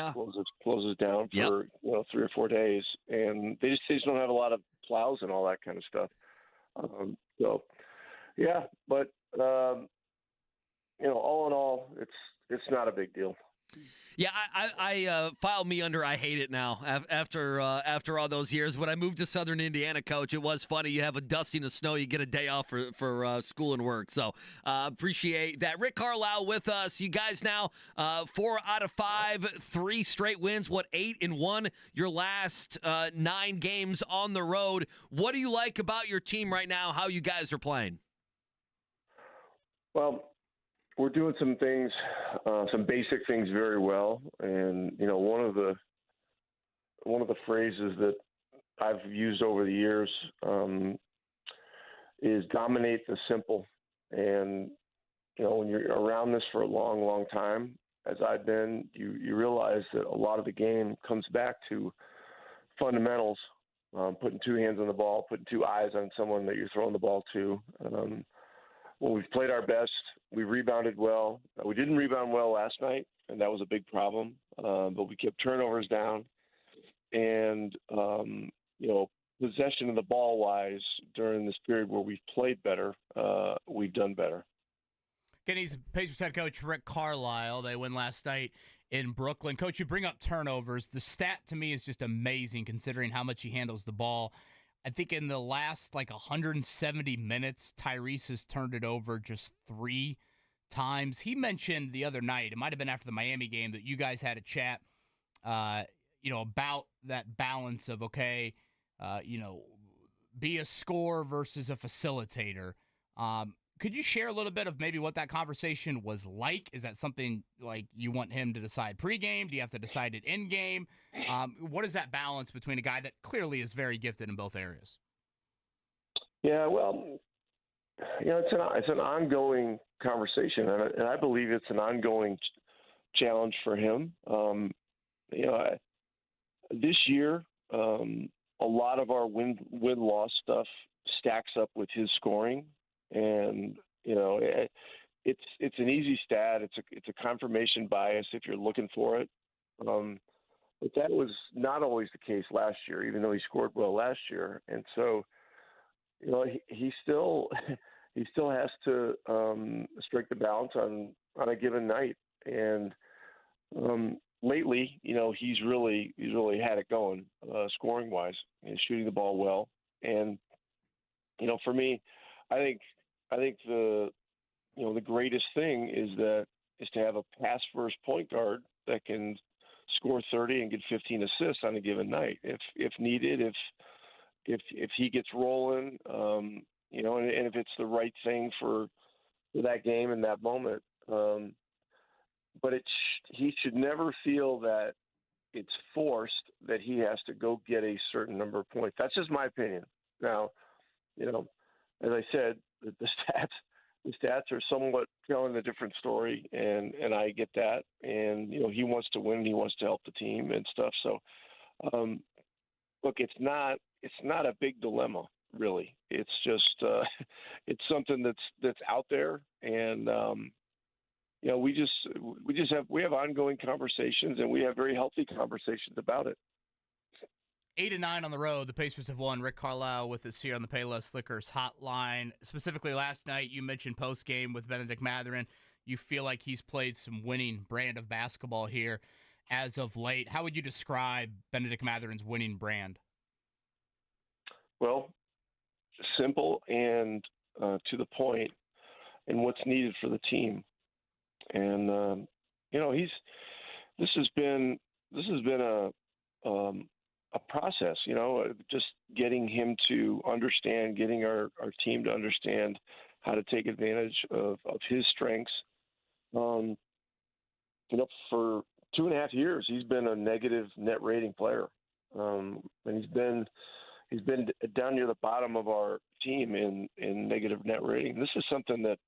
closes down for 3 or 4 days, and they just don't have a lot of plows and all that kind of stuff. But all in all, it's not a big deal. Yeah, I file me under I hate it now after all those years. When I moved to Southern Indiana, Coach, it was funny. You have a dusting of snow, you get a day off for school and work. So appreciate that. Rick Carlisle with us. You guys now 4 out of 5, 3 straight wins. 8-1? Your last 9 games on the road. What do you like about your team right now? How you guys are playing? Well, we're doing some things, some basic things very well, and one of the phrases that I've used over the years is dominate the simple. And when you're around this for a long, long time, as I've been, you realize that a lot of the game comes back to fundamentals, putting 2 hands on the ball, putting 2 eyes on someone that you're throwing the ball to. When we've played our best, we rebounded well. We didn't rebound well last night, and that was a big problem. But we kept turnovers down, and possession of the ball wise during this period where we've played better, we've done better. Kenny's Pacers head coach Rick Carlisle. They win last night in Brooklyn. Coach, you bring up turnovers. The stat to me is just amazing considering how much he handles the ball. I think in the last 170 minutes, Tyrese has turned it over just 3 times. He mentioned the other night, it might have been after the Miami game, that you guys had a chat, about that balance of, be a scorer versus a facilitator. Could you share a little bit of maybe what that conversation was like? Is that something you want him to decide pregame? Do you have to decide it in game? What is that balance between a guy that clearly is very gifted in both areas? Yeah, well, it's an ongoing conversation, and I believe it's an ongoing challenge for him. This year, a lot of our win-loss stuff stacks up with his scoring. And it's an easy stat. It's a confirmation bias if you're looking for it. But that was not always the case last year, even though he scored well last year. And so, he still has to strike the balance on a given night. And lately, he's really had it going scoring wise and shooting the ball well. And for me, I think the greatest thing is to have a pass first point guard that can score 30 and get 15 assists on a given night if needed, if he gets rolling, and if it's the right thing for that game in that moment. But he should never feel that it's forced that he has to go get a certain number of points. That's just my opinion. Now, as I said, the stats are somewhat telling a different story, and I get that. And he wants to win, he wants to help the team and stuff. So, look, it's not a big dilemma, really. It's just it's something that's out there, and we have ongoing conversations, and we have very healthy conversations about it. 8-9 on the road. The Pacers have won. Rick Carlisle with us here on the Payless Liquors hotline. Specifically last night, you mentioned post-game with Benedict Mathurin. You feel like he's played some winning brand of basketball here as of late. How would you describe Benedict Mathurin's winning brand? Well, simple and to the point, and what's needed for the team. And this has been a process, just getting him to understand, getting our team to understand how to take advantage of his strengths For 2.5 years, he's been a negative net rating player, and he's been down near the bottom of our team in negative net rating. This is something that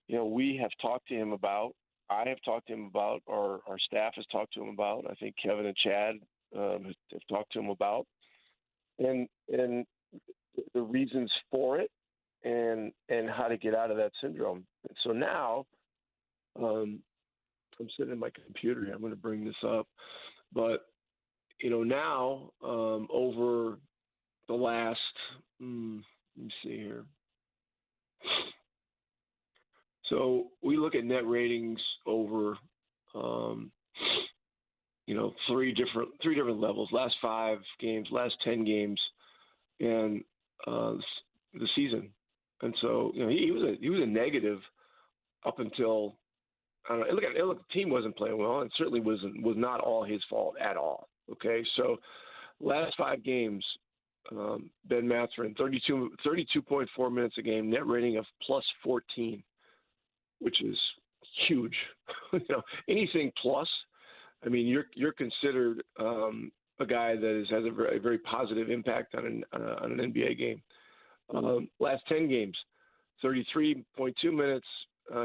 we have talked to him about. I have talked to him about. Our staff has talked to him about. I think Kevin and Chad have talked to him about, and the reasons for it, and how to get out of that syndrome. And so now, I'm sitting in my computer here. I'm going to bring this up, but now over the last, let me see here. So we look at net ratings over, three different levels: last 5 games, last 10 games, and the season. And so he was a negative up until, I don't know. Look, the team wasn't playing well, and certainly was not all his fault at all. Okay, so last 5 games, Ben Mathurin, 32.4 minutes a game, net rating of plus 14, which is huge. Anything plus, I mean, you're considered a guy that has a very, very positive impact on an NBA game. Last 10 games, 33.2 minutes,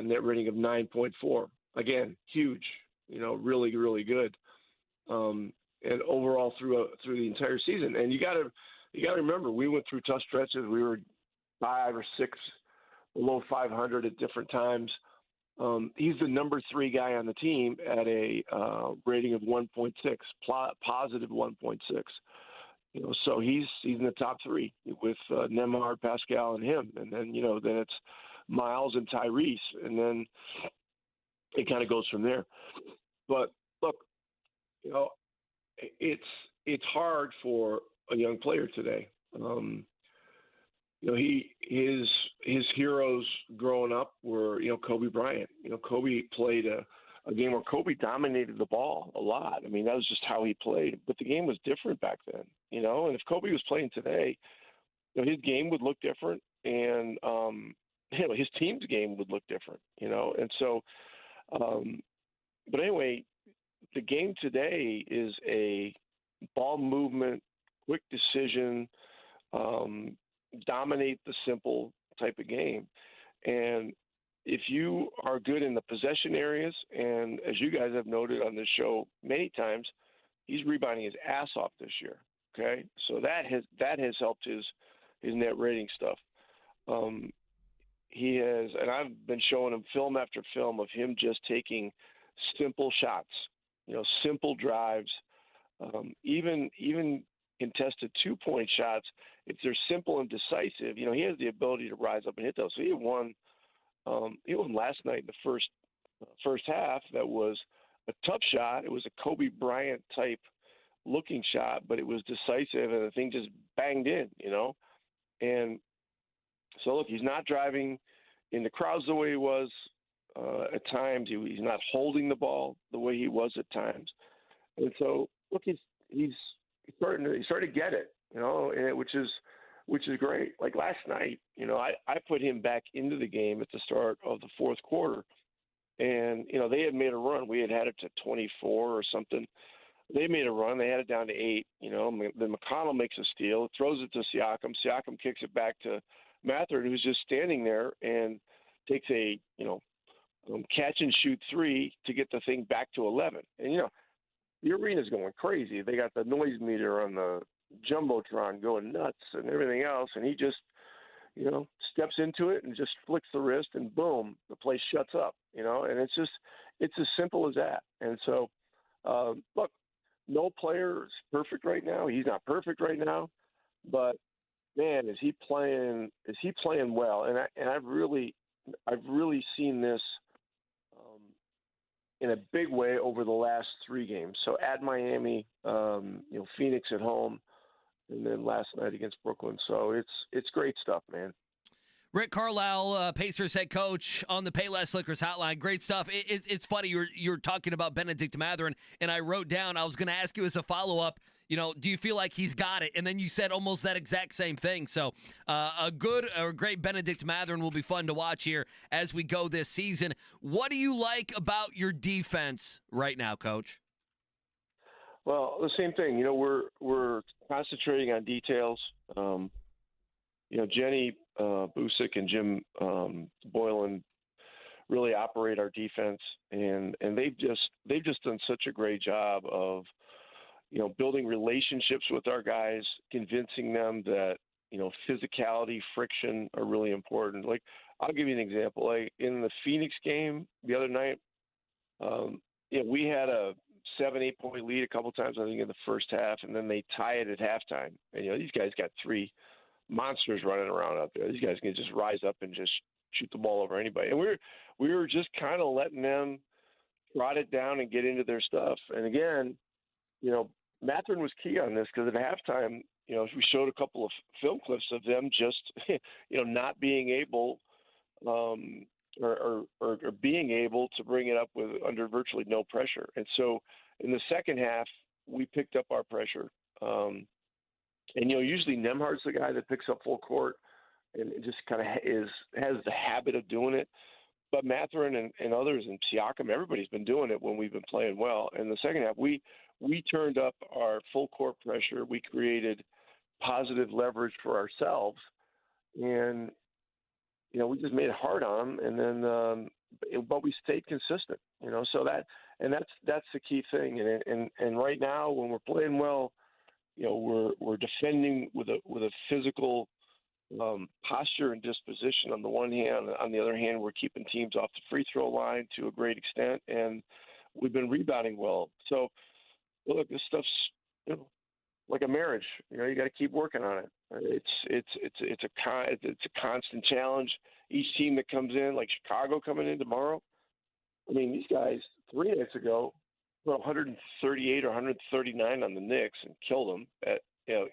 net rating of 9.4. Again, huge. Really, really good. And overall through the entire season. And you got to remember, we went through tough stretches. We were 5 or 6 below 500 at different times. He's the number 3 guy on the team at a rating of 1.6, positive 1.6. So he's in the top 3 with Neymar, Pascal, and him. And then then it's Miles and Tyrese, and then it kind of goes from there. But look, it's hard for a young player today. His heroes growing up were Kobe Bryant. Kobe played a game where Kobe dominated the ball a lot. I mean, that was just how he played. But the game was different back then. And if Kobe was playing today, his game would look different, and his team's game would look different. And so, but anyway, the game today is a ball movement, quick decision, dominate the simple type of game. And if you are good in the possession areas, and as you guys have noted on this show many times, he's rebounding his ass off this year. Okay, so that has helped his net rating stuff. He has, and I've been showing him film after film of him just taking simple shots, simple drives, even contested 2-point shots. If they're simple and decisive, he has the ability to rise up and hit those. So he won last night in the first half. That was a tough shot. It was a Kobe Bryant type looking shot, but it was decisive, and the thing just banged in, And so look, he's not driving in the crowds the way he was at times. He's not holding the ball the way he was at times. And so look, he's starting to get it, and which is great. Like last night, I put him back into the game at the start of the fourth quarter, and they had made a run. We had it to 24 or something. They made a run. They had it down to 8. Then McConnell makes a steal, throws it to Siakam. Siakam kicks it back to Mathurin, who's just standing there, and takes a catch and shoot 3 to get the thing back to 11. And the arena's going crazy. They got the noise meter on the jumbotron going nuts and everything else, and he just steps into it and just flicks the wrist, and boom, the place shuts up. And it's as simple as that. And so look, no player is perfect right now. He's not perfect right now, but man, is he playing well? And I've really seen this in a big way over the last 3 games. So at Miami, Phoenix at home, and then last night against Brooklyn. So it's great stuff, man. Rick Carlisle, Pacers head coach on the Payless Liquors hotline. Great stuff. It's funny, you're talking about Benedict Mathurin, and I wrote down, I was going to ask you as a follow-up, do you feel like he's got it? And then you said almost that exact same thing. So a great Benedict Mathurin will be fun to watch here as we go this season. What do you like about your defense right now, Coach? Well, the same thing. We're concentrating on details. Jenny Busick and Jim Boylan really operate our defense, and they've just done such a great job of building relationships with our guys, convincing them that physicality, friction are really important. Like, I'll give you an example. Like in the Phoenix game the other night, we had a 7-8 point lead a couple times, I think, in the first half, and then they tie it at halftime. And these guys got 3 monsters running around out there. These guys can just rise up and just shoot the ball over anybody. And we were just kind of letting them trot it down and get into their stuff. And again, Mathurin was key on this, because at halftime, we showed a couple of film clips of them just, not being able, or being able to bring it up under virtually no pressure. And so in the second half, we picked up our pressure. And usually Nemhard's the guy that picks up full court and just kind of has the habit of doing it. But Mathurin and others, and Siakam, everybody's been doing it when we've been playing well. In the second half, we turned up our full court pressure. We created positive leverage for ourselves, and we just made it hard on them. And then, but we stayed consistent. So that's the key thing. And right now, when we're playing well, we're defending with a physical posture and disposition on the one hand. On the other hand, we're keeping teams off the free throw line to a great extent, and we've been rebounding well. So, look, this stuff's like a marriage. You got to keep working on it. It's a constant challenge. Each team that comes in, like Chicago coming in tomorrow. I mean, these guys 3 nights ago put 138 or 139 on the Knicks and killed them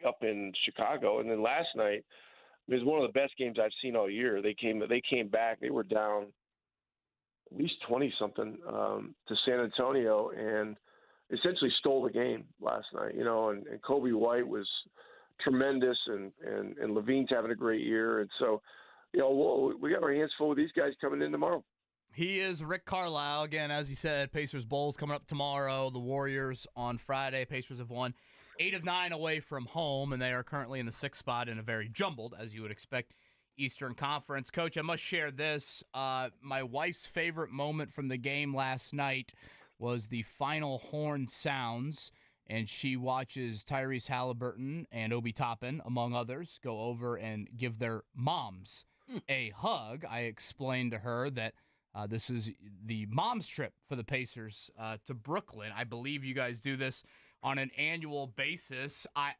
up in Chicago. And then last night, it was one of the best games I've seen all year. They came back. They were down at least 20-something to San Antonio and essentially stole the game last night. And Kobe White was tremendous, and Levine's having a great year. And so, we got our hands full with these guys coming in tomorrow. He is Rick Carlisle. Again, as he said, Pacers Bowls coming up tomorrow. The Warriors on Friday. Pacers have won 8 of 9 away from home, and they are currently in the 6th spot in a very jumbled, as you would expect, Eastern Conference. Coach, I must share this. My wife's favorite moment from the game last night was the final horn sounds, and she watches Tyrese Halliburton and Obi Toppin, among others, go over and give their moms a hug. I explained to her that this is the mom's trip for the Pacers to Brooklyn. I believe you guys do this on an annual basis. I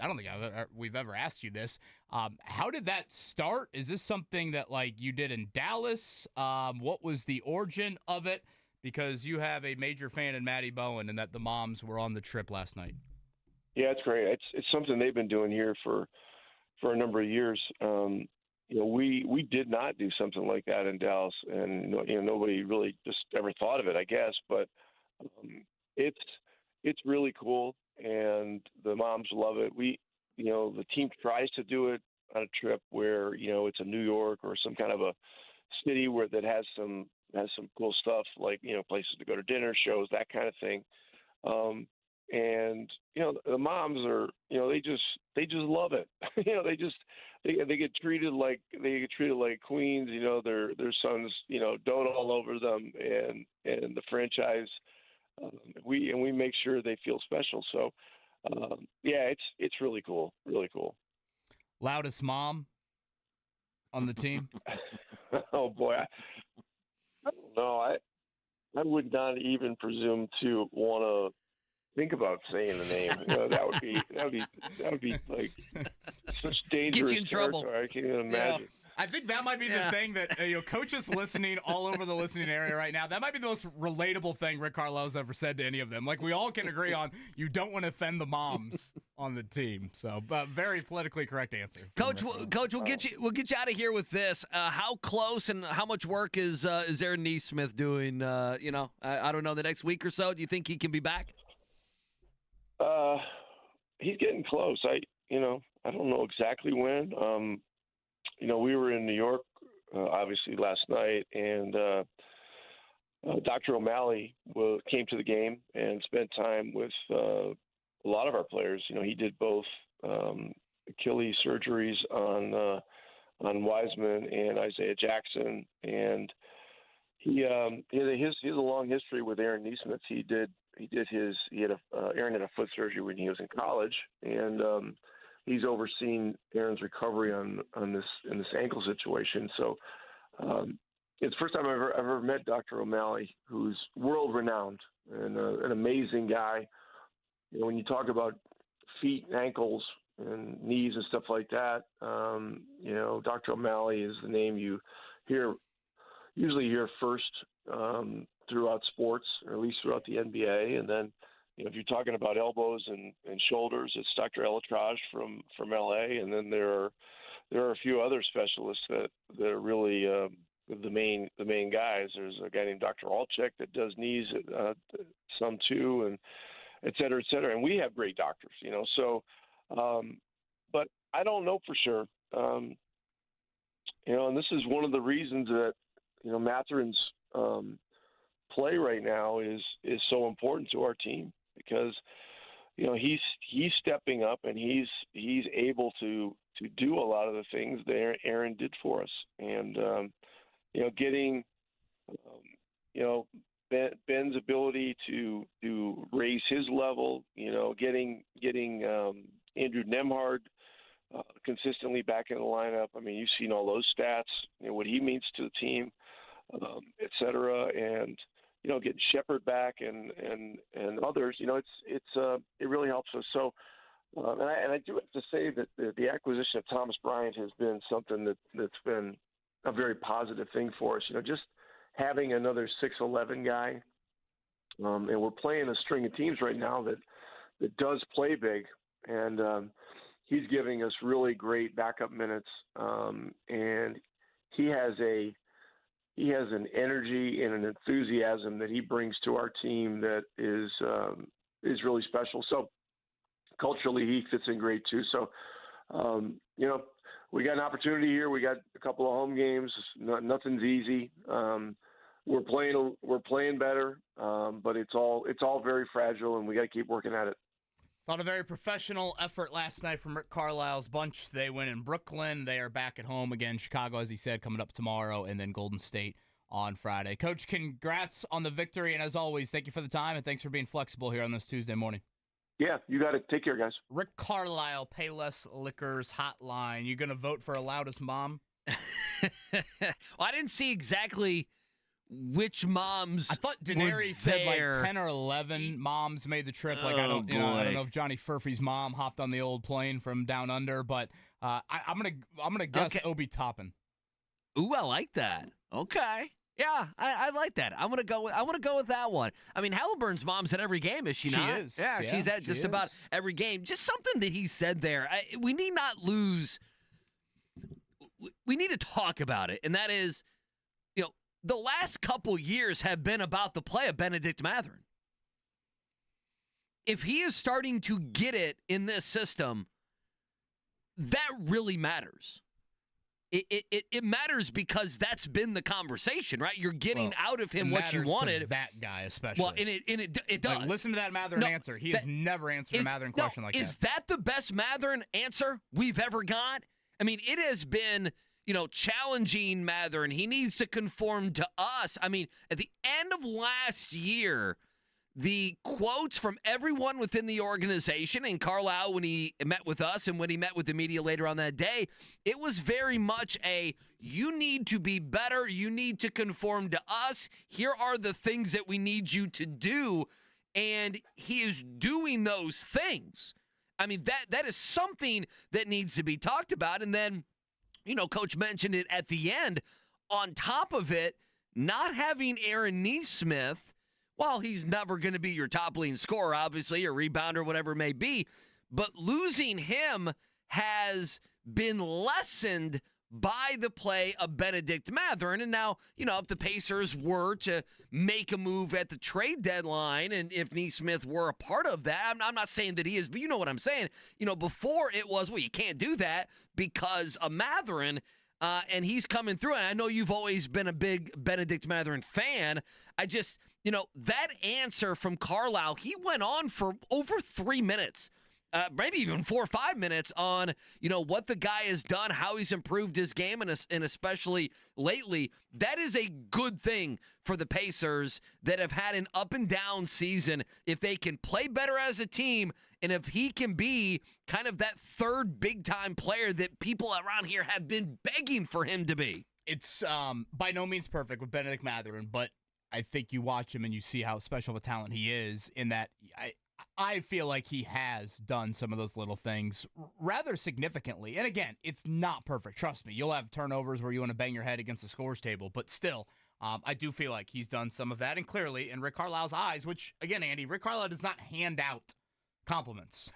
don't think we've ever asked you this. How did that start? Is this something that you did in Dallas? What was the origin of it? Because you have a major fan in Maddie Bowen, and that the moms were on the trip last night. Yeah, it's great. It's something they've been doing here for a number of years. We did not do something like that in Dallas, and nobody really just ever thought of it, I guess. But it's really cool, and the moms love it. The team tries to do it on a trip where it's a New York or some kind of a city that has some cool stuff, like places to go to dinner, shows, that kind of thing. And the moms are they just love it. They get treated like queens. Their sons dote all over them, and the franchise. We make sure they feel special. So it's really cool. Really cool. Loudest mom on the team? Oh boy, I don't know. I would not even presume to want to think about saying the name. That would be like such dangerous Get you in trouble. I can't even imagine. Yeah. I think that might be the thing that coaches listening all over the listening area right now. That might be the most relatable thing Rick Carlisle's ever said to any of them. We all can agree on you don't want to offend the moms on the team. So, but very politically correct answer. Coach, we'll get you out of here with this. How close and how much work is Aaron Neesmith doing? I don't know, the next week or so. Do you think he can be back? He's getting close. I don't know exactly when. We were in New York, obviously last night, and Dr. O'Malley came to the game and spent time with a lot of our players. He did both Achilles surgeries on Wiseman and Isaiah Jackson, and he has a long history with Aaron Neesmith. Aaron had a foot surgery when he was in college, and he's overseen Aaron's recovery in this ankle situation. So it's the first time I've ever met Dr. O'Malley, who's world renowned and an amazing guy. When you talk about feet and ankles and knees and stuff like that, Dr. O'Malley is the name you usually hear first throughout sports, or at least throughout the NBA. And then, if you're talking about elbows and shoulders, it's Dr. Elatraj from LA. And then there are a few other specialists that are really the main guys. There's a guy named Dr. Alchek that does knees some too, and et cetera, et cetera. And we have great doctors, So, but I don't know for sure. And this is one of the reasons that Mathurin's play right now is so important to our team, because he's stepping up and he's able to do a lot of the things that Aaron did for us, and getting Ben's ability to raise his level, getting Andrew Nemhard consistently back in the lineup. I mean, you've seen all those stats, what he means to the team, et cetera, and getting Shepard back and others. It really helps us. So, and I do have to say that the acquisition of Thomas Bryant has been something that's been a very positive thing for us. Just having another 6'11" guy, and we're playing a string of teams right now that does play big, and he's giving us really great backup minutes, and he has an energy and an enthusiasm that he brings to our team that is really special. So culturally, he fits in great too. So, we got an opportunity here. We got a couple of home games. Nothing's easy. We're playing better, but it's all very fragile, and we got to keep working at it. Thought a very professional effort last night from Rick Carlisle's bunch. They win in Brooklyn. They are back at home again. Chicago, as he said, coming up tomorrow, and then Golden State on Friday. Coach, congrats on the victory, and as always, thank you for the time, and thanks for being flexible here on this Tuesday morning. Yeah, you got it. Take care, guys. Rick Carlisle, Payless Liquors Hotline. You going to vote for a loudest mom? Well, I didn't see exactly which moms. I thought Daenerys said like 10 or 11 moms made the trip. Like I don't know if Johnny Furphy's mom hopped on the old plane from down under, but I'm gonna guess Obi Toppin. Ooh, I like that. Okay. Yeah, I like that. I want to go with that one. I mean, Halliburton's mom's at every game, is she not? She is. Yeah, she's at just about every game. Just something that he said there. We need not lose. We need to talk about it, and that is, the last couple years have been about the play of Benedict Mathurin. If he is starting to get it in this system, that really matters. It matters because that's been the conversation, right? You're getting out of him what you wanted. To that guy especially. Well, and it does. Like, listen to that Mathurin answer. He has never answered a Mathurin question like that. Is that the best Mathurin answer we've ever got? I mean, it has been, challenging Mathurin. He needs to conform to us. I mean, at the end of last year, the quotes from everyone within the organization, and Carlisle when he met with us and when he met with the media later on that day, it was very much you need to be better. You need to conform to us. Here are the things that we need you to do. And he is doing those things. I mean, that is something that needs to be talked about. And then, Coach mentioned it at the end. On top of it, not having Aaron Neesmith, well, he's never going to be your top leading scorer, obviously, or rebounder, whatever it may be. But losing him has been lessened by the play of Benedict Mathurin. And now, if the Pacers were to make a move at the trade deadline, and if Neesmith were a part of that, I'm not saying that he is, but you know what I'm saying. Before it was, well, you can't do that because of Mathurin, and he's coming through. And I know you've always been a big Benedict Mathurin fan. I just, that answer from Carlisle, he went on for over 3 minutes. Maybe even 4 or 5 minutes on, what the guy has done, how he's improved his game, and especially lately. That is a good thing for the Pacers that have had an up and down season. If they can play better as a team, and if he can be kind of that third big-time player that people around here have been begging for him to be. It's by no means perfect with Benedict Mathurin, but I think you watch him and you see how special of a talent he is in that I feel like he has done some of those little things rather significantly. And again, it's not perfect. Trust me, you'll have turnovers where you want to bang your head against the scores table. But still, I do feel like he's done some of that. And clearly, in Rick Carlisle's eyes, which, again, Andy, Rick Carlisle does not hand out compliments.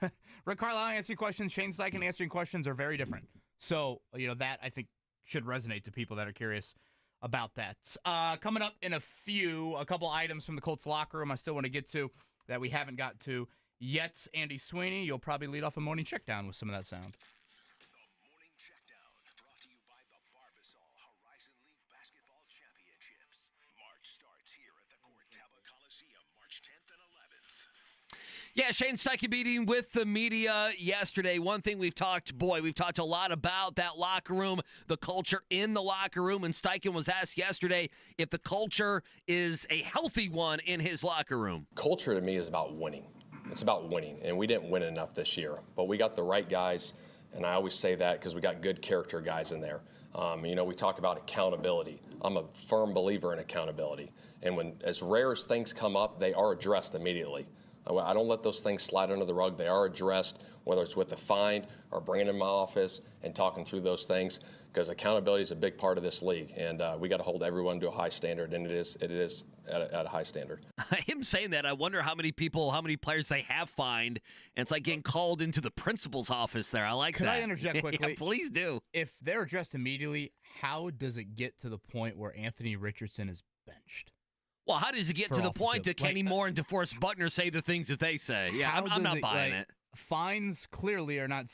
Rick Carlisle answering questions, Shane Steichen answering questions are very different. So, that I think should resonate to people that are curious about that. Coming up in a couple items from the Colts locker room I still want to get to that we haven't got to yet. Andy Sweeney, you'll probably lead off a morning checkdown with some of that sound. The Morning Checkdown, brought to you by the Barbasol Horizon League Basketball Championships. March starts here at the Corteva Coliseum, March 10th and 11th. Yeah, Shane Steichen meeting with the media yesterday. One thing we've talked a lot about that locker room, the culture in the locker room, and Steichen was asked yesterday if the culture is a healthy one in his locker room. Culture to me is about winning. It's about winning, and we didn't win enough this year, but we got the right guys, and I always say that because we got good character guys in there. We talk about accountability. I'm a firm believer in accountability, and when as rare as things come up, they are addressed immediately. I don't let those things slide under the rug. They are addressed, whether it's with a fine or bringing them in my office and talking through those things, because accountability is a big part of this league, and we got to hold everyone to a high standard, and it is at a high standard. I am saying that. I wonder how many players they have fined, and it's like getting called into the principal's office there. I like that. Could I interject quickly? Yeah, please do. If they're addressed immediately, how does it get to the point where Anthony Richardson is benched? Well, how does it get to the point that Kenny Moore and DeForest Buckner say the things that they say? Yeah, I'm not buying it. Fines clearly are not,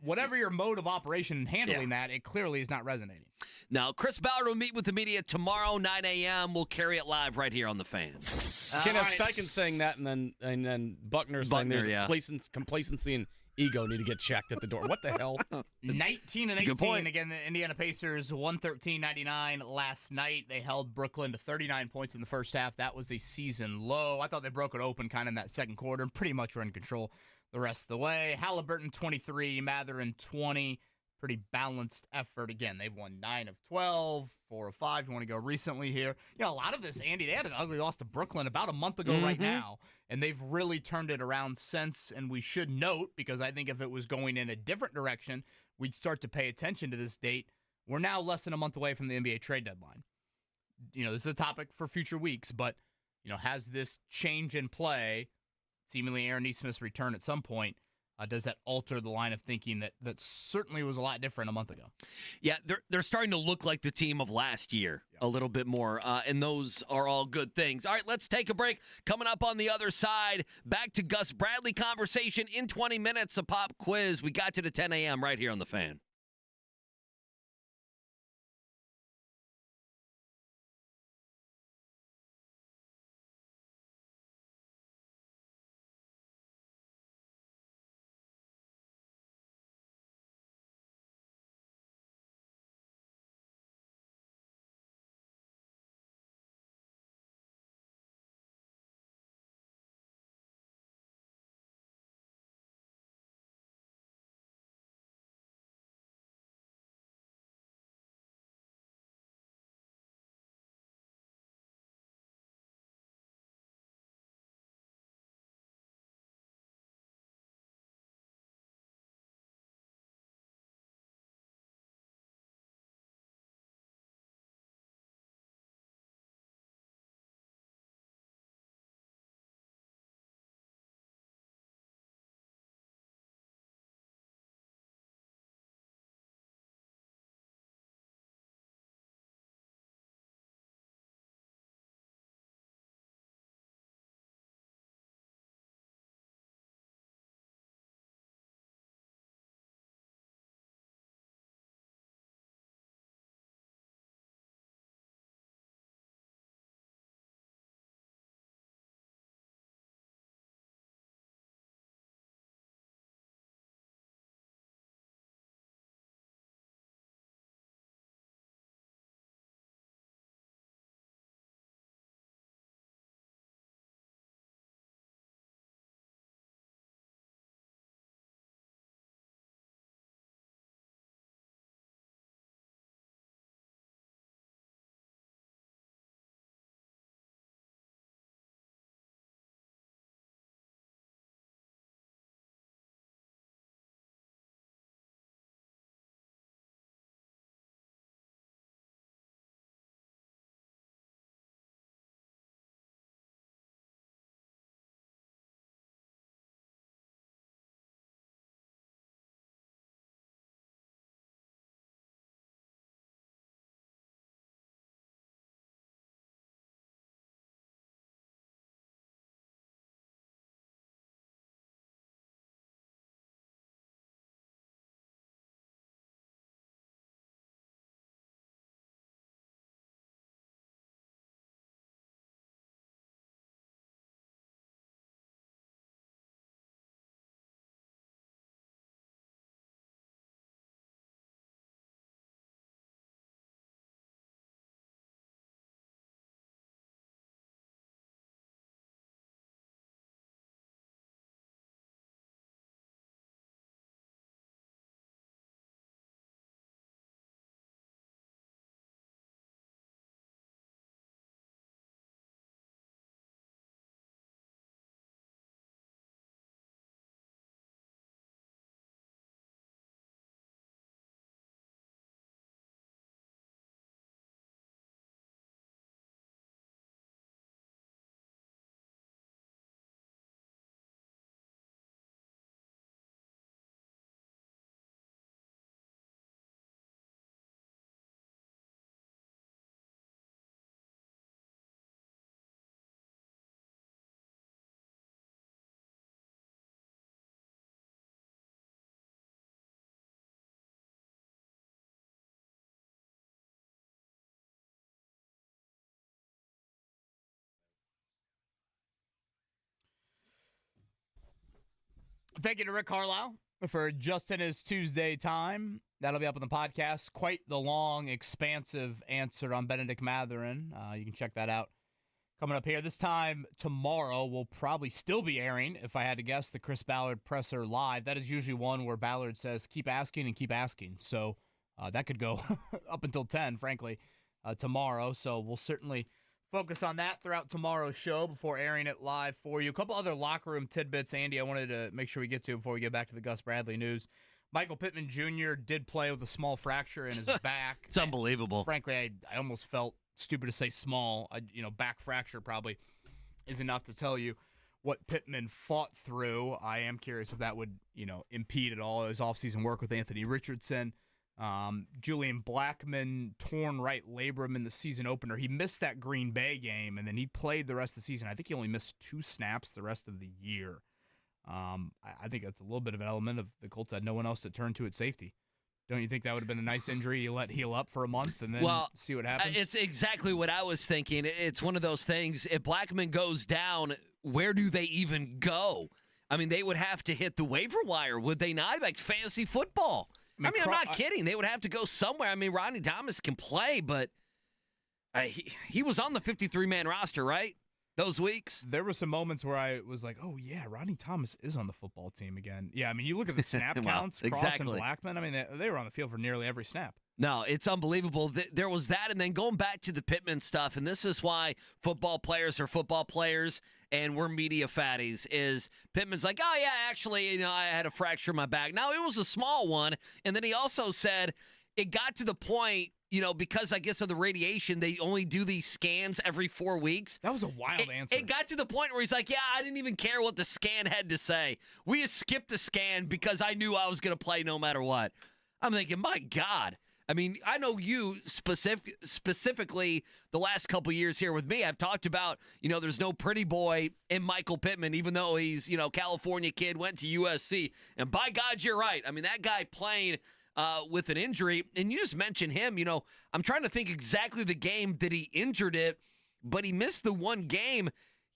whatever your mode of operation in handling that, it clearly is not resonating. Now, Chris Ballard will meet with the media tomorrow, 9 a.m. We'll carry it live right here on The Fan. Can't have Steichen saying that and then Buckner saying there's complacency and ego need to get checked at the door. What the hell? 19 and 18. Again, the Indiana Pacers 113-99 last night. They held Brooklyn to 39 points in the first half. That was a season low. I thought they broke it open kind of in that second quarter and pretty much were in control the rest of the way. Halliburton 23, Mathurin 20. Pretty balanced effort. Again, they've won 9 of 12, 4 of 5. You want to go recently here. A lot of this, Andy, they had an ugly loss to Brooklyn about a month ago right now, and they've really turned it around since. And we should note, because I think if it was going in a different direction, we'd start to pay attention to this date. We're now less than a month away from the NBA trade deadline. This is a topic for future weeks, but, has this change in play, seemingly Aaron Neesmith's return at some point, does that alter the line of thinking that certainly was a lot different a month ago? Yeah, they're starting to look like the team of last year a little bit more, and those are all good things. All right, let's take a break. Coming up on the other side, back to Gus Bradley conversation in 20 minutes, a pop quiz. We got you to 10 a.m. right here on The Fan. Thank you to Rick Carlisle for just in his Tuesday time. That'll be up on the podcast. Quite the long, expansive answer on Benedict Mathurin. You can check that out coming up here. This time tomorrow, we'll probably still be airing, if I had to guess, the Chris Ballard presser live. That is usually one where Ballard says, keep asking and keep asking. So that could go up until 10, frankly, tomorrow. So we'll certainly focus on that throughout tomorrow's show before airing it live for you. A couple other locker room tidbits, Andy, I wanted to make sure we get to before we get back to the Gus Bradley news. Michael Pittman Jr. did play with a small fracture in his back. It's unbelievable. Frankly, I almost felt stupid to say small. Back fracture probably is enough to tell you what Pittman fought through. I am curious if that would, impede at all his offseason work with Anthony Richardson. Julian Blackmon, torn right labrum in the season opener. He missed that Green Bay game, and then he played the rest of the season. I think he only missed 2 snaps the rest of the year. I think that's a little bit of an element of the Colts had no one else to turn to at safety. Don't you think that would have been a nice injury you let heal up for a month and then see what happens? It's exactly what I was thinking. It's one of those things. If Blackmon goes down, where do they even go? I mean, they would have to hit the waiver wire, would they not? Like fantasy football. I'm not kidding. They would have to go somewhere. I mean, Rodney Thomas can play, but he was on the 53-man roster, right? Those weeks? There were some moments where I was like, oh, yeah, Rodney Thomas is on the football team again. Yeah, I mean, you look at the snap counts, Cross and Blackmon. I mean, they were on the field for nearly every snap. No, it's unbelievable. There was that, and then going back to the Pittman stuff, and this is why football players are football players and we're media fatties, is Pittman's like, oh, yeah, actually, I had a fracture in my back. Now, it was a small one, and then he also said it got to the point, because I guess of the radiation, they only do these scans every 4 weeks. That was a wild answer. It got to the point where he's like, yeah, I didn't even care what the scan had to say. We just skipped the scan because I knew I was going to play no matter what. I'm thinking, my God. I mean, I know you specifically the last couple years here with me. I've talked about, there's no pretty boy in Michael Pittman, even though he's, California kid, went to USC. And by God, you're right. I mean, that guy playing with an injury, and you just mentioned him, I'm trying to think exactly the game that he injured it, but he missed the one game,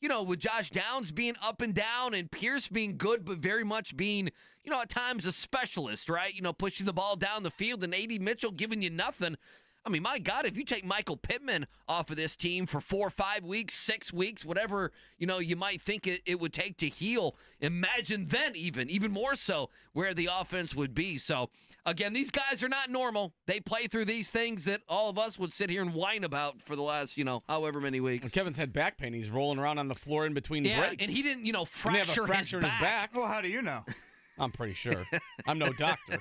with Josh Downs being up and down and Pierce being good, but very much being, at times a specialist, right? Pushing the ball down the field and A.D. Mitchell giving you nothing. I mean, my God, if you take Michael Pittman off of this team for 4 or 5 weeks, 6 weeks, whatever, you might think it would take to heal, imagine then even more so where the offense would be. So, again, these guys are not normal. They play through these things that all of us would sit here and whine about for the last, however many weeks. Well, Kevin's had back pain. He's rolling around on the floor in between breaks. Yeah, and he didn't, fracture his back. Well, how do you know? I'm pretty sure. I'm no doctor.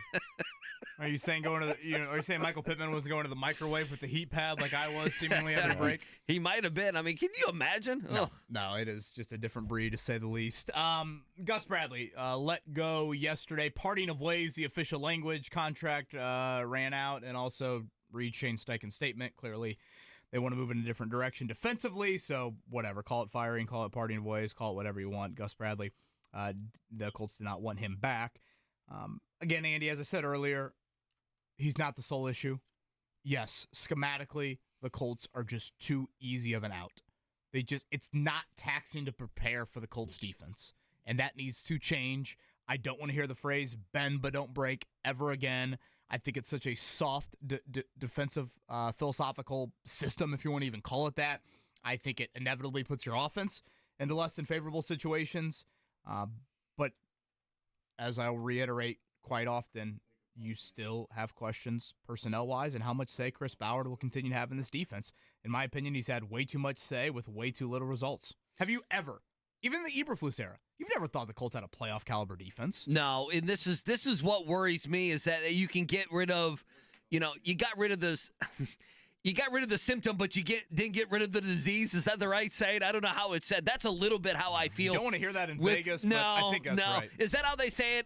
Are you saying are you saying Michael Pittman was going to the microwave with the heat pad like I was seemingly every break? He might have been. I mean, can you imagine? No, it is just a different breed to say the least. Gus Bradley let go yesterday. Parting of ways, the official language. Contract ran out, and also read Shane Steichen's statement. Clearly, they want to move in a different direction defensively. So whatever, call it firing, call it parting of ways, call it whatever you want. Gus Bradley, the Colts did not want him back. Again, Andy, as I said earlier, he's not the sole issue. Yes, schematically, the Colts are just too easy of an out. It's not taxing to prepare for the Colts defense, and that needs to change. I don't want to hear the phrase bend but don't break ever again. I think it's such a soft defensive philosophical system, if you want to even call it that. I think it inevitably puts your offense into less than favorable situations. But as I'll reiterate quite often, you still have questions personnel-wise and how much say Chris Ballard will continue to have in this defense. In my opinion, he's had way too much say with way too little results. Have you ever, even in the Eberflus era, you've never thought the Colts had a playoff caliber defense? No, and this is what worries me, is that you can get rid of, you got rid of this. You got rid of the symptom, but you didn't get rid of the disease. Is that the right saying? I don't know how it's said. That's a little bit how I feel. Don't want to hear that in Vegas, but I think that's right. Is that how they say it?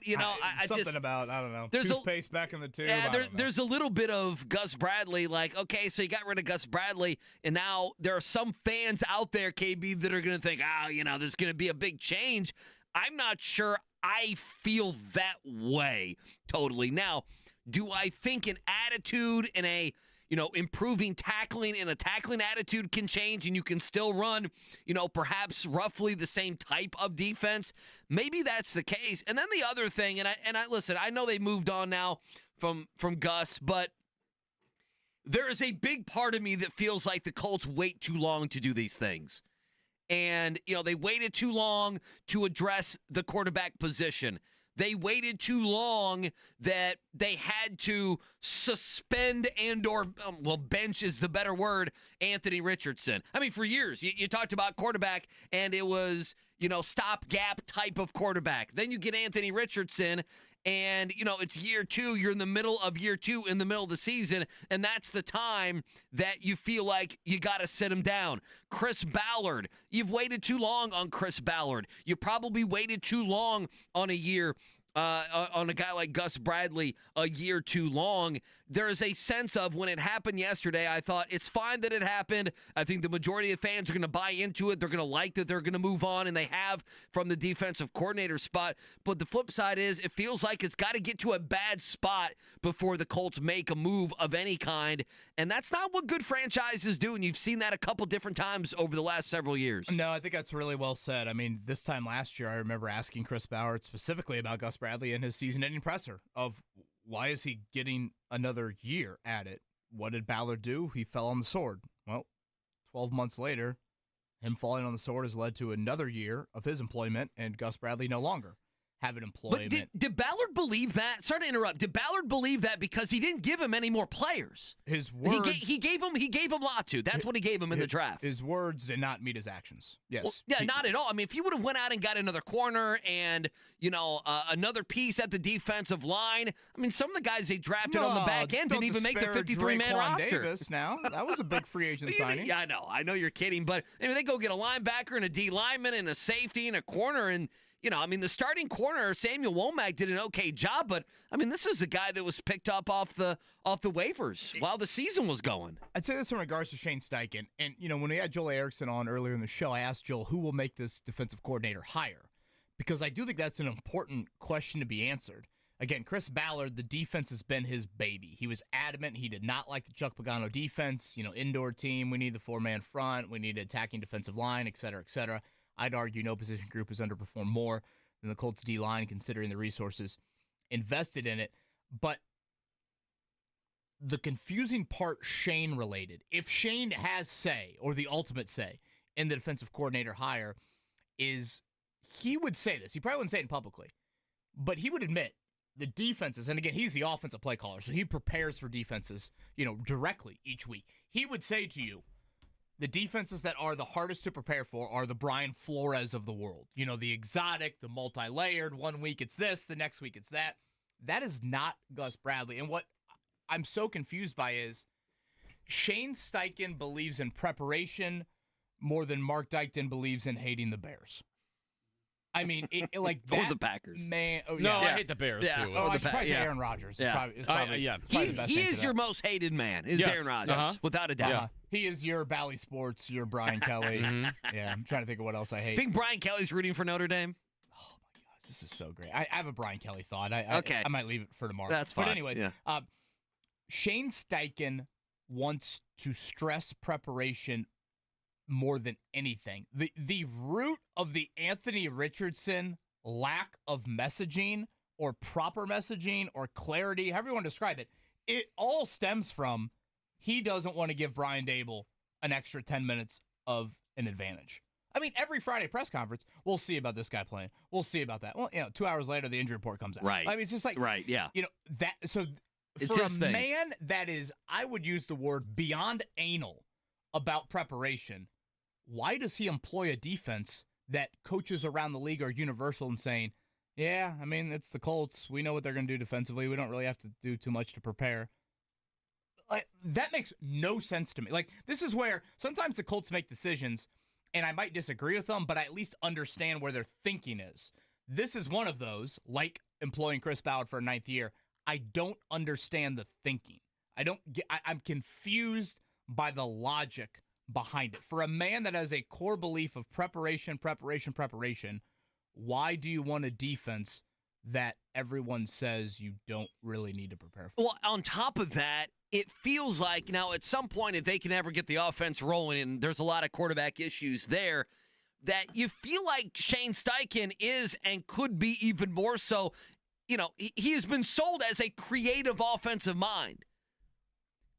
Something about, I don't know, toothpaste back in the tube. Yeah, there's a little bit of Gus Bradley, like, okay, so you got rid of Gus Bradley, and now there are some fans out there, KB, that are going to think, there's going to be a big change. I'm not sure I feel that way totally. Now, do I think an attitude and a improving tackling and a tackling attitude can change and you can still run, perhaps roughly the same type of defense. Maybe that's the case. And then the other thing, and I listen, I know they moved on now from Gus, but there is a big part of me that feels like the Colts wait too long to do these things. And, they waited too long to address the quarterback position. They waited too long that they had to suspend and/or, bench is the better word, Anthony Richardson. I mean, for years, you talked about quarterback, and it was, stopgap type of quarterback. Then you get Anthony Richardson, and, it's year 2. You're in the middle of year 2, in the middle of the season, and that's the time that you feel like you got to sit him down. Chris Ballard, you've waited too long on Chris Ballard. You probably waited too long on a year, on a guy like Gus Bradley, a year too long. There is a sense of when it happened yesterday, I thought it's fine that it happened. I think the majority of fans are going to buy into it. They're going to like that they're going to move on, and they have from the defensive coordinator spot. But the flip side is it feels like it's got to get to a bad spot before the Colts make a move of any kind. And that's not what good franchises do, and you've seen that a couple different times over the last several years. No, I think that's really well said. I mean, this time last year, I remember asking Chris Ballard specifically about Gus Bradley and his season-ending presser of why is he getting another year at it? What did Ballard do? He fell on the sword. Well, 12 months later, him falling on the sword has led to another year of his employment, and Gus Bradley no longer have an employment. But did Ballard believe that? Sorry to interrupt. Did Ballard believe that because he didn't give him any more players? His words. He gave him Latu. That's what he gave him in the draft. His words did not meet his actions. Yes. Well, yeah, not at all. I mean, if he would have went out and got another corner and another piece at the defensive line, I mean, some of the guys they drafted on the back end didn't even make the 53-man roster. Davis now. That was a big free agent signing. Yeah, I know you're kidding, but I mean, they go get a linebacker and a D lineman and a safety and a corner and. The starting corner, Samuel Womack, did an okay job, but, I mean, this is a guy that was picked up off the waivers while the season was going. I'd say this in regards to Shane Steichen. And, when we had Joel Erickson on earlier in the show, I asked Joel who will make this defensive coordinator hire, because I do think that's an important question to be answered. Again, Chris Ballard, the defense has been his baby. He was adamant he did not like the Chuck Pagano defense, indoor team. We need the 4-man front. We need an attacking defensive line, et cetera, et cetera. I'd argue no position group has underperformed more than the Colts D-line, considering the resources invested in it. But the confusing part, Shane-related, if Shane has say, or the ultimate say, in the defensive coordinator hire, is he would say this. He probably wouldn't say it publicly, but he would admit the defenses, and again, he's the offensive play caller, so he prepares for defenses, directly each week. He would say to you, the defenses that are the hardest to prepare for are the Brian Flores of the world. The exotic, the multi-layered. One week it's this, the next week it's that. That is not Gus Bradley. And what I'm so confused by is Shane Steichen believes in preparation more than Mark Dykton believes in hating the Bears. I mean, like that. Or the Packers. Man, I hate the Bears, too. Oh, I should probably say Aaron Rodgers. Yeah. Is probably the best he answer is to your that. most hated man, is Aaron Rodgers, without a doubt. Yeah. He is your Bally Sports, your Brian Kelly. Yeah, I'm trying to think of what else I hate. Think Brian Kelly's rooting for Notre Dame? Oh, my gosh, this is so great. I have a Brian Kelly thought. Okay. I might leave it for tomorrow. That's fine. But anyways, Shane Steichen wants to stress preparation more than anything. The root of the Anthony Richardson lack of messaging or proper messaging or clarity, however you want to describe it, it all stems from he doesn't want to give Brian Dable an extra 10 minutes of an advantage. I mean, every Friday press conference, we'll see about this guy playing. We'll see about that. Well, 2 hours later, the injury report comes out. Right. I mean, it's just like, right, yeah. That. So it's for a man that is, I would use the word beyond anal about preparation, why does he employ a defense that coaches around the league are universal in saying, yeah, I mean, it's the Colts. We know what they're going to do defensively. We don't really have to do too much to prepare. Like, that makes no sense to me. Like, this is where sometimes the Colts make decisions, and I might disagree with them, but I at least understand where their thinking is. This is one of those, like employing Chris Ballard for a 9th year. I don't understand the thinking. I'm confused by the logic behind it. For a man that has a core belief of preparation, why do you want a defense that everyone says you don't really need to prepare for? Well, on top of that, it feels like now at some point, if they can ever get the offense rolling, and there's a lot of quarterback issues there, that you feel like Shane Steichen is and could be even more so. He has been sold as a creative offensive mind.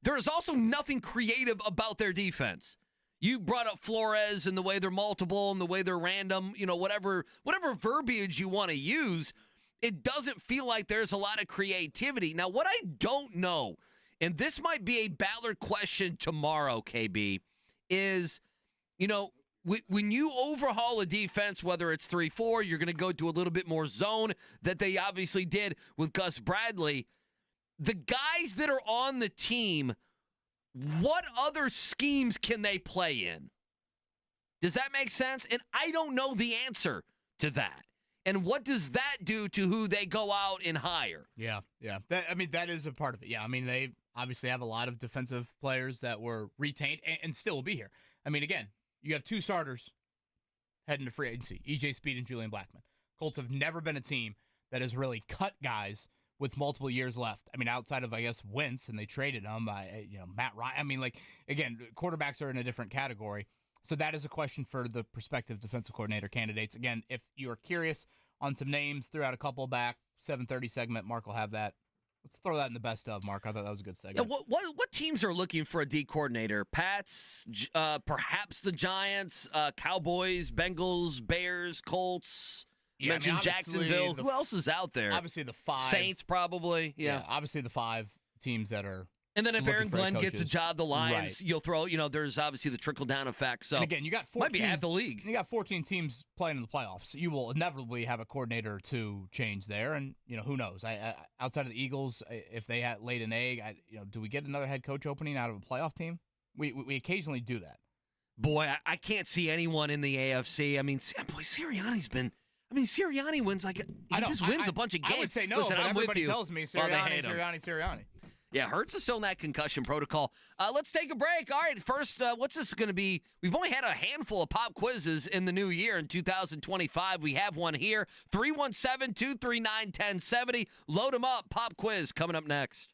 There is also nothing creative about their defense. You brought up Flores and the way they're multiple and the way they're random, whatever verbiage you want to use, it doesn't feel like there's a lot of creativity. Now, what I don't know, and this might be a Ballard question tomorrow, KB, is, when you overhaul a defense, whether it's 3-4, you're going to go to a little bit more zone that they obviously did with Gus Bradley. The guys that are on the team, what other schemes can they play in? Does that make sense? And I don't know the answer to that. And what does that do to who they go out and hire? Yeah. That is a part of it. Yeah, they obviously have a lot of defensive players that were retained and still will be here. Again, you have two starters heading to free agency, E.J. Speed and Julian Blackmon. Colts have never been a team that has really cut guys with multiple years left. Outside of, I guess, Wentz, and they traded him, Matt Ryan. Again, quarterbacks are in a different category. So that is a question for the prospective defensive coordinator candidates. Again, if you are curious on some names, threw out a couple back, 7:30 segment. Mark will have that. Let's throw that in the best of, Mark. I thought that was a good segment. Yeah, what teams are looking for a D coordinator? Pats, perhaps the Giants, Cowboys, Bengals, Bears, Colts. You mentioned Jacksonville. Who else is out there? Obviously the 5. Saints, probably. Yeah. Obviously the 5 teams that are. And then if Aaron Glenn gets a job, the Lions, you'll throw, there's obviously the trickle-down effect. So, and again, you got 14, might be half the league. You got 14 teams playing in the playoffs. You will inevitably have a coordinator to change there. And, who knows? Outside of the Eagles, if they had laid an egg, do we get another head coach opening out of a playoff team? We occasionally do that. Boy, I can't see anyone in the AFC. Sirianni's been... Sirianni wins he just wins a bunch of games. I would say no, Listen, but I'm everybody with you. tells me Sirianni. Yeah, Hurts is still in that concussion protocol. Let's take a break. All right, first, what's this going to be? We've only had a handful of pop quizzes in the new year in 2025. We have one here, 317-239-1070. Load them up. Pop quiz coming up next.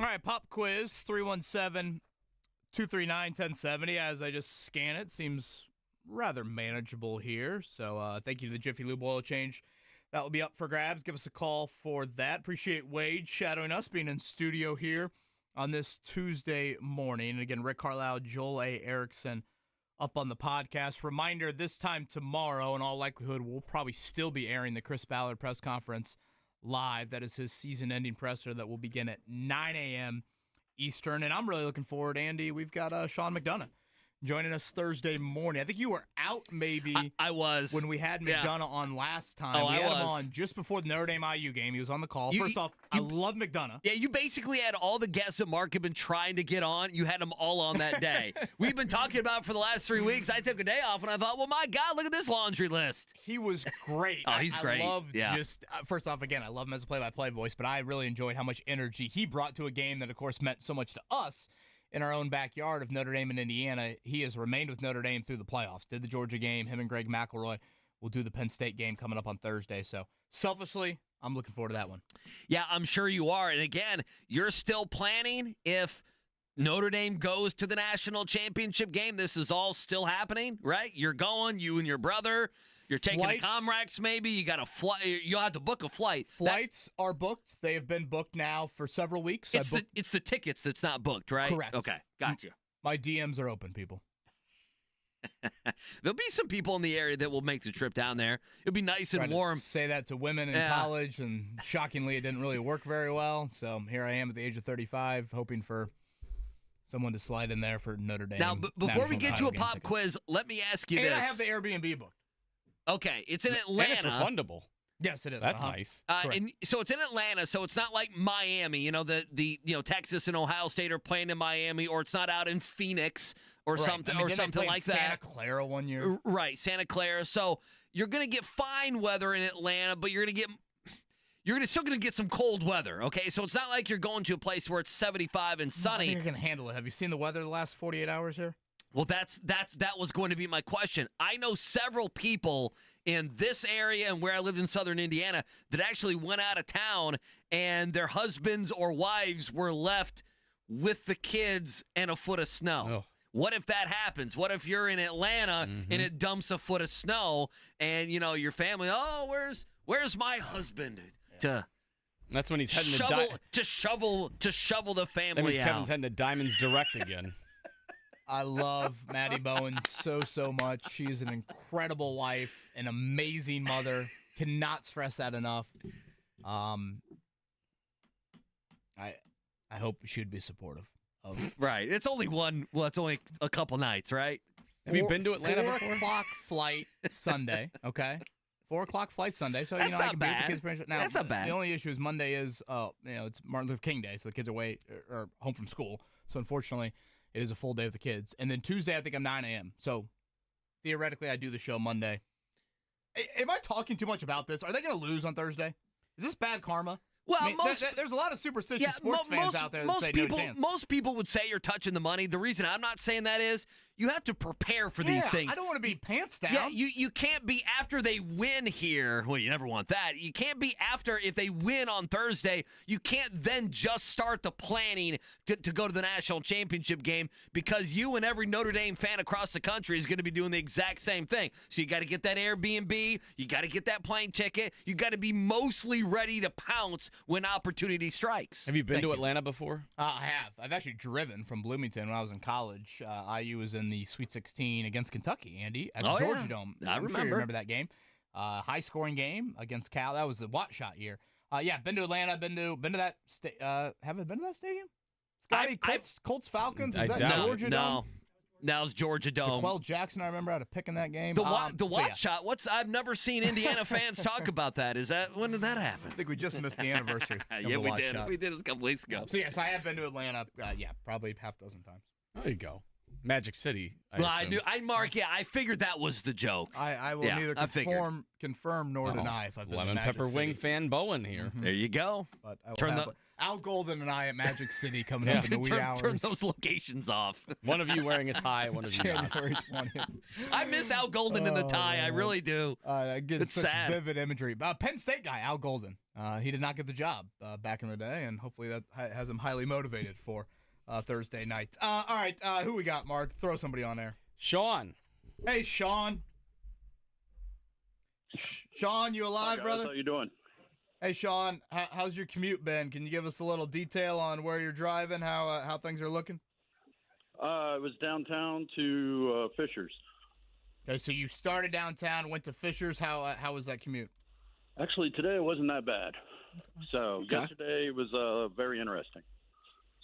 All right, pop quiz, 317-239-1070. As I just scan it, seems rather manageable here. So thank you to the Jiffy Lube Oil Change. That will be up for grabs. Give us a call for that. Appreciate Wade shadowing us, being in studio here on this Tuesday morning. And again, Rick Carlisle, Joel Erickson up on the podcast. Reminder, this time tomorrow, in all likelihood, we'll probably still be airing the Chris Ballard press conference live. That is his season-ending presser that will begin at 9 a.m. Eastern. And I'm really looking forward, Andy. We've got Sean McDonough joining us Thursday morning. I think you were out maybe. I was. When we had McDonough on last time. Oh, we I had was. him on just before the Notre Dame IU game. He was on the call. First off, I love McDonough. Yeah, you basically had all the guests that Mark had been trying to get on. You had them all on that day. We've been talking about it for the last 3 weeks. I took a day off, and I thought, well, my God, look at this laundry list. He was great. Oh, he's great. I love Yeah. just first off, again, I love him as a play-by-play voice, but I really enjoyed how much energy he brought to a game that, of course, meant so much to us in our own backyard of Notre Dame and Indiana. He has remained with Notre Dame through the playoffs. Did the Georgia game. Him and Greg McElroy will do the Penn State game coming up on Thursday. So, selfishly, I'm looking forward to that one. Yeah, I'm sure you are. And again, you're still planning if Notre Dame goes to the national championship game. This is all still happening, right? You're going, you and your brother. You're taking Flights. a Comrex maybe. You got a flight. You'll have to book a flight. Flights are booked. They have been booked now for several weeks. It's the tickets that's not booked, right? Correct. Okay, gotcha. My DMs are open, people. There'll be some people in the area that will make the trip down there. It'll be nice and Tried to warm. say that to women in college, and shockingly, it didn't really work very well. So here I am at the age of 35, hoping for someone to slide in there for Notre Dame. Now, before we national get to a title game pop tickets. quiz, let me ask you And this. I have the Airbnb booked. Okay, it's in Atlanta. And it's refundable. Yes, it is. That's nice. And so it's in Atlanta, so it's not like Miami. You know, the Texas and Ohio State are playing in Miami, or it's not out in Phoenix or Right. something I mean, or didn't they something play like Santa that. Clara one year. Right, Santa Clara. So you're gonna get fine weather in Atlanta, but you're still gonna get some cold weather. Okay, so it's not like you're going to a place where it's 75 and I think sunny. you're gonna handle it. Have you seen the weather the last 48 hours here? Well, that was going to be my question. I know several people in this area and where I lived in southern Indiana that actually went out of town and their husbands or wives were left with the kids and a foot of snow. Oh. What if that happens? What if you're in Atlanta and it dumps a foot of snow and your family, where's my husband to That's when he's heading to shovel the family That means out. Kevin's heading to Diamonds Direct again. I love Maddie Bowen so much. She is an incredible wife, an amazing mother. Cannot stress that enough. I hope she would be supportive of. Right. It's only it's only a couple nights, right? Have you been to Atlanta 4 before? o'clock flight Sunday, okay? 4 o'clock flight Sunday, so That's I not can be with bad. the kids. Pretty much. Now, That's not bad. The only issue is Monday is, it's Martin Luther King Day, so the kids are away or home from school. So unfortunately, it is a full day with the kids. And then Tuesday, I think I'm 9 a.m. So theoretically, I do the show Monday. Am I talking too much about this? Are they going to lose on Thursday? Is this bad karma? Well, I mean, there's a lot of superstitious sports fans out there that say no chance. Most people would say you're touching the money. The reason I'm not saying that is you have to prepare for these things. I don't want to be pants down. Yeah, you can't be after they win here. Well, you never want that. You can't be after if they win on Thursday. You can't then just start the planning to go to the national championship game because you and every Notre Dame fan across the country is going to be doing the exact same thing. So you got to get that Airbnb. You got to get that plane ticket. You got to be mostly ready to pounce when opportunity strikes. Have you been to Atlanta before? I have. I've actually driven from Bloomington when I was in college. IU was in the Sweet 16 against Kentucky, Andy, at the Georgia Dome. I'm sure you remember that game. High-scoring game against Cal. That was the Watt shot year. Been to Atlanta. Been to that. Haven't been to that stadium? Scotty, Colts Falcons. Is that Georgia Dome? Now it's Georgia Dome. DeQuell Jackson, I remember out of picking that game. The Watt shot. I've never seen Indiana fans talk about that. When did that happen? I think we just missed the anniversary. Yeah, we did. We did this a couple weeks ago. So I have been to Atlanta. Probably half dozen times. There you go. Magic City. I figured that was the joke. I will neither confirm nor deny if I've been Lemon to Magic Pepper City. Wing fan Bowen here. Mm-hmm. There you go. But I will have Al Golden and I at Magic City coming up in the wee hours. Turn those locations off. One of you wearing a tie, one of you not. January 20th. I miss Al Golden in the tie. Man. I really do. It's such sad. vivid imagery. Penn State guy, Al Golden. He did not get the job back in the day, and hopefully that has him highly motivated for Thursday night. All right, who we got, Mark? Throw somebody on there. Sean. Hey, Sean. Sean, you alive, brother? How you doing? Hey, Sean, how's your commute been? Can you give us a little detail on where you're driving, how things are looking? I was downtown to Fishers. Okay, so you started downtown, went to Fishers. How was that commute? Actually, today it wasn't that bad. So yesterday was very interesting.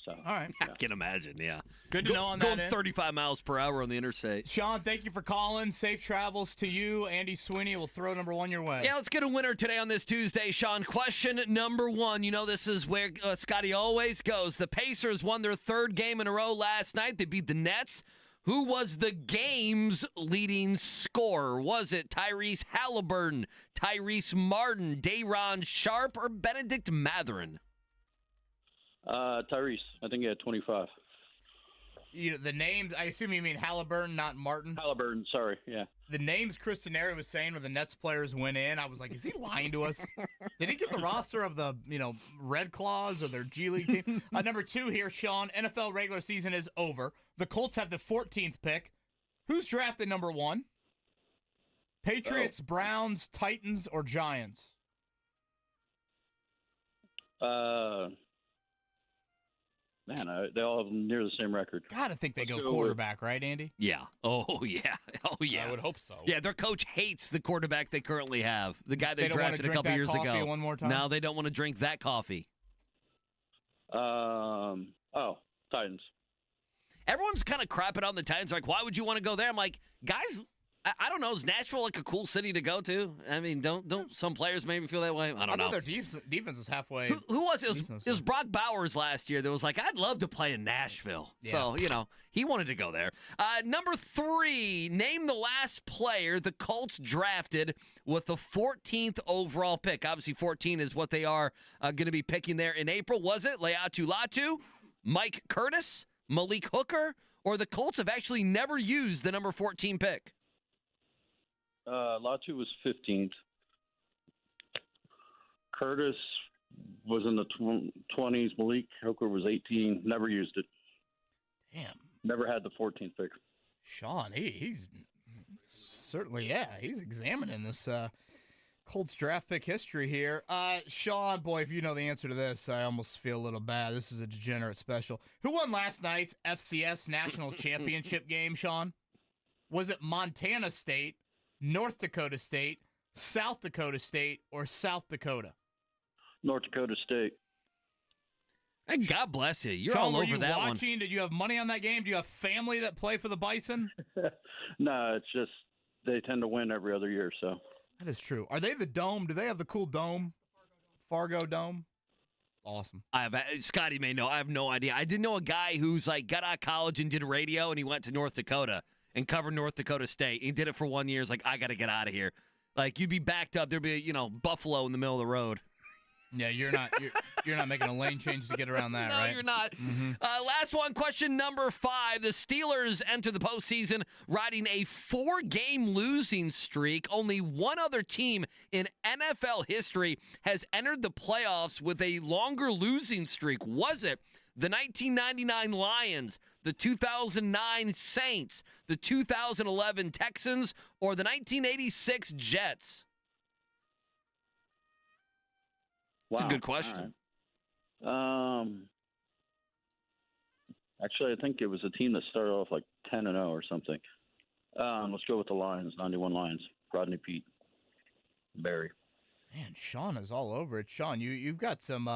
So, all right. I can imagine, yeah. Good to know on that. Going 35 miles per hour on the interstate. Sean, thank you for calling. Safe travels to you. Andy Sweeney will throw number one your way. Yeah, let's get a winner today on this Tuesday, Sean. Question number one. You know this is where Scotty always goes. The Pacers won their third game in a row last night. They beat the Nets. Who was the game's leading scorer? Was it Tyrese Halliburton, Tyrese Martin, Day'Ron Sharpe, or Benedict Mathurin? Tyrese, I think he had 25. The names, I assume you mean Halliburton, not Martin? Halliburton, sorry, yeah. The names Chris Teneri was saying when the Nets players went in, I was like, is he lying to us? Did he get the roster of the, Red Claws or their G League team? Number two here, Sean, NFL regular season is over. The Colts have the 14th pick. Who's drafted number one? Patriots, Browns, Titans, or Giants? They all have near the same record. Gotta think they go quarterback, right, Andy? Yeah. Oh, yeah. I would hope so. Yeah, their coach hates the quarterback they currently have. The guy they drafted a couple years ago. One more time? No, they don't want to drink that coffee. Titans. Everyone's kind of crapping on the Titans. Like, why would you want to go there? I'm like, guys, I don't know. Is Nashville like a cool city to go to? I mean, don't some players maybe feel that way? I don't know. Their defense is halfway. Who was it? It was Brock Bowers last year that was like, I'd love to play in Nashville. Yeah. So, he wanted to go there. Number three, name the last player the Colts drafted with the 14th overall pick. Obviously, 14 is what they are going to be picking there in April. Was it Leatu Latu, Mike Curtis, Malik Hooker, or the Colts have actually never used the number 14 pick? Latu was 15th. Curtis was in the 20s. Malik Hooker was 18. Never used it. Damn. Never had the 14th pick. Sean, he's certainly, he's examining this Colts draft pick history here. Sean, boy, if you know the answer to this, I almost feel a little bad. This is a degenerate special. Who won last night's FCS National Championship game, Sean? Was it Montana State, North Dakota State, South Dakota State, or South Dakota? North Dakota State. Hey, God bless you. You're Sean, all over were you that watching? one. Did you have money on that game? Do you have family that play for the Bison? No, it's just they tend to win every other year. So that is true. Are they the dome? Do they have the cool dome? Fargo Dome? Awesome. Scotty may know. I have no idea. I did know a guy who's got out of college and did radio, and he went to North Dakota and covered North Dakota State. He did it for 1 year. He's like, I got to get out of here. Like, you'd be backed up. There'd be, buffalo in the middle of the road. Yeah, you're not making a lane change to get around that, no, right? No, you're not. Mm-hmm. Last one, question number 5. The Steelers enter the postseason riding a 4-game losing streak. Only one other team in NFL history has entered the playoffs with a longer losing streak. Was it the 1999 Lions, the 2009 Saints, the 2011 Texans, or the 1986 Jets? Wow. That's a good question. Right. Actually, I think it was a team that started off like 10-0 or something. Let's go with the Lions, 91 Lions. Rodney Pete. Barry. Man, Sean is all over it. Sean, you've got some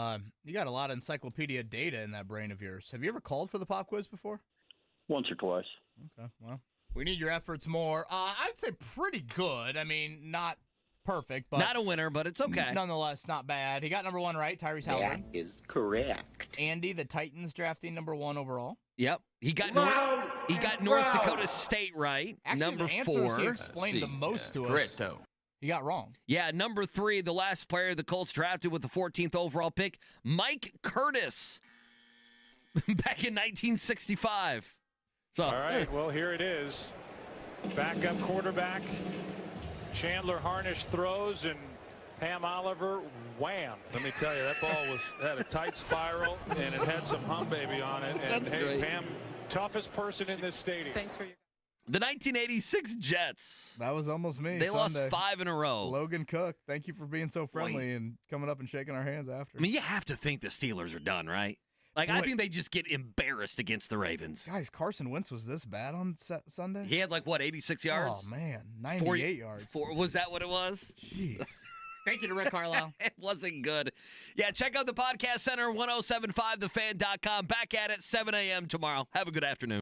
you got a lot of encyclopedia data in that brain of yours. Have you ever called for the pop quiz before? Once or twice. Okay, well, we need your efforts more. I'd say pretty good. I mean, not perfect, but not a winner, but it's okay. Nonetheless, not bad. He got number 1 right, Tyrese Halliburton. That is correct. Andy, the Titans drafting number 1 overall. Yep. He got North Dakota State right. Actually, number the 4. He explained the most to us. Correct, though. He got wrong. Yeah, number 3, the last player the Colts drafted with the 14th overall pick, Mike Curtis, back in 1965. So, all right, well, here it is. Backup quarterback. Chandler Harnish throws, and Pam Oliver, wham. Let me tell you, that ball had a tight spiral, and it had some hum baby on it. And, That's great. Pam, toughest person in this stadium. Thanks for your... The 1986 Jets. That was almost me. They Sunday. lost 5 in a row. Logan Cook, thank you for being so friendly and coming up and shaking our hands after. I mean, you have to think the Steelers are done, right? Like, I think they just get embarrassed against the Ravens. Guys, Carson Wentz was this bad on Sunday? He had, 86 yards? Oh, man, 98 yards. Was that what it was? Jeez. Thank you to Rick Carlisle. It wasn't good. Yeah, check out the Podcast Center, 1075thefan.com. Back at it, 7 a.m. tomorrow. Have a good afternoon.